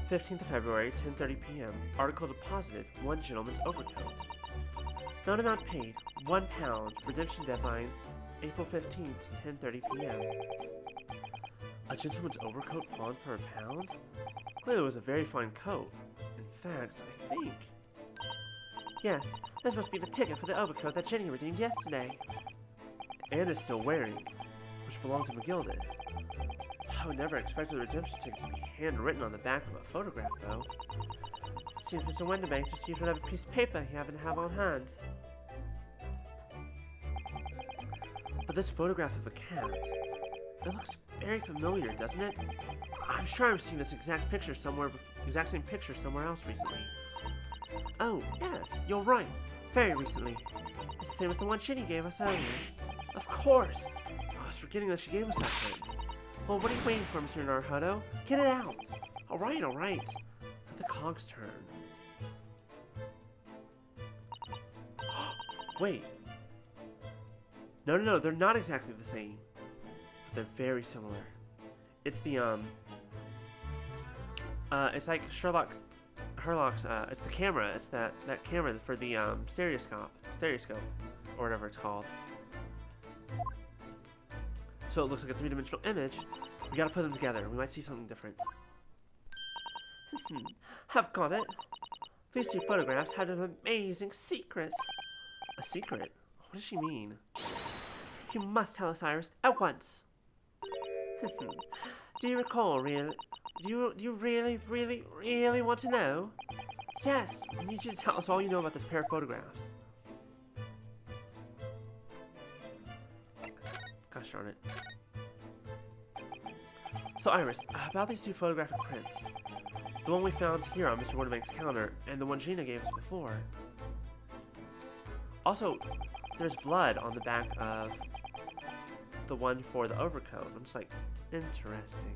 15th of February, 10:30 p.m. Article deposited, one gentleman's overcoat. Note amount paid, £1. Redemption deadline, April 15th, 10:30 p.m. A gentleman's overcoat pawned for £1? Clearly it was a very fine coat. In fact, I think... Yes, this must be the ticket for the overcoat that Jenny redeemed yesterday. And is still wearing, which belonged to McGilded. I would never expected the redemption ticket to be handwritten on the back of a photograph, though. Seems Mr. Windibank just used whatever piece of paper he happened to have on hand. But this photograph of a cat, it looks very familiar, doesn't it? I'm sure I've seen this exact same picture somewhere else recently. Oh, yes, you're right. Very recently. It's the same as the one Ginny gave us earlier. Of course! I was forgetting that she gave us that print. Well, what are you waiting for, Mr. Naruto? Get it out! Alright, alright. Let the cogs turn. Wait. No, they're not exactly the same. But they're very similar. It's the, it's like Herlock's, it's the camera. It's that camera for the, stereoscope, or whatever it's called. So it looks like a three-dimensional image. We gotta put them together. We might see something different. I've got it. These two photographs had an amazing secret. A secret? What does she mean? You must tell us, Iris, at once. Do you recall, really? Do you really want to know? Yes, we need you to tell us all you know about this pair of photographs. Gosh darn it. So Iris, about these two photographic prints. The one we found here on Mr. Windibank's counter, and the one Gina gave us before. Also, there's blood on the back of the one for the overcoat. I'm just like, interesting.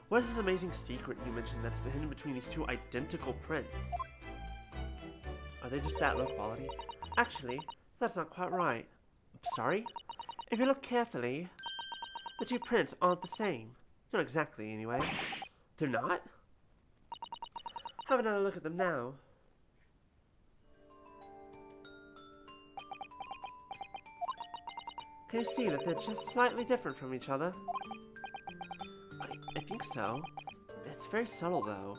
What is this amazing secret you mentioned that's hidden between these two identical prints? Are they just that low quality? Actually, that's not quite right. Sorry? If you look carefully, the two prints aren't the same. Not exactly, anyway. They're not? Have another look at them now. Can you see that they're just slightly different from each other? I think so. It's very subtle, though.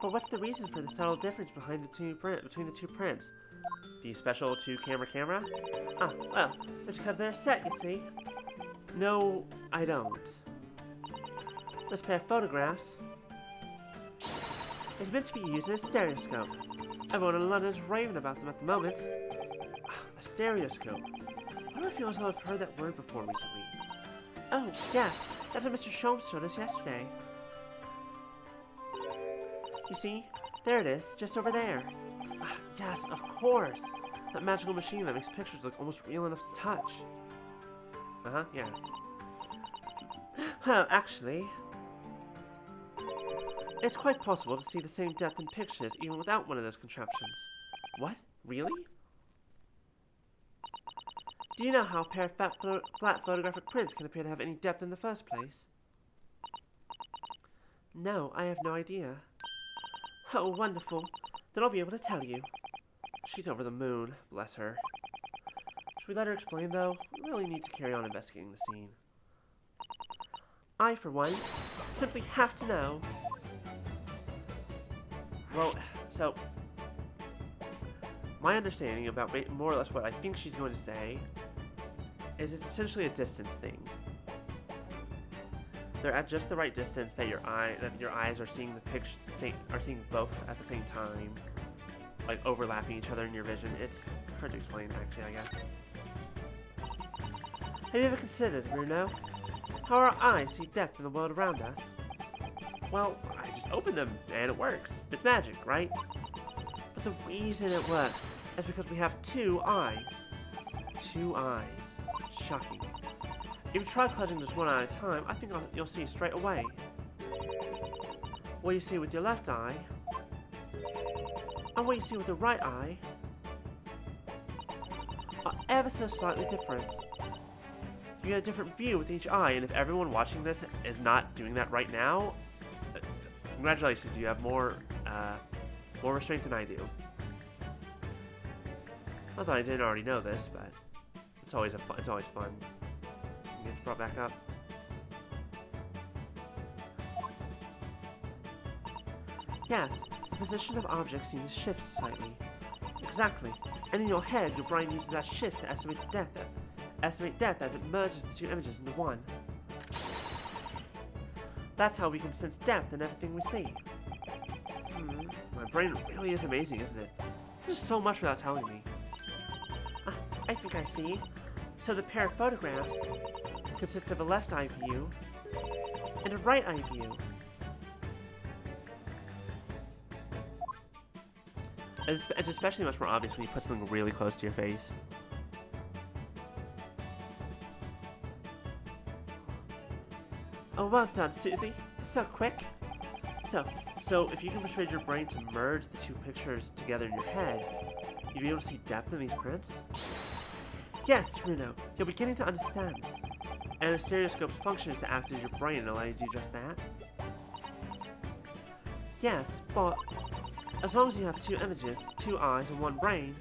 But what's the reason for the subtle difference between the two prints? The special two-camera? Ah, well, it's because they're set, you see. No, I don't. This pair of photographs is meant to be used as a stereoscope. Everyone in London is raving about them at the moment. Ah, a stereoscope. Why do I feel as though I've heard that word before recently? Oh, yes, that's what Mr. Sholmes showed us yesterday. You see? There it is, just over there. Ah, yes, of course. That magical machine that makes pictures look almost real enough to touch. Uh-huh, yeah. Well, actually, it's quite possible to see the same depth in pictures even without one of those contraptions. What? Really? Do you know how a pair of flat photographic prints can appear to have any depth in the first place? No, I have no idea. Oh, wonderful. Then I'll be able to tell you. She's over the moon, bless her. Should we let her explain, though? We really need to carry on investigating the scene. I, for one, simply have to know. Well, so, my understanding about more or less what I think she's going to say is it's essentially a distance thing. They're at just the right distance that your eyes are seeing the picture, are seeing both at the same time, like overlapping each other in your vision. It's hard to explain, actually, I guess. Have you ever considered, Bruno, how our eyes see depth in the world around us? Well, I just open them and it works. It's magic, right? But the reason it works is because we have two eyes. Two eyes. Shocking. If you try closing just one eye at a time, I think you'll see straight away. What you see with your left eye, and what you see with the right eye, are ever so slightly different. You get a different view with each eye, and if everyone watching this is not doing that right now, congratulations, you have more restraint than I do. Not that I didn't already know this, but it's always fun. Gets brought back up. Yes, the position of objects seems to shift slightly. Exactly. And in your head, your brain uses that shift to estimate depth as it merges the two images into one. That's how we can sense depth in everything we see. My brain really is amazing, isn't it? There's so much without telling me. I think I see. So the pair of photographs consists of a left eye view and a right eye view. It's especially much more obvious when you put something really close to your face. Oh, well done, Susie. So quick. So if you can persuade your brain to merge the two pictures together in your head, you'll be able to see depth in these prints? Yes, Bruno, you're beginning to understand. And a stereoscope's function is to act as your brain and allow you to do just that. Yes, but as long as you have two images, two eyes, and one brain,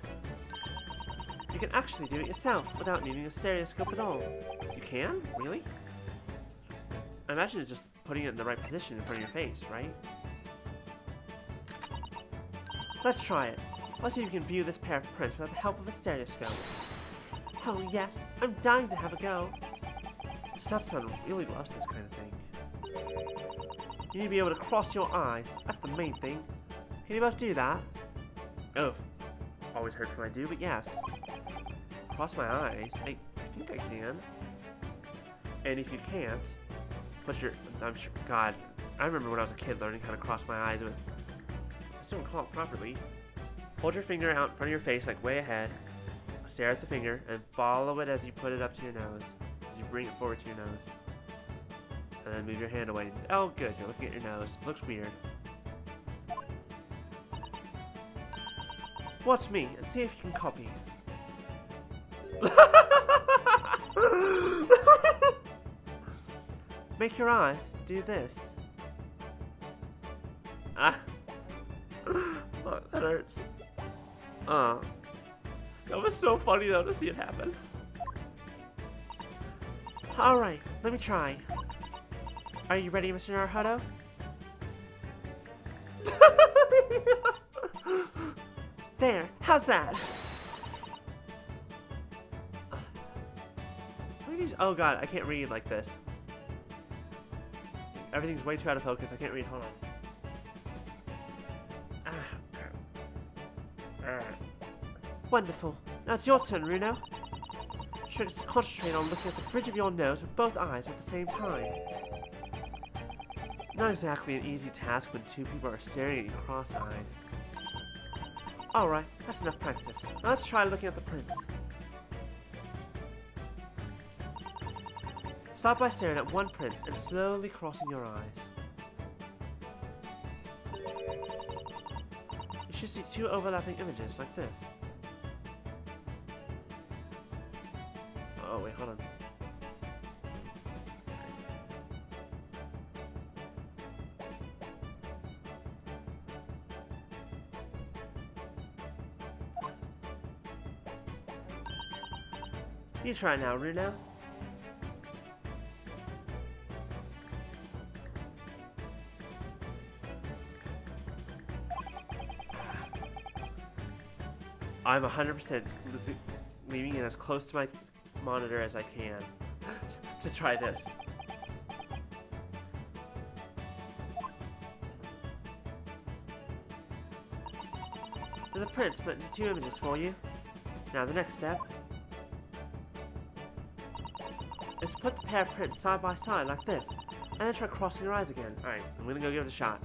you can actually do it yourself without needing a stereoscope at all. You can? Really? I imagine it's just putting it in the right position in front of your face, right? Let's try it. Let's see if we can view this pair of prints without the help of a stereoscope. Oh yes, I'm dying to have a go. Satsun really loves this kind of thing. You need to be able to cross your eyes. That's the main thing. Can you both do that? Oh, always hurts when I do, but yes. Cross my eyes. I think I can. And if you can't, put your... I'm sure... God, I remember when I was a kid learning how to cross my eyes with... I still don't call it properly. Hold your finger out in front of your face, like way ahead. Stare at the finger, and follow it as you put it up to your nose. As you bring it forward to your nose. And then move your hand away. Oh, good. You're looking at your nose. Looks weird. Watch me, and see if you can copy. Make your eyes do this. Ah. Look, that hurts. That was so funny though to see it happen. Alright, let me try. Are you ready, Mr. Naruto? There, how's that? Oh god, I can't read like this. Everything's way too out of focus. I can't read. Hold on. Wonderful. Now it's your turn, Runo. Should concentrate on looking at the bridge of your nose with both eyes at the same time. Not exactly an easy task when two people are staring at you cross-eyed. Alright, that's enough practice. Now let's try looking at the prints. Start by staring at one print and slowly crossing your eyes. You should see two overlapping images like this. Oh, wait, hold on. You try now, Runo. I'm 100% leaving it as close to my monitor as I can to try this. The print split into two images for you. Now the next step is to put the pair of prints side by side like this, and then try crossing your eyes again. Alright, I'm gonna go give it a shot.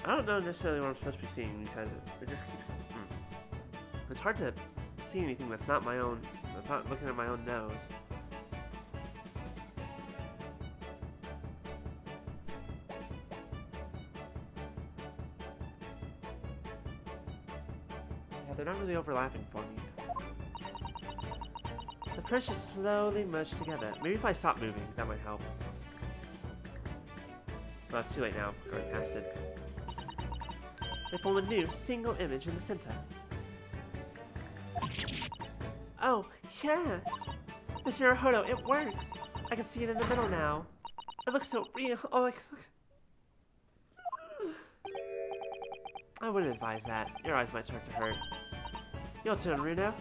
I don't know necessarily what I'm supposed to be seeing because it just keeps... It's hard to see anything that's not my own... that's not looking at my own nose. Yeah, they're not really overlapping for me. The prints just slowly merge together. Maybe if I stop moving, that might help. Well, it's too late now. I've already passed it. They form a new single image in the center. Oh, yes! Mr. Naruto, it works! I can see it in the middle now. It looks so real. Oh, I wouldn't advise that. Your eyes might start to hurt. Your turn, Runo.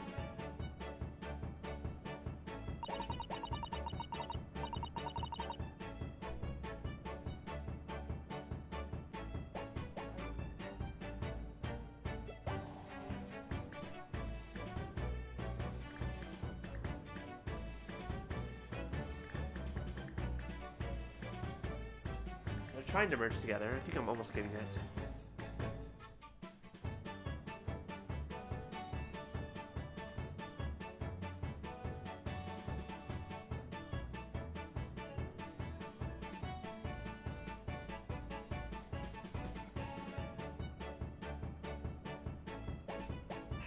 Trying to merge together. I think I'm almost getting it.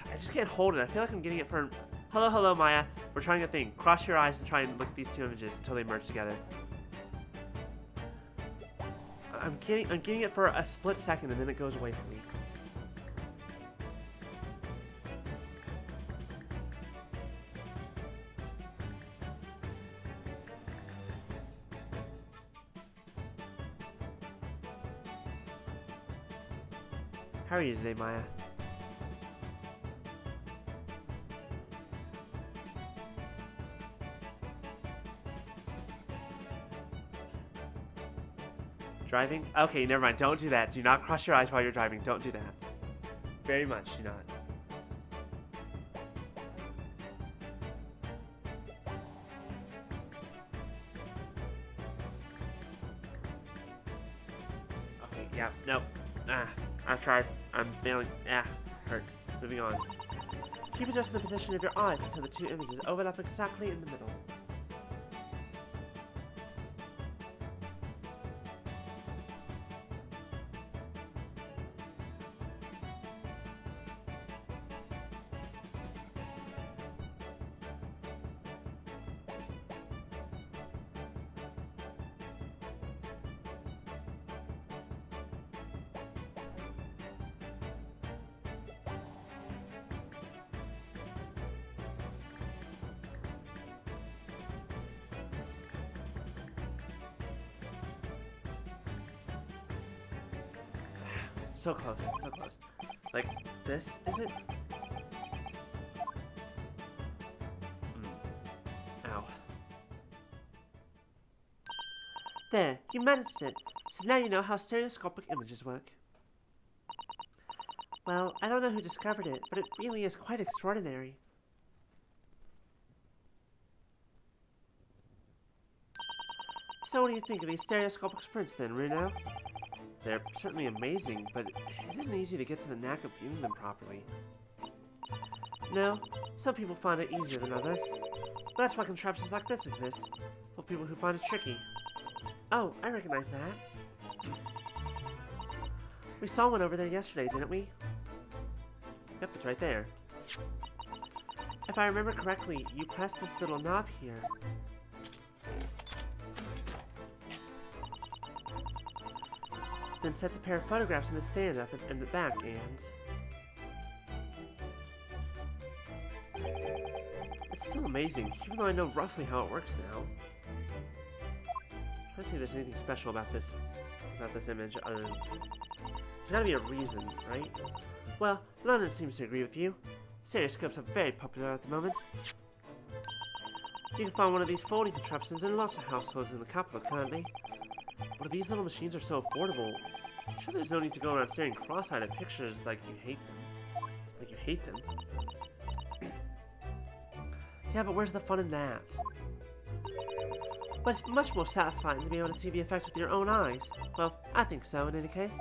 I just can't hold it. I feel like I'm getting it for... Hello, hello, Maya. We're trying a thing. Cross your eyes and try and look at these two images until they merge together. I'm getting it for a split second and then it goes away from me. How are you today, Maya? Driving? Okay, never mind. Don't do that. Do not cross your eyes while you're driving. Don't do that. Very much do not. Okay, yeah, nope. I've tried. I'm failing. Hurt. Moving on. Keep adjusting the position of your eyes until the two images overlap exactly in the middle. so close, so close. Like this, is it? Ow. There, you managed it. So now you know how stereoscopic images work. Well, I don't know who discovered it, but it really is quite extraordinary. So what do you think of these stereoscopic sprints then, Runo? They're certainly amazing, but it isn't easy to get to the knack of viewing them properly. No, some people find it easier than others. But that's why contraptions like this exist, for people who find it tricky. Oh, I recognize that. We saw one over there yesterday, didn't we? Yep, it's right there. If I remember correctly, you press this little knob here. Then set the pair of photographs in the stand in the back and... It's still amazing, even though I know roughly how it works now. I'm trying to see if there's anything special about this image other than... There's gotta be a reason, right? Well, London seems to agree with you. Stereoscopes are very popular at the moment. You can find one of these folding contraptions in lots of households in the capital currently. But if these little machines are so affordable, sure there's no need to go around staring cross-eyed at pictures like you hate them. Like you hate them. Yeah, but where's the fun in that? But it's much more satisfying to be able to see the effect with your own eyes. Well, I think so in any case.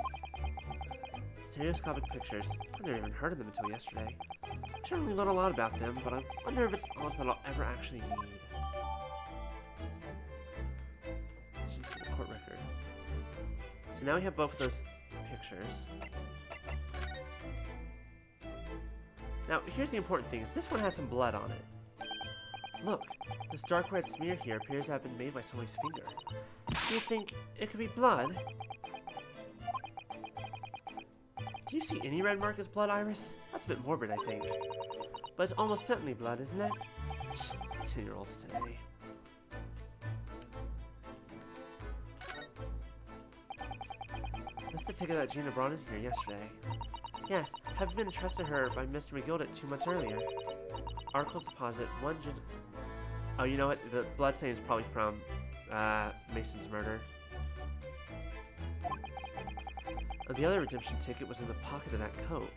Stereoscopic pictures. I never even heard of them until yesterday. I certainly learned a lot about them, but I wonder if it's knowledge that I'll ever actually need. The court record. So now we have both of those pictures. Now, here's the important thing, is this one has some blood on it. Look, this dark red smear here appears to have been made by somebody's finger. Do you think it could be blood? Do you see any red mark as blood, Iris? That's a bit morbid, I think. But it's almost certainly blood, isn't it? 10-year-olds today. That's the ticket that Gina brought in here yesterday. Yes, having been entrusted her by Mr. McGildet 2 months earlier. Articles deposit 1 Oh, you know what? The blood stain is probably from Mason's murder. The other redemption ticket was in the pocket of that coat.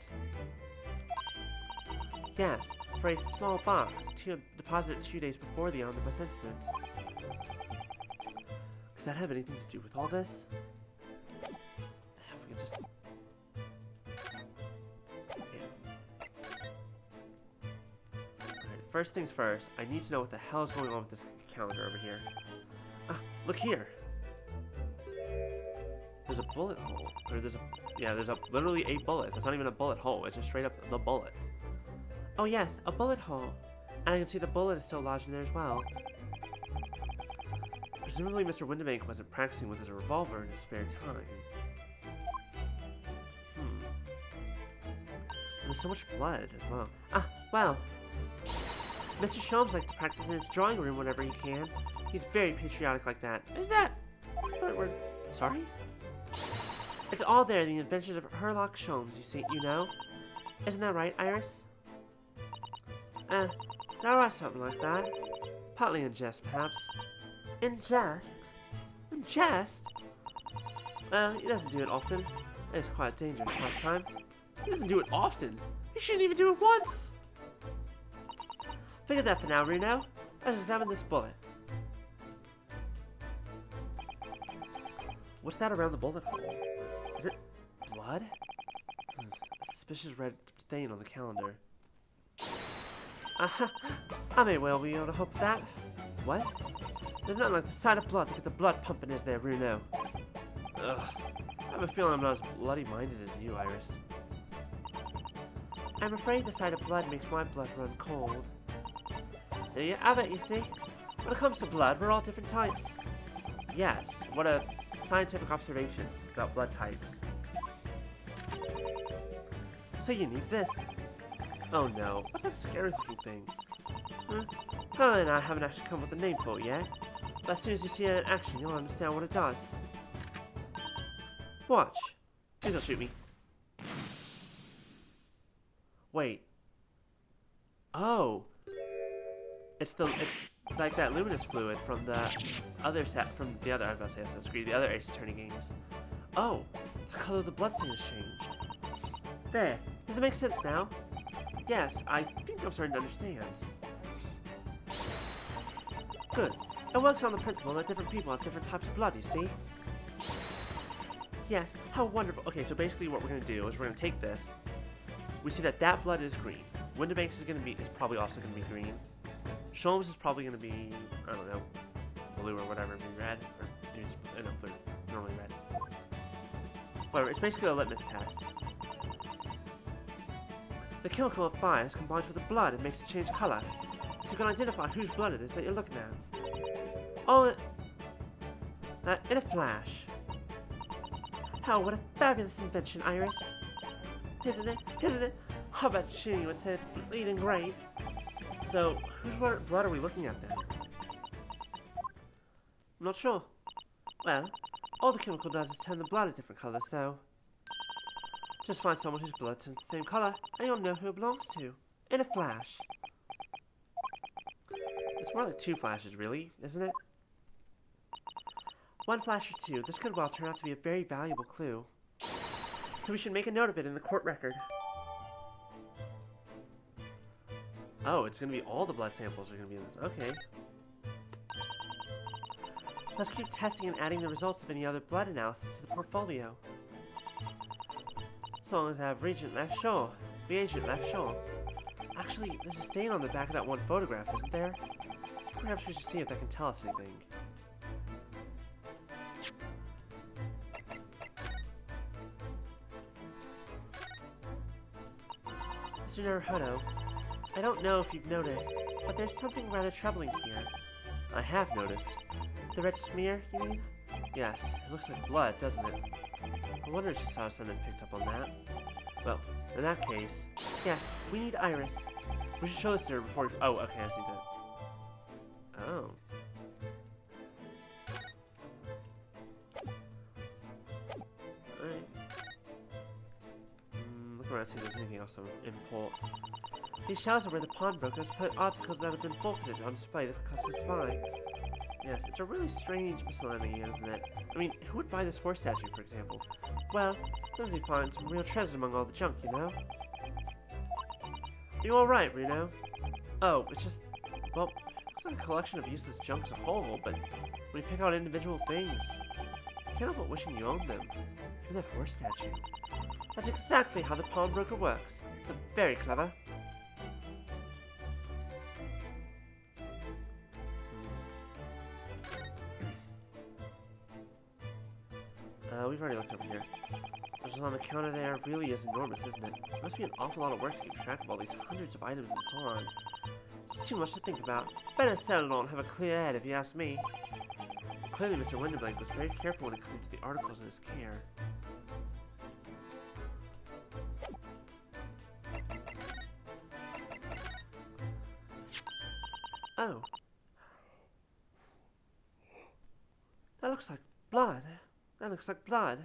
Yes, for a small box, deposited 2 days before the omnibus incident. Could that have anything to do with all this? If we could just... Alright, first things first, I need to know what the hell is going on with this calendar over here. Ah, look here! There's a bullet hole. Or there's literally a bullet. That's not even a bullet hole. It's just straight up the bullet. Oh yes, a bullet hole. And I can see the bullet is still lodged in there as well. Presumably Mr. Windibank wasn't practicing with his revolver in his spare time. And there's so much blood as well. Ah, well. Mr. Sholmes likes to practice in his drawing room whenever he can. He's very patriotic like that. Is that the right word? Sorry? It's all there in the adventures of Herlock Sholmes, you know? Isn't that right, Iris? There are something like that. Partly in jest, perhaps. In jest? In jest? Well, he doesn't do it often. It's quite a dangerous pastime. He doesn't do it often. He shouldn't even do it once. Figure that for now, Reno. Let's examine this bullet. What's that around the bullet hole? Is it blood? A suspicious red stain on the calendar. I may well be able to hope for that. What? There's nothing like the sight of blood to get the blood pumping, is there, Bruno? Ugh. I have a feeling I'm not as bloody-minded as you, Iris. I'm afraid the sight of blood makes my blood run cold. There you have it, you see? When it comes to blood, we're all different types. Yes, what a scientific observation about blood types. So you need this. Oh no, what's that scary looking thing? Probably and I haven't actually come up with a name for it yet, but as soon as you see it in action, you'll understand what it does. Watch. Please don't shoot me. Wait. Oh. It's like that luminous fluid from the other I was about to say Assassin's Creed, the other Ace Attorney games. Oh, the color of the bloodstain has changed. There, does it make sense now? Yes, I think I'm starting to understand. Good. It works on the principle that different people have different types of blood, you see? Yes, how wonderful. Okay, so basically what we're going to do is we're going to take this. We see that that blood is green. Windibank's is probably also going to be green. Sholmes is probably going to be, I don't know, blue or whatever, maybe red, or no, blue, normally red. Whatever, it's basically a litmus test. The chemical of fire is combined with the blood and makes it change color, so you can identify whose blood it is that you're looking at. Oh, in a flash. Oh, what a fabulous invention, Iris. Isn't it? Isn't it? How about Ginny would say it's bleeding great? So, whose blood are we looking at then? I'm not sure. Well, all the chemical does is turn the blood a different color, so... just find someone whose blood turns the same color, and you'll know who it belongs to. In a flash. It's more like 2 flashes, really, isn't it? 1 flash or 2. This could well turn out to be a very valuable clue. So we should make a note of it in the court record. Oh, it's going to be all the blood samples are going to be in this. Okay. Let's keep testing and adding the results of any other blood analysis to the portfolio. As long as I have reagent left shore. Actually, there's a stain on the back of that one photograph, isn't there? Perhaps we should see if that can tell us anything. Mr. Naruhodo, I don't know if you've noticed, but there's something rather troubling here. I have noticed. The red smear, you mean? Yes, it looks like blood, doesn't it? I wonder if she saw something and picked up on that. Well, in that case, yes, we need Iris. We should show this to her before we... oh, okay, I see that. Oh. Alright. Look around and see if there's anything else of import. These shelves are where the pawnbrokers put articles that have been forfeited on display for customers to buy. Yes, it's a really strange miscellany, isn't it? I mean, who would buy this horse statue, for example? Well, sometimes you find some real treasure among all the junk, you know? Are you alright, Reno? Oh, it's just... well, it's like a collection of useless junk as a whole, but when you pick out individual things, you can't help but wishing you owned them. Even that horse statue. That's exactly how the pawnbroker works. But very clever. We've already looked over here. What's on the counter there really is enormous, isn't it? It must be an awful lot of work to keep track of all these hundreds of items in pawn. It's too much to think about. Better settle on and have a clear head if you ask me. Clearly, Mr. Winterblank was very careful when it came to the articles in his care. Oh. That looks like blood. That looks like blood.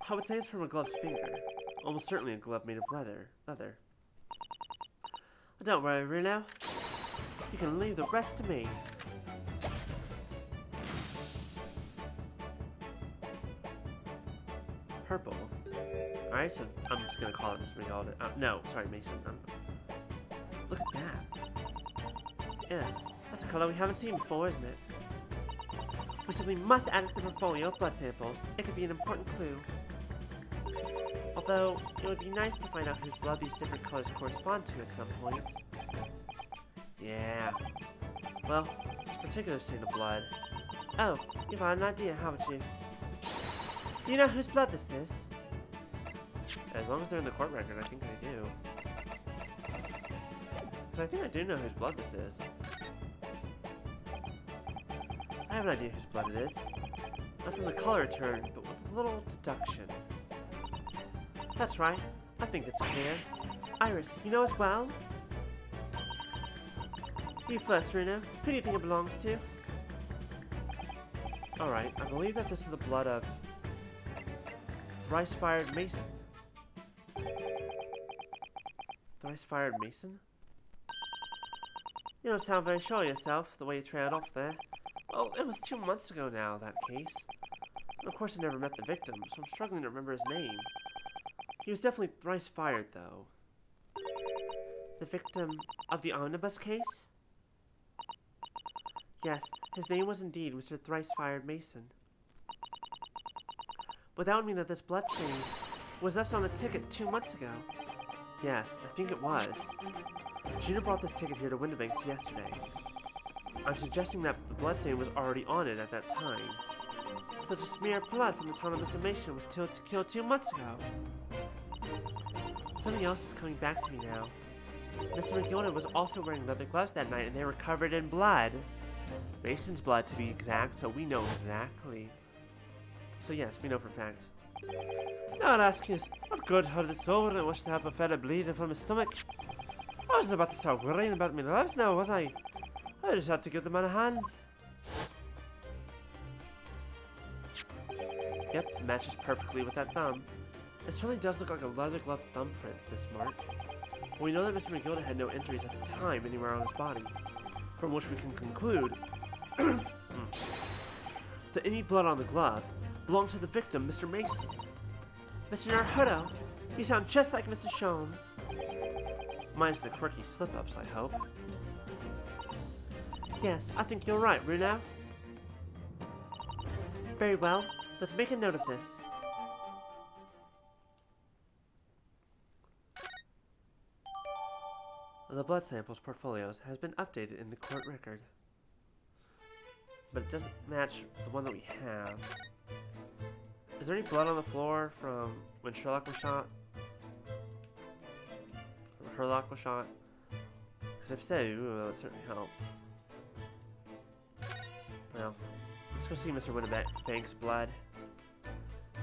I would say it's from a gloved finger. Almost certainly a glove made of leather. Don't worry, Reno. You can leave the rest to me. Purple. Alright, so I'm just gonna call it Miss Rinaldo. No, sorry, Mason. Look at that. Yes, that's a color we haven't seen before, isn't it? We simply must add it to the portfolio of blood samples. It could be an important clue. Although, it would be nice to find out whose blood these different colors correspond to at some point. Yeah. Well, this particular stain of blood. Oh, you've got an idea, haven't you? Do you know whose blood this is? As long as they're in the court record, I think I do. But I think I do know whose blood this is. I have an idea whose blood it is. Not from the color returned, but with a little deduction. That's right. I think it's clear. Iris, you know as well? You first, Reno. Who do you think it belongs to? Alright, I believe that this is the blood of... thrice-fired Mason. thrice-fired Mason? You don't sound very sure of yourself, the way you trailed off there. Well, it was 2 months ago now, that case. And of course I never met the victim, so I'm struggling to remember his name. He was definitely thrice-fired, though. The victim of the omnibus case? Yes, his name was indeed Mr. Thrice-Fired Mason. But that would mean that this bloodstain was left on the ticket 2 months ago. Yes, I think it was. Gina brought this ticket here to Windibanks yesterday. I'm suggesting that the bloodstain was already on it at that time. Such a smear of blood from the town of Mr. Mason was killed 2 months ago. Something else is coming back to me now. Mr. McGilda was also wearing leather gloves that night and they were covered in blood. Mason's blood to be exact, so we know exactly. So yes, we know for a fact. Now I'll ask you, what good-hearted soul that wished to have a fella bleeding from his stomach? I wasn't about to start worrying about my gloves now, was I? I just had to give them a hand. Yep, matches perfectly with that thumb. It certainly does look like a leather glove thumbprint, this mark. We know that Mr. McGilda had no injuries at the time anywhere on his body, from which we can conclude that any blood on the glove belonged to the victim, Mr. Mason. Mr. Naruto, you sound just like Mr. Sholmes. Minus the quirky slip-ups, I hope. Yes, I think you're right, Runo. Very well, let's make a note of this. The blood samples portfolios has been updated in the court record. But it doesn't match the one that we have. Is there any blood on the floor from when Sherlock was shot? Or Herlock was shot? Because if so, that would certainly help. Well, let's go see Mr. Windibank's blood.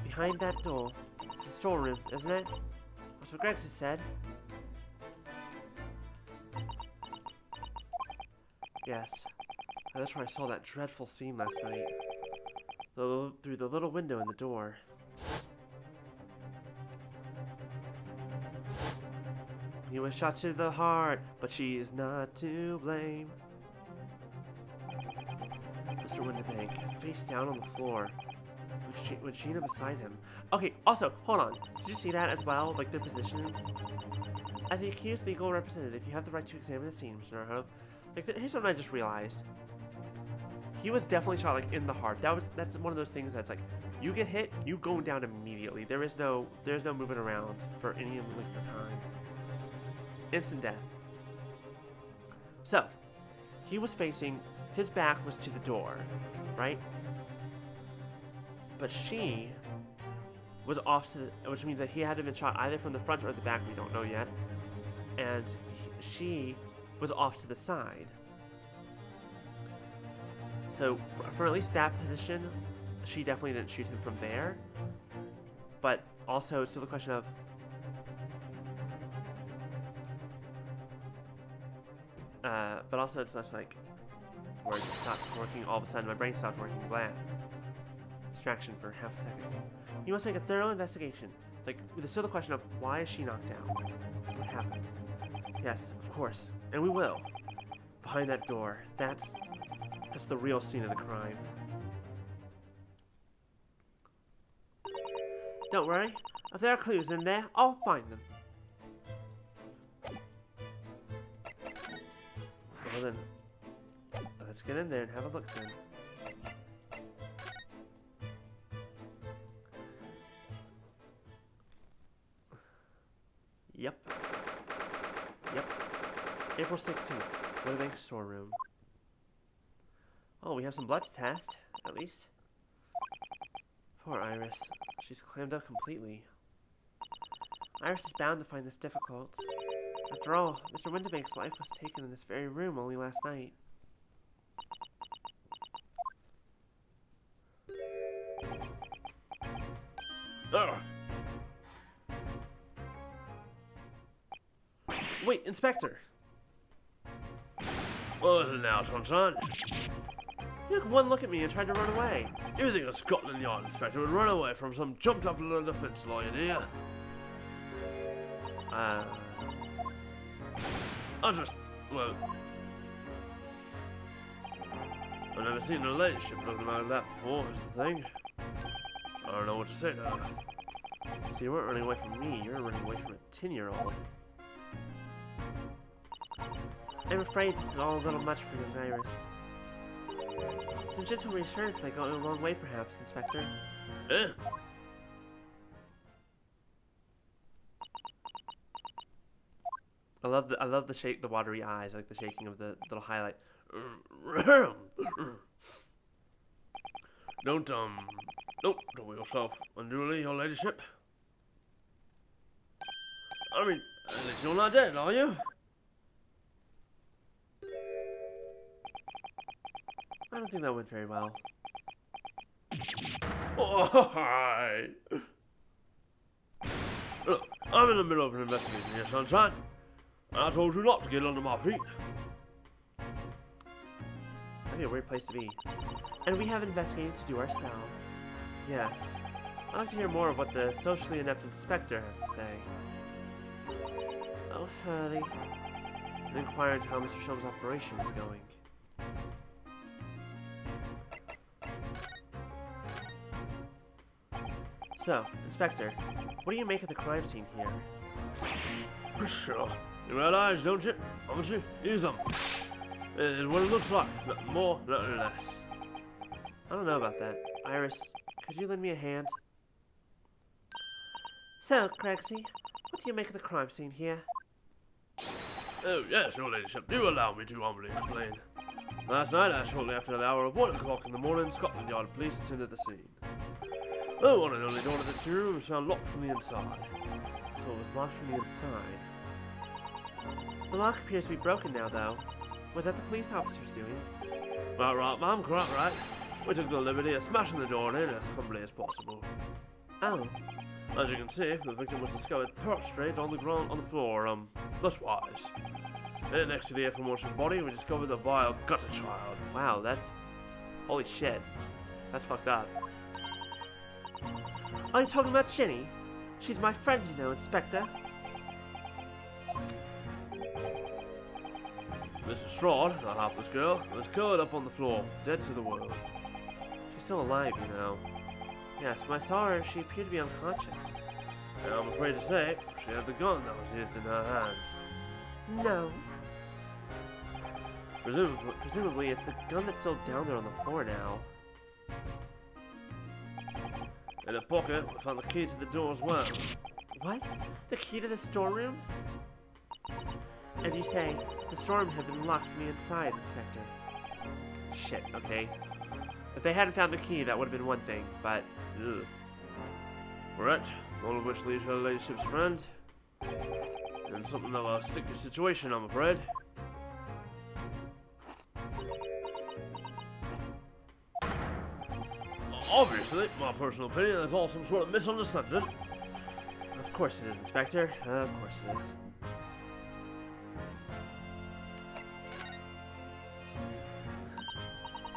Behind that door, it's the storeroom, isn't it? That's what Greg's said. Yes, that's where I saw that dreadful scene last night. Through the little window in the door. He was shot to the heart, but she is not to blame. Mr. Windibank, face down on the floor, with Gina beside him. Okay, also, hold on. Did you see that as well? Like their positions? As the accused legal representative, you have the right to examine the scene, Mr. Naruto. Like, here's something I just realized. He was definitely shot like in the heart. That's one of those things that's like, you get hit, you go down immediately. There's no moving around for any length of time. Instant death. So, he was facing, his back was to the door, right? But she was off to, which means that he had to have been shot either from the front or the back. We don't know yet. And she was off to the side. So for at least that position, she definitely didn't shoot him from there. But also, it's still the question of but also it's just like words stopped working all of a sudden. My brain stopped working. Blah. Distraction for half a second. You must make a thorough investigation. Like, there's still the question of why is she knocked out? What happened? Yes, of course. And we will. Behind that door. That's the real scene of the crime. Don't worry. If there are clues in there, I'll find them. Well then, let's get in there and have a look then. Yep. April 16th, Windibank storeroom. Oh, we have some blood to test, at least. Poor Iris. She's clammed up completely. Iris is bound to find this difficult. After all, Mr. Windibank's life was taken in this very room only last night. Ugh. Wait, Inspector! Well, listen now, Tonton. You took one look at me and tried to run away. You think a Scotland Yard inspector would run away from some jumped-up little defense lawyer, do you? Well, I've never seen a ladyship looking like that before, is the thing. I don't know what to say to her. So you weren't running away from me, you were running away from a 10-year-old. I'm afraid this is all a little much for the virus. Some gentle reassurance might go a long way, perhaps, Inspector. Eh? I love the watery eyes, like the shaking of the little highlight. Don't trouble yourself unduly, your ladyship. I mean, at least you're not dead, are you? I don't think that went very well. Oh, hi. Look, I'm in the middle of an investigation here, sunshine. I told you not to get under my feet. That'd be a weird place to be. And we have investigating to do ourselves. Yes. I'd like to hear more of what the socially inept inspector has to say. Oh, Hurley. And inquire into how Mr. Shum's operation is going. So, Inspector, what do you make of the crime scene here? Sure. You realize, don't you? Haven't you? Use them. It's what it looks like. Nothing more, nothing less. I don't know about that. Iris, could you lend me a hand? So, Craigsy, what do you make of the crime scene here? Oh, yes, your ladyship. Do allow me to humbly explain. Last night, shortly after the hour of 1 o'clock in the morning, Scotland Yard police attended the scene. The one and only door to this room was found locked from the inside. So it was locked from the inside. The lock appears to be broken now, though. Was that the police officers doing? Right, ma'am, quite right. We took the liberty of smashing the door in as humbly as possible. Oh. As you can see, the victim was discovered prostrate on the ground on the floor, thus wise. And next to the aforementioned body, we discovered the vile gutter child. Wow, that's... Holy shit. That's fucked up. Are you talking about Ginny? She's my friend, you know, Inspector. Mrs. Strahd, the hapless girl, was curled up on the floor, dead to the world. She's still alive, you know. Yes, when I saw her, she appeared to be unconscious. And I'm afraid to say, she had the gun that was used in her hands. No. Presumably it's the gun that's still down there on the floor now. In the pocket, we found the key to the door as well. What? The key to the storeroom? And you say the storeroom had been locked from the inside, Inspector. Shit, okay. If they hadn't found the key, that would have been one thing, but... Ugh. Correct. All of which leaves her ladyship's friend. In something of a sticky situation, I'm afraid. Obviously, my personal opinion is all some sort of misunderstanding. Of course it is, Inspector. Of course it is.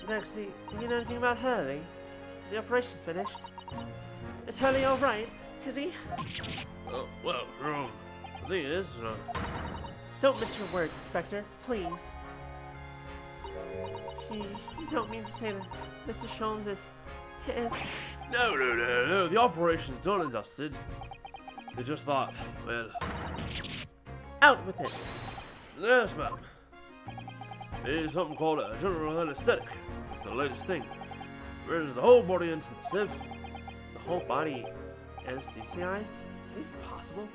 Lexi, do you know anything about Hurley? Is the operation finished? Is Hurley alright? Is he? Well, the thing is, Don't mince your words, Inspector. Please. You don't mean to say that Mr. Sholmes is... No. The operation's done and dusted. They just thought, well... Out with it! Yes, ma'am. It's something called a general anesthetic. It's the latest thing. Renders the whole body insensitive. The whole body anesthetized? Is that even possible?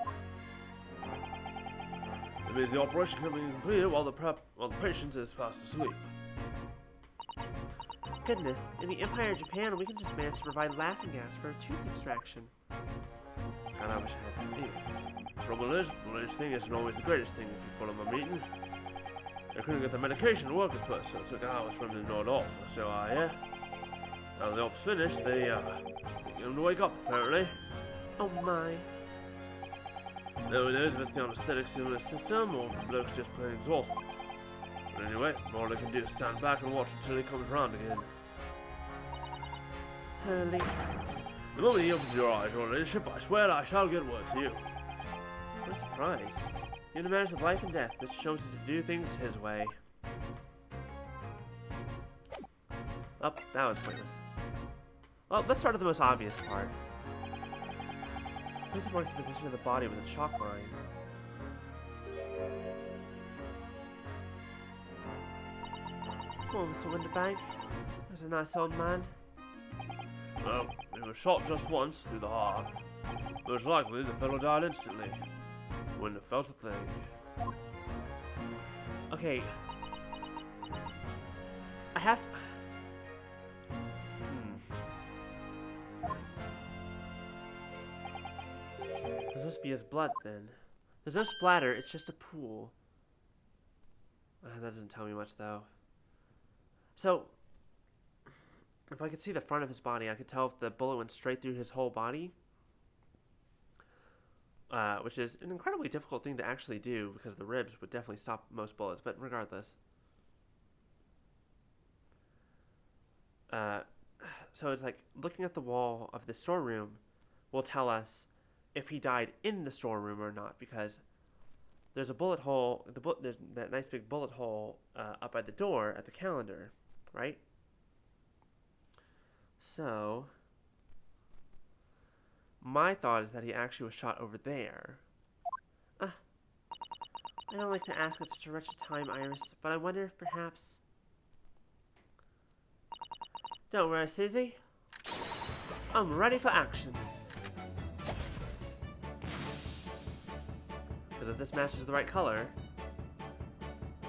It means the operation can be completed while the patient is fast asleep. Goodness, in the Empire of Japan, we can just manage to provide laughing gas for a tooth extraction. God, I wish I had that. Anyway. Trouble is, the latest thing isn't always the greatest thing if you follow my meeting. They couldn't get the medication to work at first, so it took hours for them to nod off, so I hear. Now the op's finished, they get him to wake up, apparently. Oh my. No one knows if it's the anesthetic still in his system, or if the bloke's just plain exhausted. But anyway, all they can do is stand back and watch until he comes round again. Hurley. The moment he opens your eyes, your ladyship, I swear I shall get word to you. What a surprise. In the matters of life and death, Mr. Sholmes is to do things his way. Oh, that was pointless. Well, let's start with the most obvious part. Please mark the position of the body with a chalk line. Oh, Mr. Winterbank. There's a nice old man. No, he was shot just once through the heart. Most likely the fellow died instantly. Wouldn't have felt a thing. Okay. I have to... This must be his blood, then. There's no splatter, it's just a pool. That doesn't tell me much, though. So, if I could see the front of his body, I could tell if the bullet went straight through his whole body. Which is an incredibly difficult thing to actually do, because the ribs would definitely stop most bullets, but regardless. So it's like, looking at the wall of the storeroom will tell us if he died in the storeroom or not, because there's a bullet hole, there's that nice big bullet hole up by the door at the calendar, right? So, my thought is that he actually was shot over there. I don't like to ask at such a wretched time, Iris, but I wonder if perhaps... Don't worry, Susie. I'm ready for action. Because if this matches the right color...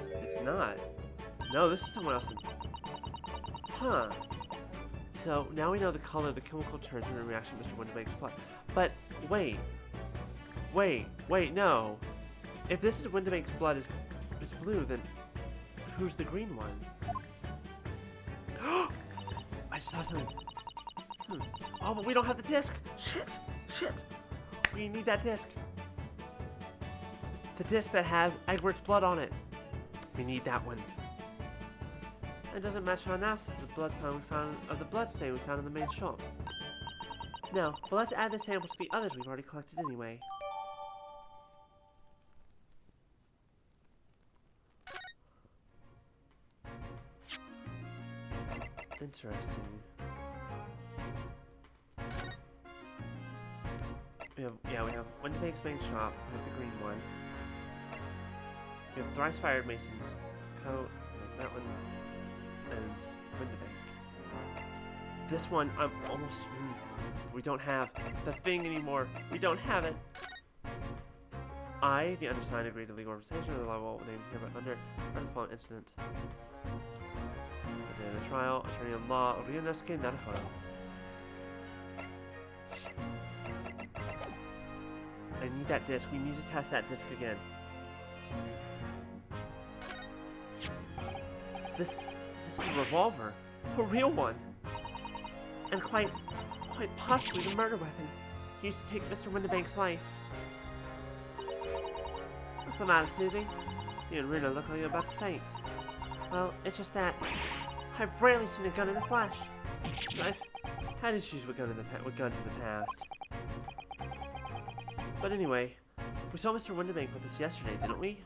It's not. No, this is someone else. Huh. So, now we know the color the chemical turns in reaction to Mr. Winterbank's blood. But, wait. Wait, no. If this is Winterbank's blood is blue, then who's the green one? I just thought something. Oh, but we don't have the disc. Shit. We need that disc. The disc that has Edward's blood on it. We need that one. It doesn't match our analysis of the blood stain we found in the main shop. No, but let's add the sample to the others we've already collected anyway. Interesting. We have Winterbank's main shop with the green one. We have Thrice Fired Mason's coat, that one, and Winterbank. This one, I'm almost screwed. We don't have the thing anymore. We don't have it. I, the undersigned, agree to legal representation of the liable named here but under the following incident. The day of the trial, attorney in law, Ryunosuke Naruhodo. Shit. I need that disc. We need to test that disc again. This is a revolver. A real one. And quite possibly the murder weapon used to take Mr. Winterbank's life. What's the matter, Susie? You and Rena look like you're about to faint. Well, it's just that I've rarely seen a gun in the flesh. I've had issues with guns in the past. But anyway, we saw Mr. Winterbank with us yesterday, didn't we?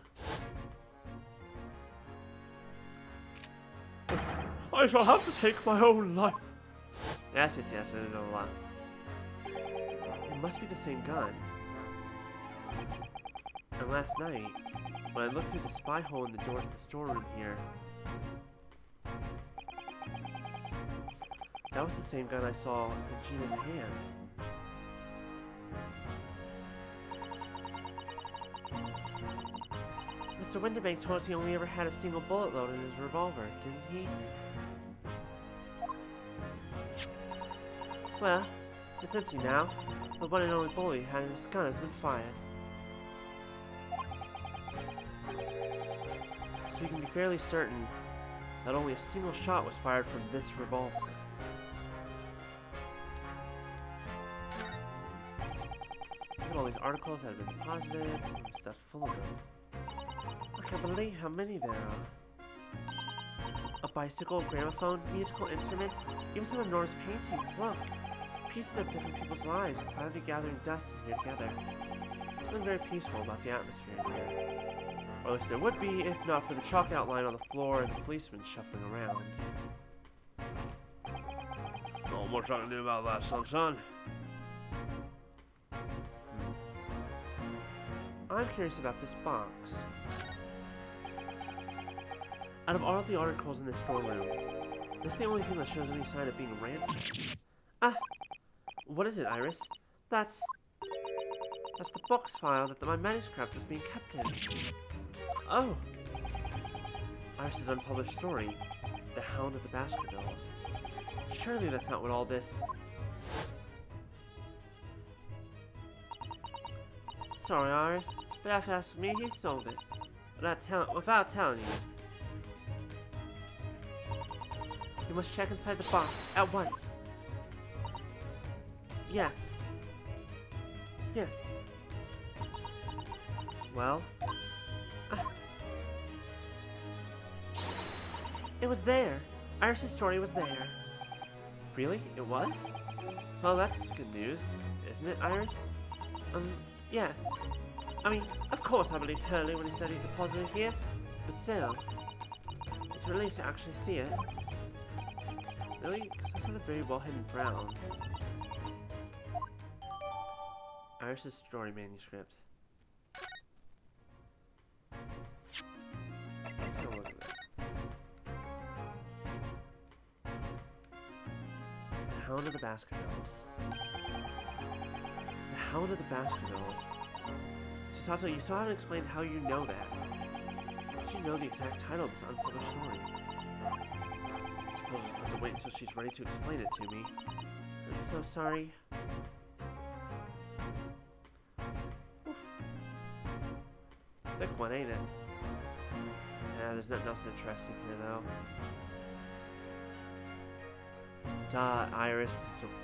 I shall have to take my own life. Yes, there's a lot. It must be the same gun. And last night, when I looked through the spy hole in the door to the storeroom here, that was the same gun I saw in Gina's hand. Mr. Winterbank told us he only ever had a single bullet load in his revolver, didn't he? Well, it's empty now. The one and only bullet he had in his gun has been fired. So we can be fairly certain that only a single shot was fired from this revolver. Look at all these articles that have been deposited, and stuff full of them. I can't believe how many there are. A bicycle, gramophone, musical instruments, even some enormous paintings. Look, pieces of different people's lives, quietly gathering dust here together. Something very peaceful about the atmosphere in here. Or at least there would be, if not for the chalk outline on the floor and the policeman shuffling around. Not much I can do about that, sunshine. I'm curious about this box. Out of all of the articles in this storeroom, this is the only thing that shows any sign of being ransacked. Ah! What is it, Iris? That's the box file that my manuscript was being kept in. Oh! Iris's unpublished story, The Hound of the Baskervilles. Surely that's not what all this... Sorry, Iris, but after asking me, he sold it. Without telling you. You must check inside the box, at once. Yes. Yes. Well... It was there. Iris' story was there. Really? It was? Well, that's good news, isn't it, Iris? Yes. I mean, of course I believed Hurley when he said he deposited here, but still, it's a relief to actually see it. Really? Because I found a very well-hidden frown. Iris' story manuscript. Let's take a look at that. The Hound of the Baskervilles. The Hound of the Baskervilles. Sato, you still haven't explained how you know that. How did you know the exact title of this unpublished story? I suppose I'll just have to wait until she's ready to explain it to me. I'm so sorry. Oof. Thick one, ain't it? Yeah, there's nothing else interesting here, though. Duh, Iris.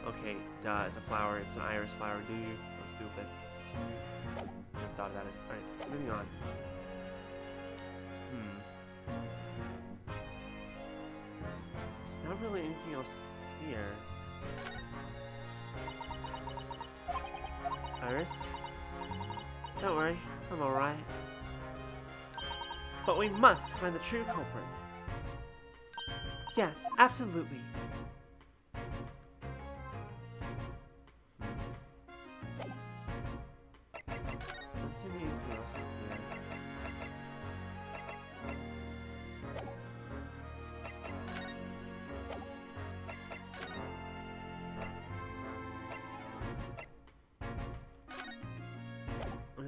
Okay, duh, it's a flower. It's an iris flower. Do you? I'm stupid. Never thought about it. Alright, moving on. There's not really anything else here. Iris? Don't worry, I'm alright. But we must find the true culprit. Yes, absolutely.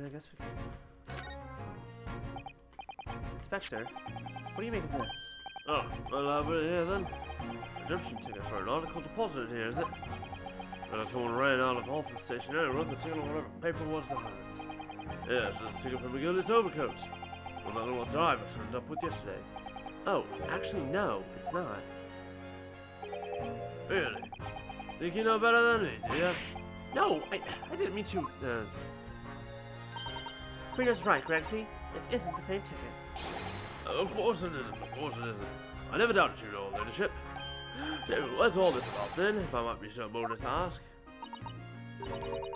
I guess we can... Inspector, what do you make of this? Oh, well, over here then. Redemption ticket for an article deposited here, is it? Someone ran out of office stationery and wrote the ticket on whatever paper was to hand. Yes, it's a ticket for McGillicuddy's overcoat. Well, that little diver turned up with yesterday. Oh, actually no, it's not. Really? Think you know better than me, do you? No, I didn't mean to, Rita's right, Grexy. It isn't the same ticket. Of course it isn't, of course it isn't. I never doubted your ladyship. So, what's all this about then, if I might be so bold as to ask?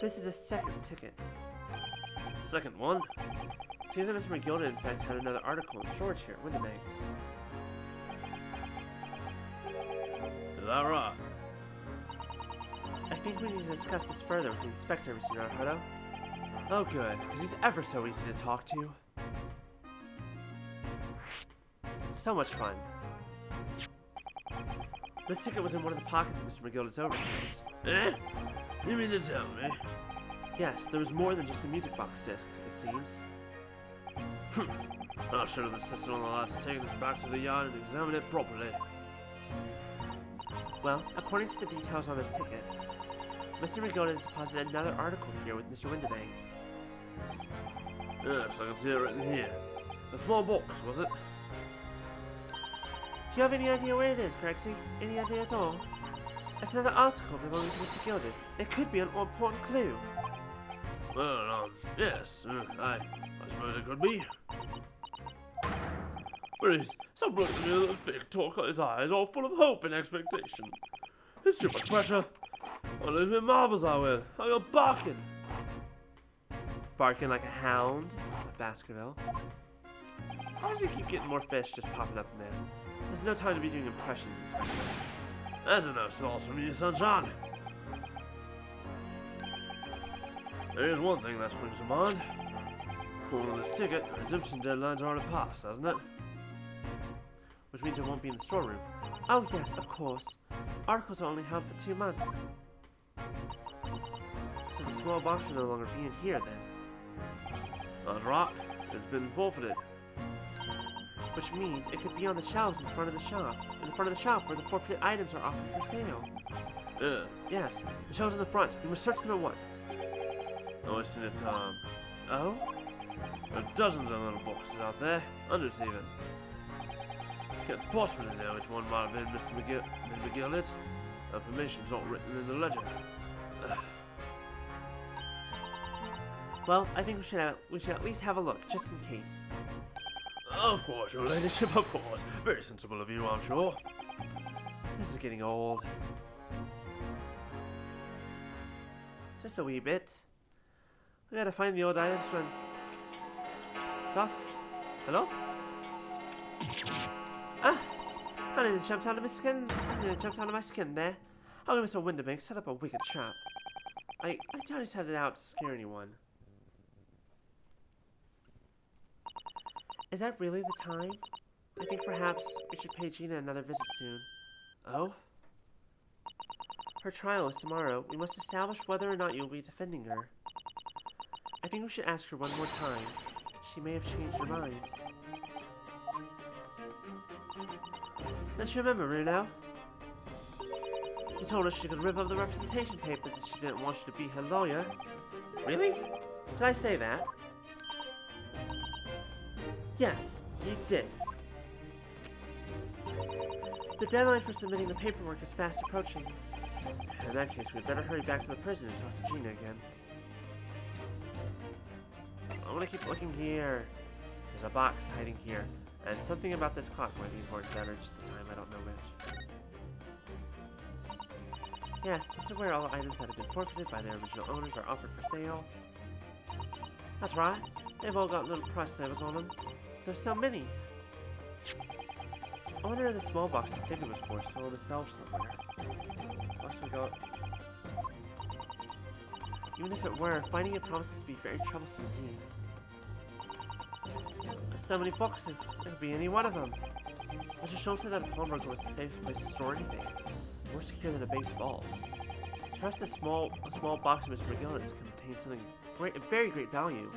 This is a second ticket. Second one? Seems that Mr. McGilda, in fact, had another article in storage here at Windibanks. Is that right? I think we need to discuss this further with the inspector, Mr. Naruto. Oh good, because he's ever so easy to talk to. So much fun. This ticket was in one of the pockets of Mr. McGilda's overcoat. Eh? You mean to tell me? Yes, there was more than just the music box disc, it seems. I should have insisted on the lads taking it back to the yard and examine it properly. Well, according to the details on this ticket, Mr. McGilda deposited another article here with Mr. Windibank. Yes, I can see it written here. A small box, was it? Do you have any idea where it is, Grexy? Any idea at all? It's another article belonging to Mr. Gilded. It could be an important clue. Well, yes, I suppose it could be. But he's so bloody with those big talk on his eyes, all full of hope and expectation. It's too much pressure. I'll lose my marbles, I will. I'll go barking. barking like a hound at Baskerville. Why does he keep getting more fish just popping up in there? There's no time to be doing impressions, Inspector. That's enough sauce from you, sunshine. There's one thing that springs to mind. Pulling on this ticket, the redemption deadline's already passed, hasn't it? Which means it won't be in the storeroom. Oh yes, of course. Articles are only held for 2 months. So the small box will no longer be in here then. That's right. It's been forfeited. Which means it could be on the shelves in front of the shop. In front of the shop where the forfeited items are offered for sale. Yes, the shelves in the front. You must search them at once. Wasting your time. Oh? There are dozens of little boxes out there, hundreds even. Can't possibly know which one might have been Mr. McGillet's. Information's not written in the ledger. Well, I think we should at least have a look, just in case. Of course, your ladyship, of course. Very sensible of you, I'm sure. This is getting old. Just a wee bit. We gotta find the old items runs. Stuff? Hello? Ah! I nearly jumped out of my skin. There. How can Mr. Winterbank set up a wicked trap? I doubt he set it out to scare anyone. Is that really the time? I think perhaps we should pay Gina another visit soon. Oh? Her trial is tomorrow. We must establish whether or not you'll be defending her. I think we should ask her one more time. She may have changed her mind. Don't you remember, Runo? You told her she could rip up the representation papers if she didn't want you to be her lawyer. Really? Did I say that? Yes, you did. The deadline for submitting the paperwork is fast approaching. In that case, we'd better hurry back to the prison and talk to Gina again. I want to keep looking here. There's a box hiding here, and something about this clock might be important to just the time, I don't know which. Yes, this is where all the items that have been forfeited by their original owners are offered for sale. That's right. They've all got little price labels on them. There's so many. I wonder if the small box the ticket was for is still on the shelf somewhere. Box we got. Even if it were, finding it promises to be very troublesome indeed. There's so many boxes. It could be any one of them. Mr. Schultz said that a pawnbroker was the safest place to store anything. More secure than a bank's vault. Perhaps the small box of Mr. McGillet's contains something very great value.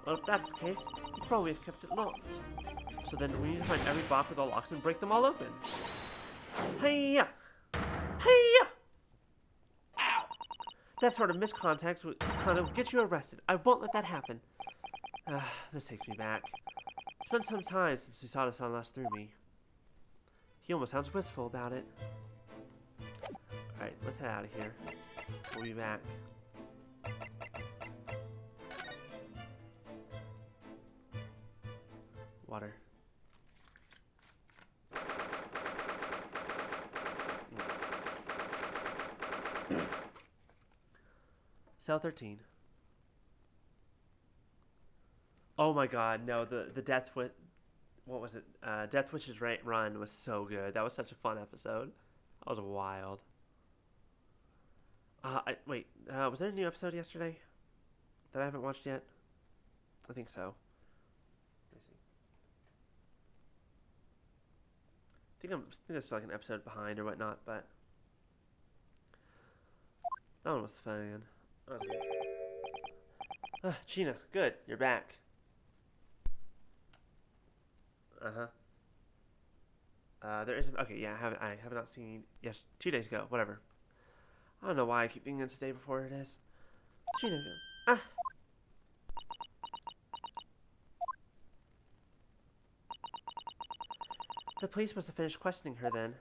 Well, if that's the case, you probably have kept it locked. So then we need to find every box with all locks and break them all open. Hey-ya! Hey-ya! Ow! That sort of misconduct will get you arrested. I won't let that happen. This takes me back. It's been some time since he saw the sun last through me. He almost sounds wistful about it. Alright, let's head out of here. We'll be back. Water. Cell 13. Oh my god, no, the Death Wish... What was it? Death Wish's Run was so good. That was such a fun episode. That was wild. Wait, was there a new episode yesterday that I haven't watched yet? I think so. Let me see. I think it's like an episode behind or whatnot, but that one was fun. That was good. Gina, good, you're back. There isn't. Okay, yeah, I have not seen. Yes, 2 days ago. Whatever. I don't know why I keep thinking it's the day before it is. Gina, The police must have finished questioning her then.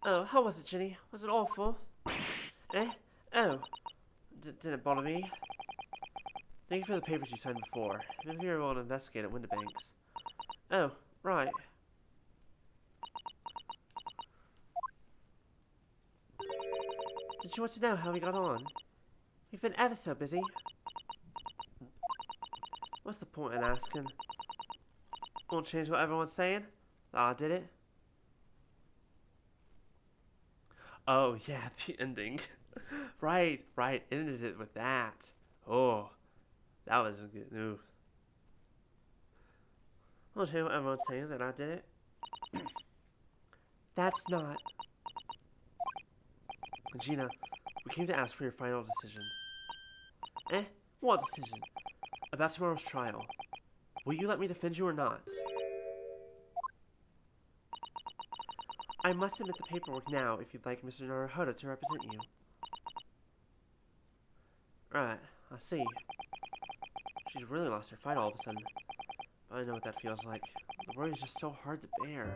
Oh, how was it, Ginny? Was it awful? Eh? Oh. Didn't bother me. Thank you for the papers you signed before. Maybe you were able to investigate at Winterbank's. Oh, right. Did you want to know how we got on? You've been ever so busy. What's the point in asking? Won't change what everyone's saying? I did it. Oh, yeah, the ending. Right, ended it with that. Oh, that was a good move. Won't change what everyone's saying that I did it. That's not. Gina, we came to ask for your final decision. Eh? What decision? About tomorrow's trial. Will you let me defend you or not? I must submit the paperwork now if you'd like Mr. Naruhodo to represent you. Right, I see. She's really lost her fight all of a sudden. But I know what that feels like. The worry is just so hard to bear.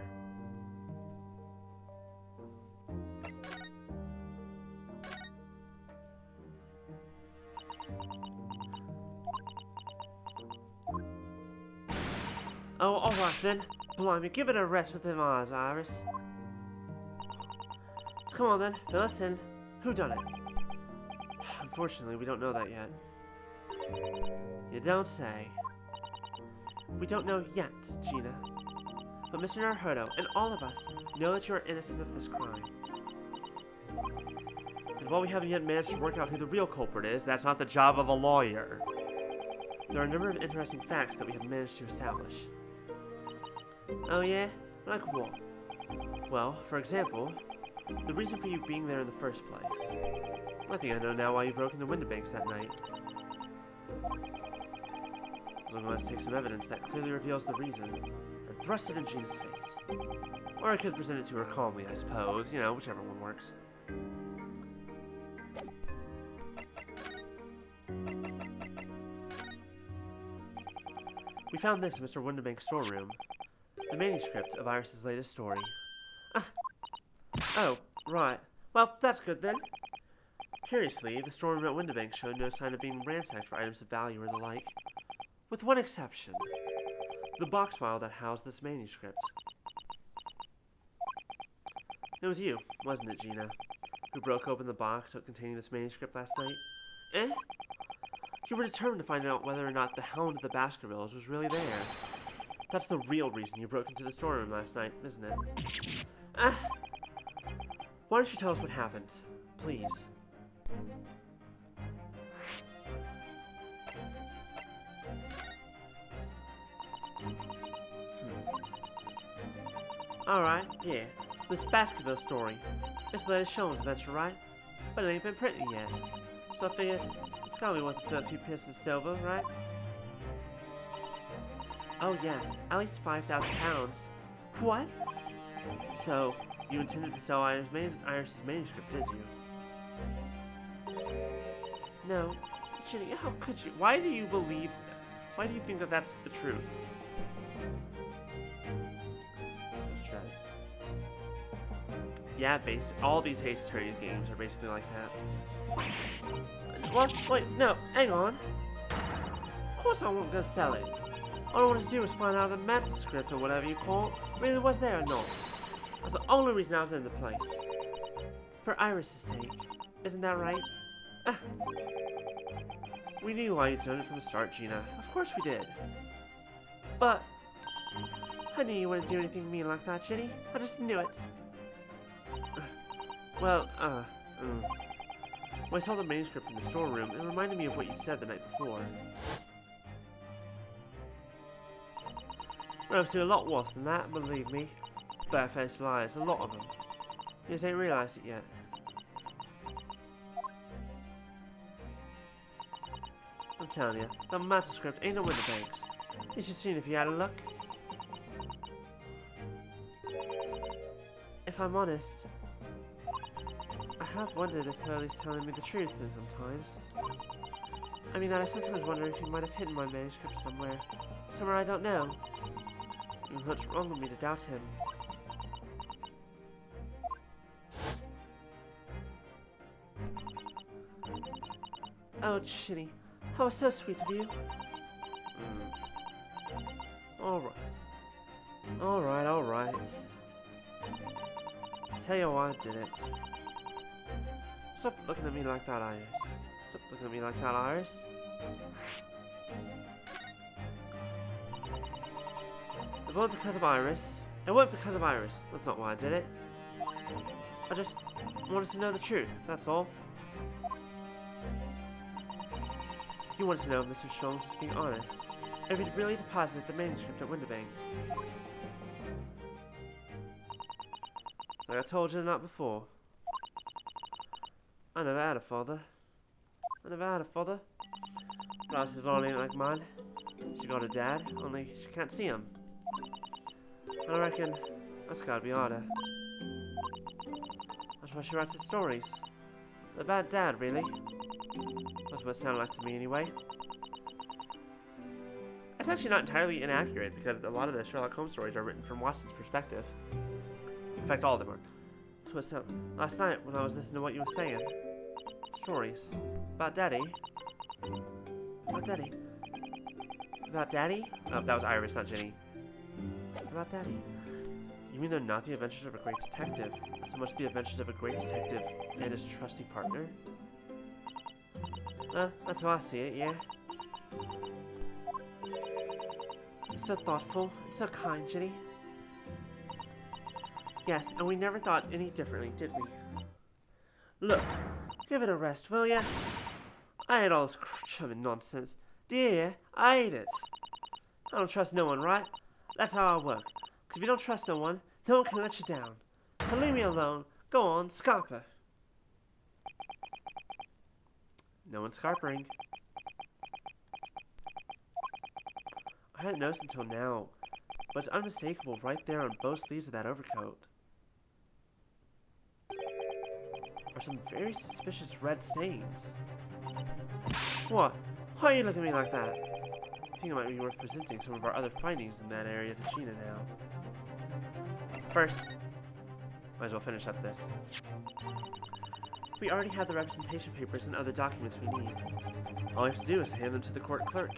Oh, alright then. Blimey, give it a rest with them eyes, Iris. So come on then, fill us in. Who done it? Unfortunately, we don't know that yet. You don't say. We don't know yet, Gina. But Mr. Naruhodo and all of us know that you are innocent of this crime. And while we haven't yet managed to work out who the real culprit is, that's not the job of a lawyer. There are a number of interesting facts that we have managed to establish. Oh yeah? Like what? Well, for example, the reason for you being there in the first place. I think I know now why you broke into Windibanks that night. I'm going to take some evidence that clearly reveals the reason and thrust it in Gina's face. Or I could present it to her calmly, I suppose. You know, whichever one works. We found this in Mr. Windibank's storeroom. The manuscript of Iris's latest story. Oh, right. Well, that's good then. Curiously, the storeroom at Windibank showed no sign of being ransacked for items of value or the like. With one exception. The box file that housed this manuscript. It was you, wasn't it, Gina, who broke open the box containing this manuscript last night? Eh? You were determined to find out whether or not the Hound of the Baskervilles was really there. That's the real reason you broke into the storeroom last night, isn't it? Why don't you tell us what happened, please? Alright, yeah. This Baskerville story. It's the latest Sholmes adventure, right? But it ain't been printed yet. So I figured it's gotta be worth a few pieces of silver, right? Oh yes, at least 5,000 pounds. What? So, you intended to sell Iris's manuscript, did you? No. Ginny, how could you? Why do you believe that? Why do you think that that's the truth? Let's try. Yeah, all these Ace Attorney games are basically like that. What? Wait, no, hang on. Of course I wasn't gonna sell it. All I wanted to do was find out the manuscript or whatever you call it really was there or not. That's the only reason I was in the place. For Iris's sake. Isn't that right? We knew why you'd done it from the start, Gina. Of course we did. But I knew you wouldn't do anything mean like that, Ginny. I just knew it. When I saw the manuscript in the storeroom, it reminded me of what you'd said the night before. Well, I've seen a lot worse than that, believe me. Barefaced lies, a lot of them. You just ain't realised it yet. I'm telling you, that manuscript ain't no Windibanks. You should seen if you had a look. If I'm honest, I have wondered if Hurley's telling me the truth sometimes. I mean that I sometimes wonder if he might have hidden my manuscript somewhere. Somewhere I don't know. What's wrong with me to doubt him? Oh, Ginny, that was so sweet of you. Alright. Tell you why I did it. Stop looking at me like that, Iris. Stop looking at me like that, Iris. It wasn't because of Iris. It wasn't because of Iris. That's not why I did it. I just wanted to know the truth, that's all. You wanted to know if Mr. Sholmes was being honest. If he'd really deposited the manuscript at Winterbanks. Like I told you the night before. I never had a father. But Alice's all ain't like mine. She got a dad, only she can't see him. I reckon that's gotta be harder. That's why she writes his stories. A bad dad, really. That's what it sounded like to me, anyway. It's actually not entirely inaccurate, because a lot of the Sherlock Holmes stories are written from Watson's perspective. In fact, all of them are. That's what it sounded last night when I was listening to what you were saying. Stories. About Daddy. About Daddy. About Daddy? Oh, that was Iris, not Jenny. About Daddy. You mean they're not the adventures of a great detective, so much the adventures of a great detective and his trusty partner? That's how I see it, yeah. You're so thoughtful, you're so kind, Jenny. Yes, and we never thought any differently, did we? Look, give it a rest, will ya? I hate all this chumming nonsense. Dear, I hate it. I don't trust no one, right? That's how I work. 'Cause if you don't trust no one can let you down. So leave me alone. Go on, scarper. No one's scarpering. I hadn't noticed until now, but it's unmistakable right there on both sleeves of that overcoat. Are some very suspicious red stains. What? Why are you looking at me like that? I think it might be worth presenting some of our other findings in that area to Gina now. First, might as well finish up this. We already have the representation papers and other documents we need. All we have to do is hand them to the court clerk.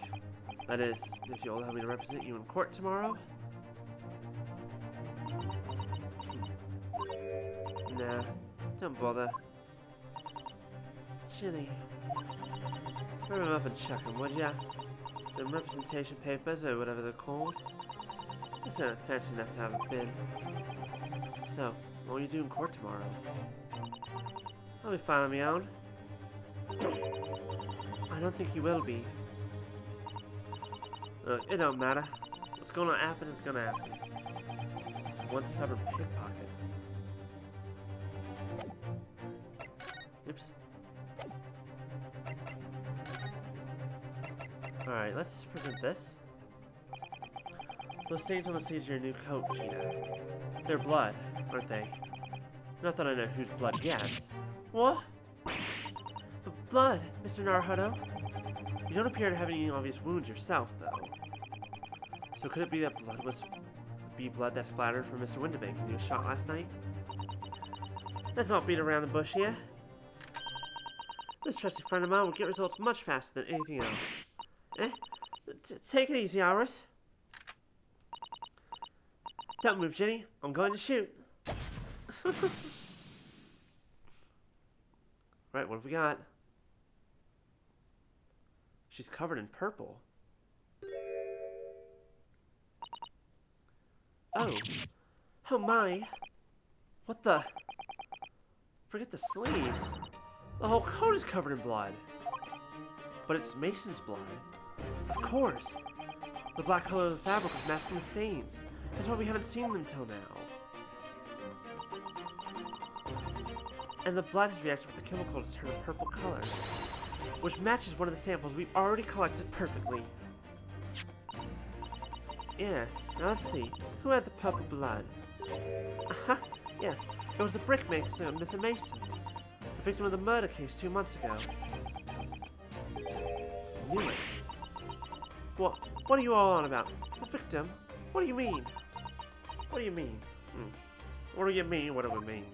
That is, if you'll allow me to represent you in court tomorrow. Nah, don't bother. Ginny, grab him up and chuck him, would ya? Them representation papers, or whatever they're called. This ain't fancy enough to have a bid. So, what will you do in court tomorrow? I'll be fine on my own. I don't think you will be. Look, it don't matter. What's gonna happen is gonna happen. It's one stubborn pickpocket. Oops. Alright, let's present this. Those stains on the sleeves of your new coat, Gina. They're blood, aren't they? Not that I know whose blood gets. What? But blood, Mr. Naruhodo. You don't appear to have any obvious wounds yourself, though. So could it be that blood that splattered from Mr. Winterbank when he was shot last night? Let's not beat around the bush here. This trusty friend of mine will get results much faster than anything else. Take it easy, Iris. Don't move, Jenny. I'm going to shoot. Right, what have we got? She's covered in purple. Oh. Oh my. What the? Forget the sleeves. The whole coat is covered in blood. But it's Mason's blood. Of course. The black color of the fabric is masking the stains. That's why we haven't seen them till now. And the blood has reacted with the chemical to turn a purple color, which matches one of the samples we've already collected perfectly. Yes, now let's see. Who had the purple blood? Aha! Yes, it was the brickmaker, Mr. Mason, the victim of the murder case 2 months ago. Knew it. What are you all on about? The victim? What do you mean? What do you mean? What do you mean? What do we mean?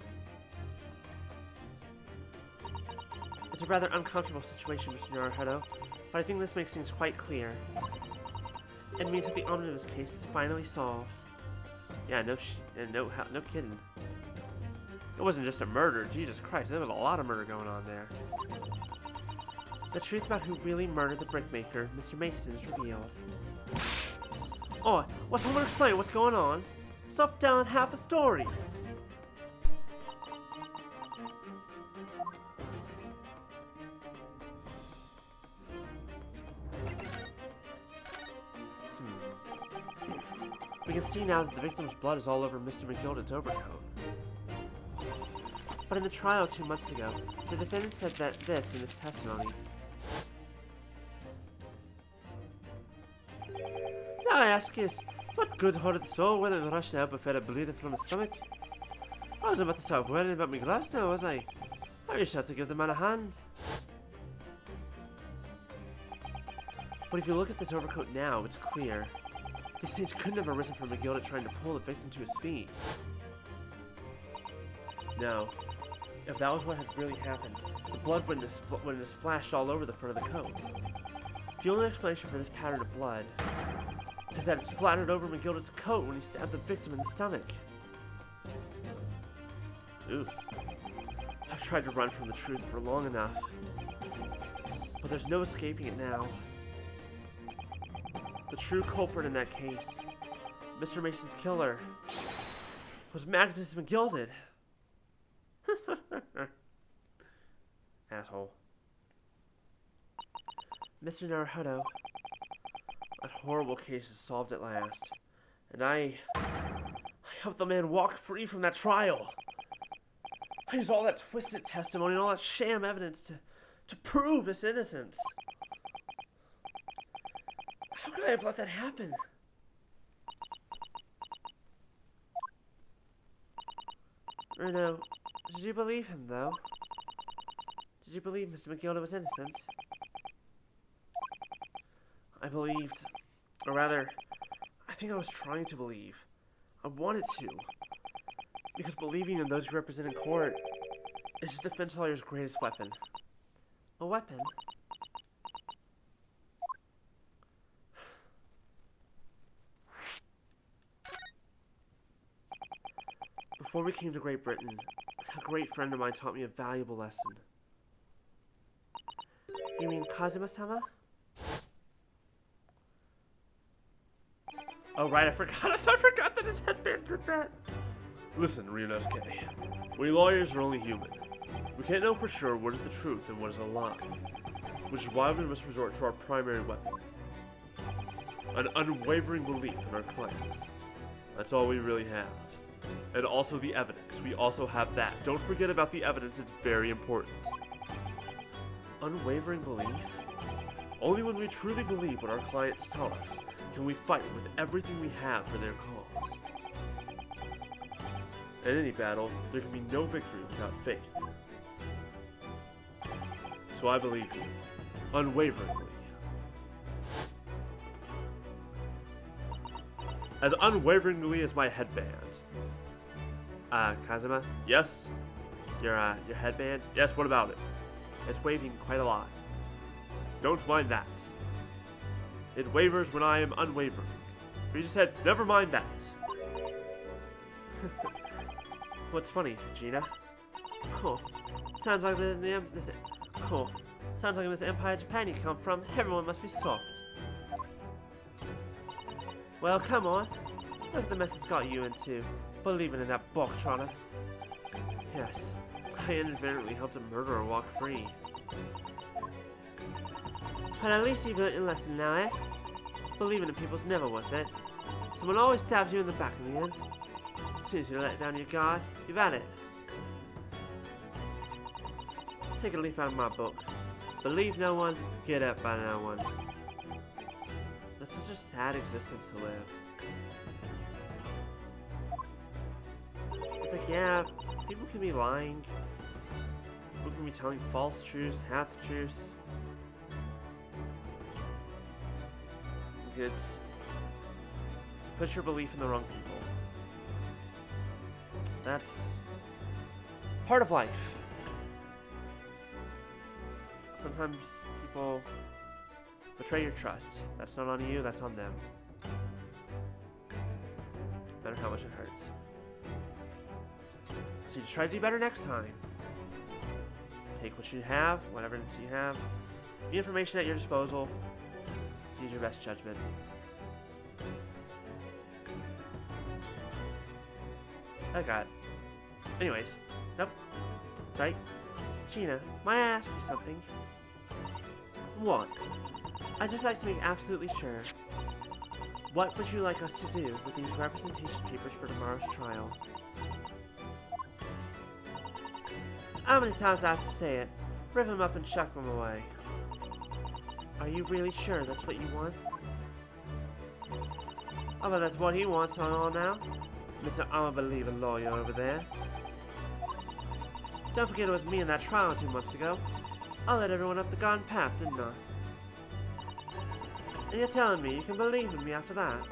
It's a rather uncomfortable situation, Mr. Naruhodo, but I think this makes things quite clear. It means that the omnibus case is finally solved. Yeah, no kidding. It wasn't just a murder, Jesus Christ, there was a lot of murder going on there. The truth about who really murdered the brickmaker, Mr. Mason, is revealed. Oh, will someone explain what's going on? Stop telling half a story! We can see now that the victim's blood is all over Mr. McGilded's overcoat. But in the trial 2 months ago, the defendant said that this in his testimony. Now I ask is, what good-hearted soul went and rushed out before it bleeding from his stomach? I was about to start worrying about my gloves now, was I? I just had to give the man a hand. But if you look at this overcoat now, it's clear. These stains couldn't have arisen from McGilda trying to pull the victim to his feet. No. If that was what had really happened, the blood wouldn't have splashed all over the front of the coat. The only explanation for this pattern of blood is that it splattered over McGilded's coat when he stabbed the victim in the stomach. Oof. I've tried to run from the truth for long enough, but there's no escaping it now. The true culprit in that case, Mr. Mason's killer, was Magnus McGilded. Asshole. Mr. Naruhodo, that horrible case is solved at last, and I hope the man walked free from that trial. I used all that twisted testimony and all that sham evidence to prove his innocence. How could I have let that happen? Bruno, did you believe him, though? Did you believe Mr. McGilda was innocent? I believed, or rather, I think I was trying to believe. I wanted to. Because believing in those you represent in court is his defense lawyer's greatest weapon. A weapon? Before we came to Great Britain, a great friend of mine taught me a valuable lesson. You mean Kazuma-sama? Oh right, I forgot that his headband did that. Listen, Ryunosuke. We lawyers are only human. We can't know for sure what is the truth and what is a lie. Which is why we must resort to our primary weapon. An unwavering belief in our clients. That's all we really have. And also the evidence. We also have that. Don't forget about the evidence, it's very important. Unwavering belief? Only when we truly believe what our clients tell us can we fight with everything we have for their cause. In any battle, there can be no victory without faith. So I believe you, unwaveringly. As unwaveringly as my headband. Kazuma? Yes? Your headband? Yes, what about it? It's waving quite a lot. Don't mind that. It wavers when I am unwavering. We just said, never mind that. What's funny, Gina? Cool. Sounds like Sounds like in this Empire Japan you come from, everyone must be soft. Well, come on. Look at the mess it's got you into. Believing in that bog trotter. Yes, I inadvertently helped a murderer walk free. But at least you've learned your lesson now, eh? Believing in people's never worth it. Someone always stabs you in the back in the end. As soon as you let down your guard, you've had it. Take a leaf out of my book. Believe no one, get up by no one. That's such a sad existence to live. It's like, yeah, people can be lying. People can be telling false truths, half truths. It's put your belief in the wrong people. That's part of life. Sometimes people betray your trust. That's not on you, that's on them. No matter how much it hurts. So you just try to do better next time. Take what you have, whatever you have, The information at your disposal. Use your best judgment. Oh god. Anyways. Nope. Right? Gina, may I ask you something? What? I'd just like to make absolutely sure. What would you like us to do with these representation papers for tomorrow's trial? How many times do I have to say it? Rip them up and chuck them away. Are you really sure that's what you want? I bet that's what he wants on all now. Mr. I'm-a-believer lawyer over there. Don't forget it was me in that trial 2 months ago. I led everyone up the garden path, didn't I? And you're telling me you can believe in me after that?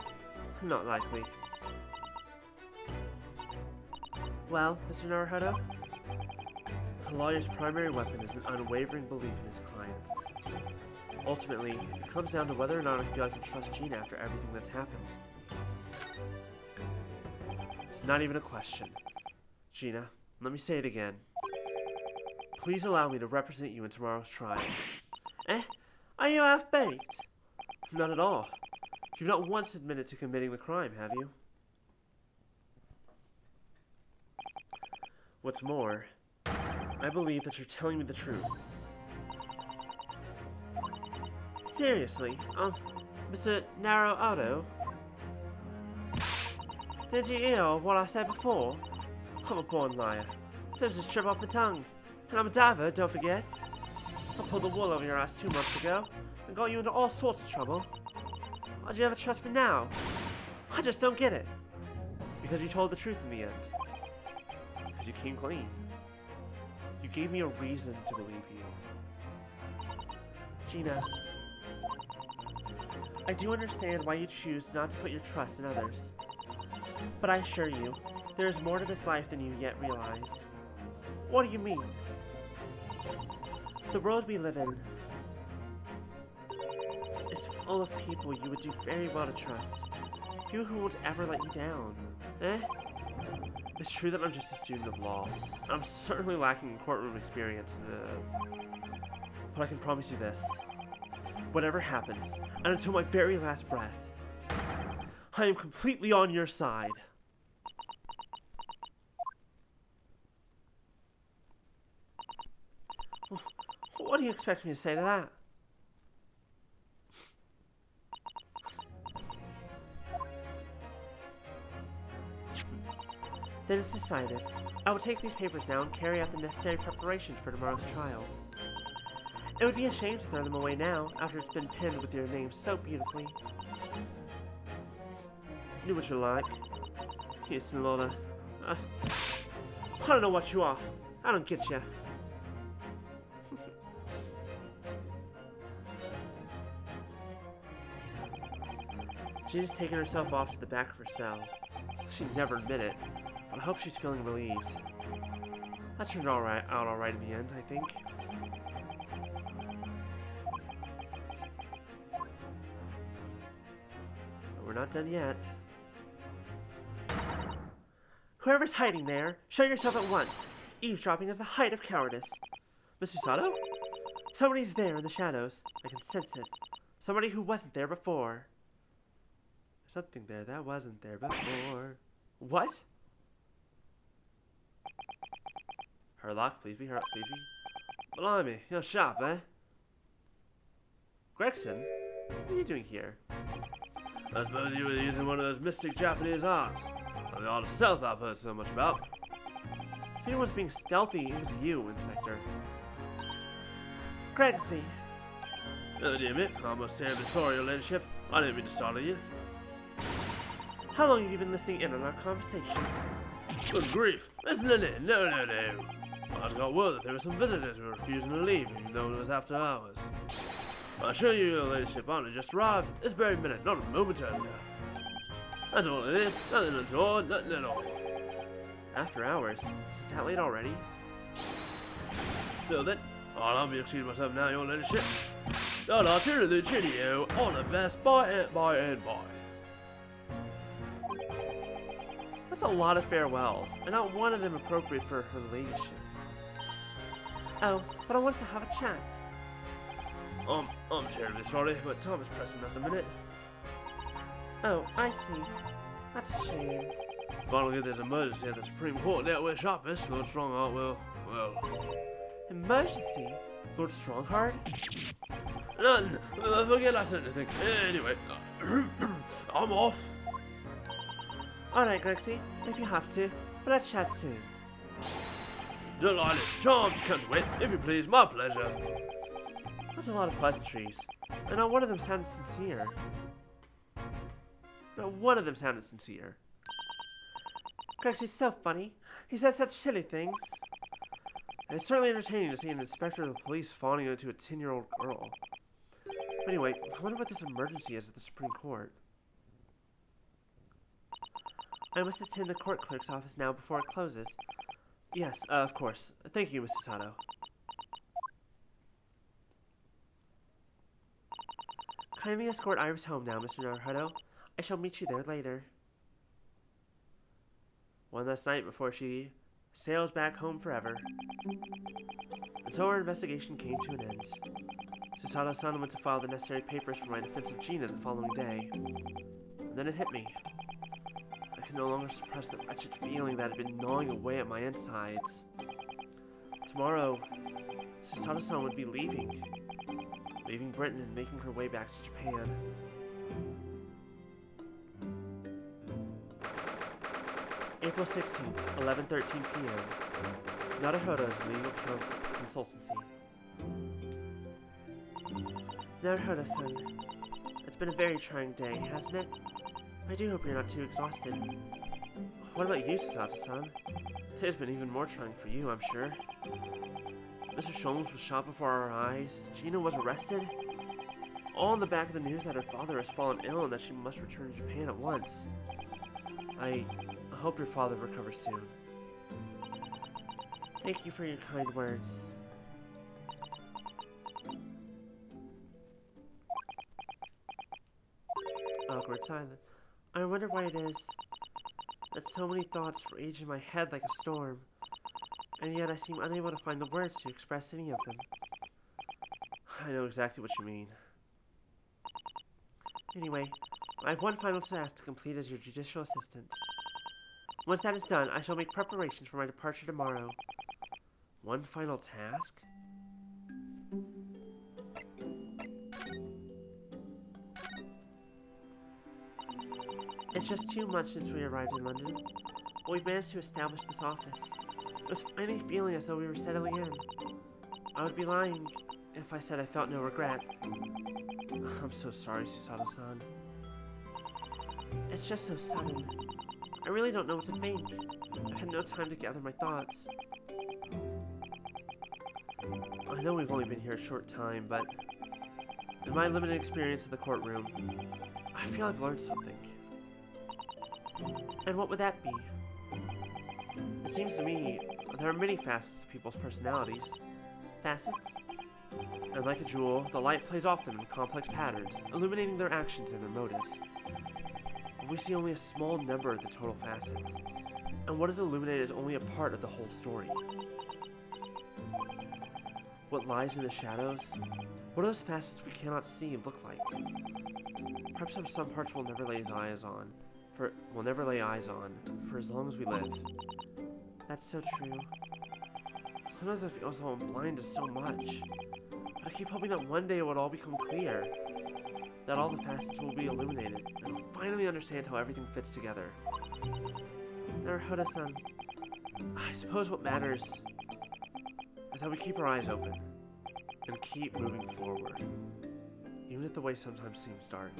Not likely. Well, Mr. Naruhodo? A lawyer's primary weapon is an unwavering belief in his clients. Ultimately, it comes down to whether or not I feel I can trust Gina after everything that's happened. It's not even a question. Gina, let me say it again. Please allow me to represent you in tomorrow's trial. Eh? Are you half-baked? Not at all. You've not once admitted to committing the crime, have you? What's more, I believe that you're telling me the truth. Seriously, Mr. Naruhodo? Didn't you hear what I said before? I'm a born liar. Fibs just trip off my tongue. And I'm a diver, don't forget. I pulled the wool over your ass 2 months ago and got you into all sorts of trouble. Why'd you ever trust me now? I just don't get it. Because you told the truth in the end. Because you came clean. You gave me a reason to believe you. Gina, I do understand why you choose not to put your trust in others. But I assure you, there is more to this life than you yet realize. What do you mean? The world we live in is full of people you would do very well to trust. People who won't ever let you down. Eh? It's true that I'm just a student of law. I'm certainly lacking in courtroom experience, but I can promise you this. Whatever happens, and until my very last breath, I am completely on your side. What do you expect me to say to that? Then it's decided. I will take these papers now and carry out the necessary preparations for tomorrow's trial. It would be a shame to throw them away now, after it's been pinned with your name so beautifully. Do what you like. Houston Lorna. I don't know what you are. I don't get you. Gina's taken herself off to the back of her cell. She'd never admit it, but I hope she's feeling relieved. That turned out alright in the end, I think. But we're not done yet. Whoever's hiding there, show yourself at once. Eavesdropping is the height of cowardice. Mr. Sato? Somebody's there in the shadows. I can sense it. Somebody who wasn't there before. There's something there that wasn't there before. What? Herlock, please be. Blimey, you're sharp, eh? Gregson? What are you doing here? I suppose you were using one of those mystic Japanese arts. Or the art of stealth I've heard so much about. If anyone's being stealthy, it was you, Inspector. Gregson. Oh dear me, I'm most terribly sorry, your ladyship. I didn't mean to startle you. How long have you been listening in on our conversation? Good grief, listen in. No. I just got word that there were some visitors who were refusing to leave, even though it was after hours. I assure you, your ladyship, I only just arrived this very minute, not a moment earlier. That's all it is, nothing untoward, nothing at all. After hours? Is it that late already? So then, I'll be excusing myself now, your ladyship. Ta-da, the cheerio, all the best, bye and bye. That's a lot of farewells, and not one of them appropriate for her ladyship. Oh, but I wanted to have a chat. I'm terribly sorry, but Tom is pressing at the minute. Oh, I see. That's a shame. Finally, there's an emergency at the Supreme Court there with Sharpest. Lord Strongheart well. Emergency? Lord Strongheart? None. Forget I said anything. Anyway, I'm off. Alright, Grexy, if you have to, but let's chat soon. Delighted. Charmed, can't wait. If you please, my pleasure. That's a lot of pleasantries. And not one of them sounded sincere. Not one of them sounded sincere. Grexy's so funny. He says such silly things. And it's certainly entertaining to see an inspector of the police fawning into a 10-year-old girl. But anyway, I wonder what this emergency is at the Supreme Court. I must attend the court clerk's office now before it closes. Yes, of course. Thank you, Mrs. Sato. Kindly escort Iris home now, Mr. Naruhodo. I shall meet you there later. One last night before she sails back home forever. Until our investigation came to an end. Susato-san went to file the necessary papers for my defense of Gina the following day. And then it hit me. I could no longer suppress the wretched feeling that had been gnawing away at my insides. Tomorrow, Susato-san would be leaving Britain and making her way back to Japan. April 16th, 11:13 p.m. Naruhodo's Legal Consultancy. Naruhodo-san, it's been a very trying day, hasn't it? I do hope you're not too exhausted. What about you, Susato-san? Today's been even more trying for you, I'm sure. Mr. Sholmes was shot before our eyes. Gina was arrested. All on the back of the news that her father has fallen ill and that she must return to Japan at once. I hope your father recovers soon. Thank you for your kind words. Awkward silence. I wonder why it is that so many thoughts rage in my head like a storm, and yet I seem unable to find the words to express any of them. I know exactly what you mean. Anyway, I have one final task to complete as your judicial assistant. Once that is done, I shall make preparations for my departure tomorrow. One final task? It's just 2 months since we arrived in London, but we've managed to establish this office. It was finally feeling as though we were settling in. I would be lying if I said I felt no regret. I'm so sorry, Susato-san. It's just so sudden. I really don't know what to think. I've had no time to gather my thoughts. I know we've only been here a short time, but in my limited experience in the courtroom, I feel I've learned something. And what would that be? It seems to me there are many facets to people's personalities. Facets? And like a jewel, the light plays off them in complex patterns, illuminating their actions and their motives. But we see only a small number of the total facets, and what is illuminated is only a part of the whole story. What lies in the shadows? What do those facets we cannot see look like? Perhaps some parts we'll never lay eyes on, for as long as we live. That's so true. Sometimes I feel as though I'm blind to so much. But I keep hoping that one day it would all become clear. That all the facets will be illuminated, and I'll finally understand how everything fits together. Naruhodo-san, I suppose what matters is that we keep our eyes open, and keep moving forward, even if the way sometimes seems dark.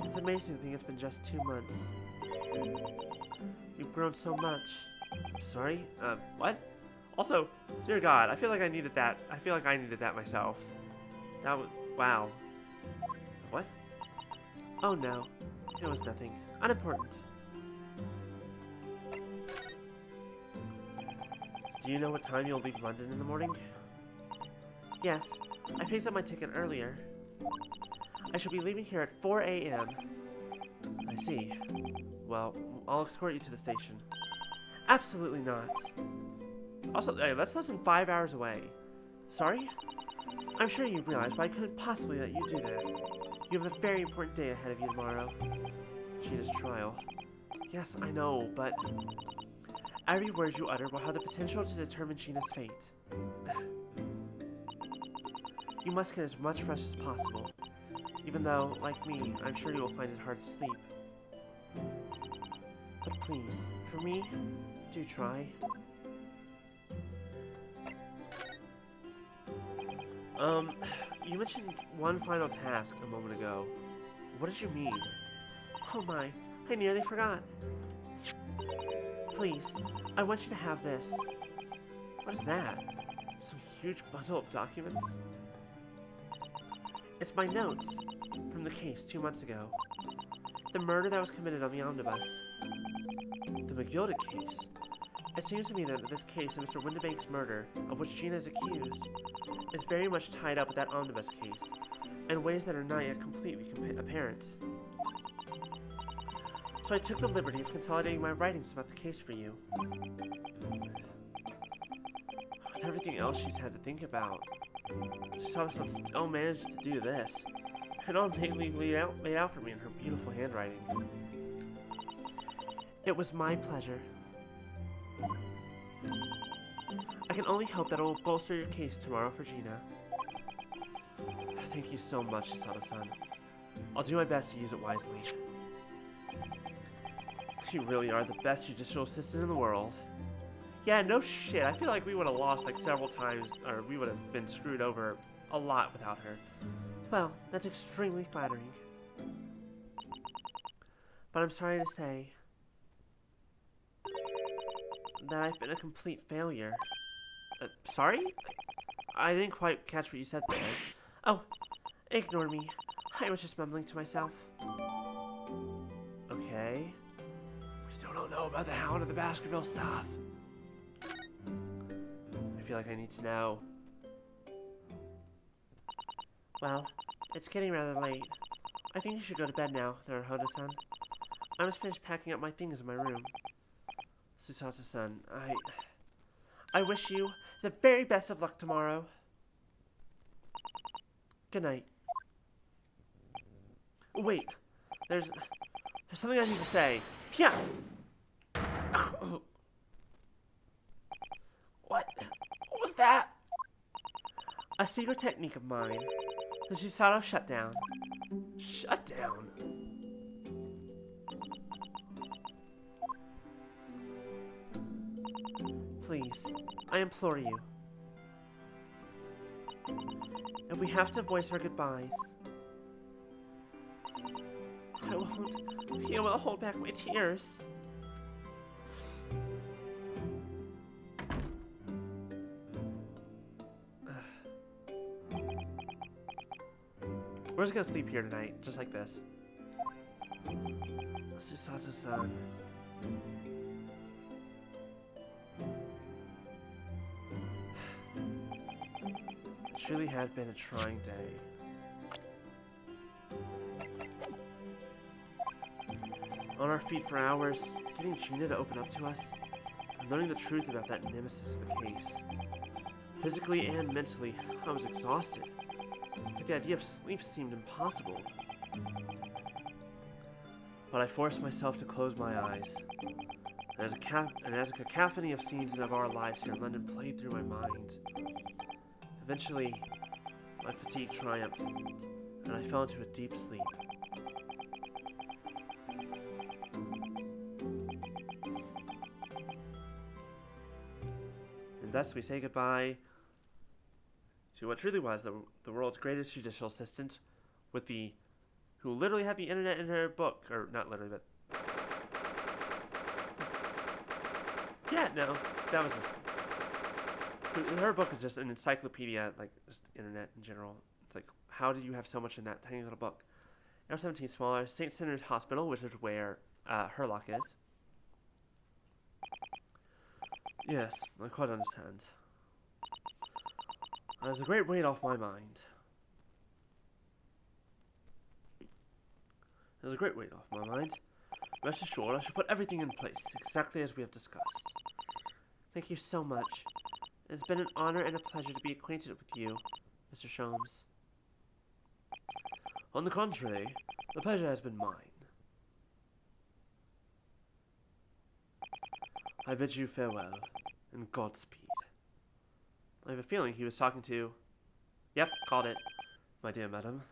It's amazing to think it's been just 2 months. We've grown so much. Sorry? What? Also, dear God, I feel like I needed that. I feel like I needed that myself. That was... wow. What? Oh no. It was nothing. Unimportant. Do you know what time you'll leave London in the morning? Yes. I picked up my ticket earlier. I shall be leaving here at 4 a.m. I see. Well, I'll escort you to the station. Absolutely not. Also, hey, that's less than 5 hours away. Sorry? I'm sure you realize why I couldn't possibly let you do that. You have a very important day ahead of you tomorrow. Gina's trial. Yes, I know, but every word you utter will have the potential to determine Gina's fate. You must get as much rest as possible, even though, like me, I'm sure you will find it hard to sleep. But please, for me, do try. You mentioned one final task a moment ago. What did you mean? Oh my, I nearly forgot. Please, I want you to have this. What is that? Some huge bundle of documents? It's my notes from the case 2 months ago. The murder that was committed on the omnibus. The McGilded case. It seems to me that this case of Mr. Windibank's murder, of which Gina is accused, is very much tied up with that omnibus case, in ways that are not yet completely apparent. So I took the liberty of consolidating my writings about the case for you. With everything else she's had to think about, Chisa-san still managed to do this, and all neatly laid out for me in her beautiful handwriting. It was my pleasure. I can only hope that it will bolster your case tomorrow for Gina. Thank you so much, Chisa-san. I'll do my best to use it wisely. You really are the best judicial assistant in the world. Yeah, no shit. I feel like we would have lost like several times, or we would have been screwed over a lot without her. Well, that's extremely flattering. But I'm sorry to say that I've been a complete failure. Sorry? I didn't quite catch what you said there. Oh, ignore me. I was just mumbling to myself. Okay. We still don't know about the Hound of the Baskerville stuff. I feel like I need to know. Well, it's getting rather late. I think you should go to bed now, Naruhodo-san. I must finish packing up my things in my room. Susata-san, I wish you the very best of luck tomorrow. Good night. Wait, there's something I need to say. Yeah. What was that? A secret technique of mine. The Susato shutdown. Shutdown? Please, I implore you. If we have to voice our goodbyes, I won't be able to hold back my tears. We're just gonna sleep here tonight, just like this. Susato-san. It truly had been a trying day. On our feet for hours, getting Gina to open up to us, and learning the truth about that nemesis of a case. Physically and mentally, I was exhausted. Like the idea of sleep seemed impossible. But I forced myself to close my eyes. And as a cacophony of scenes of our lives here in London played through my mind, eventually, my fatigue triumphed, and I fell into a deep sleep. And thus we say goodbye to what truly was the world's greatest judicial assistant, with who literally had the internet in her book, or not literally, but yeah, no, that was just her book is just an encyclopedia, like just internet in general. It's like, how did you have so much in that tiny little book? Number 17 smaller, St. Sinners Hospital, which is where Herlock is. Yes, I quite understand. There's a great weight off my mind. There's a great weight off my mind. Rest assured, I shall put everything in place, exactly as we have discussed. Thank you so much. It's been an honor and a pleasure to be acquainted with you, Mr. Sholmes. On the contrary, the pleasure has been mine. I bid you farewell, and Godspeed. I have a feeling he was talking to... Yep, called it. My dear madam.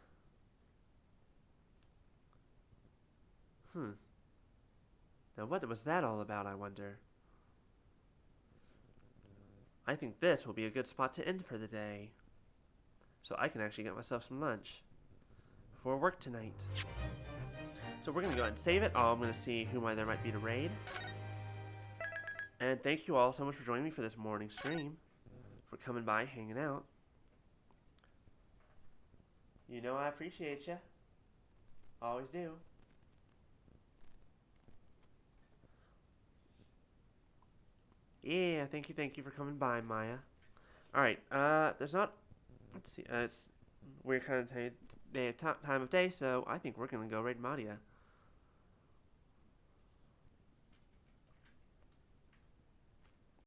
Now what was that all about, I wonder? I think this will be a good spot to end for the day. So I can actually get myself some lunch before work tonight. So we're going to go ahead and save it. I'm going to see who there might be to raid. And thank you all so much for joining me for this morning stream. For coming by, hanging out. You know I appreciate you. Always do. Yeah, thank you for coming by, Maya. Alright, there's not... Let's see, it's weird kind of time of day, so I think we're going to go raid Madia.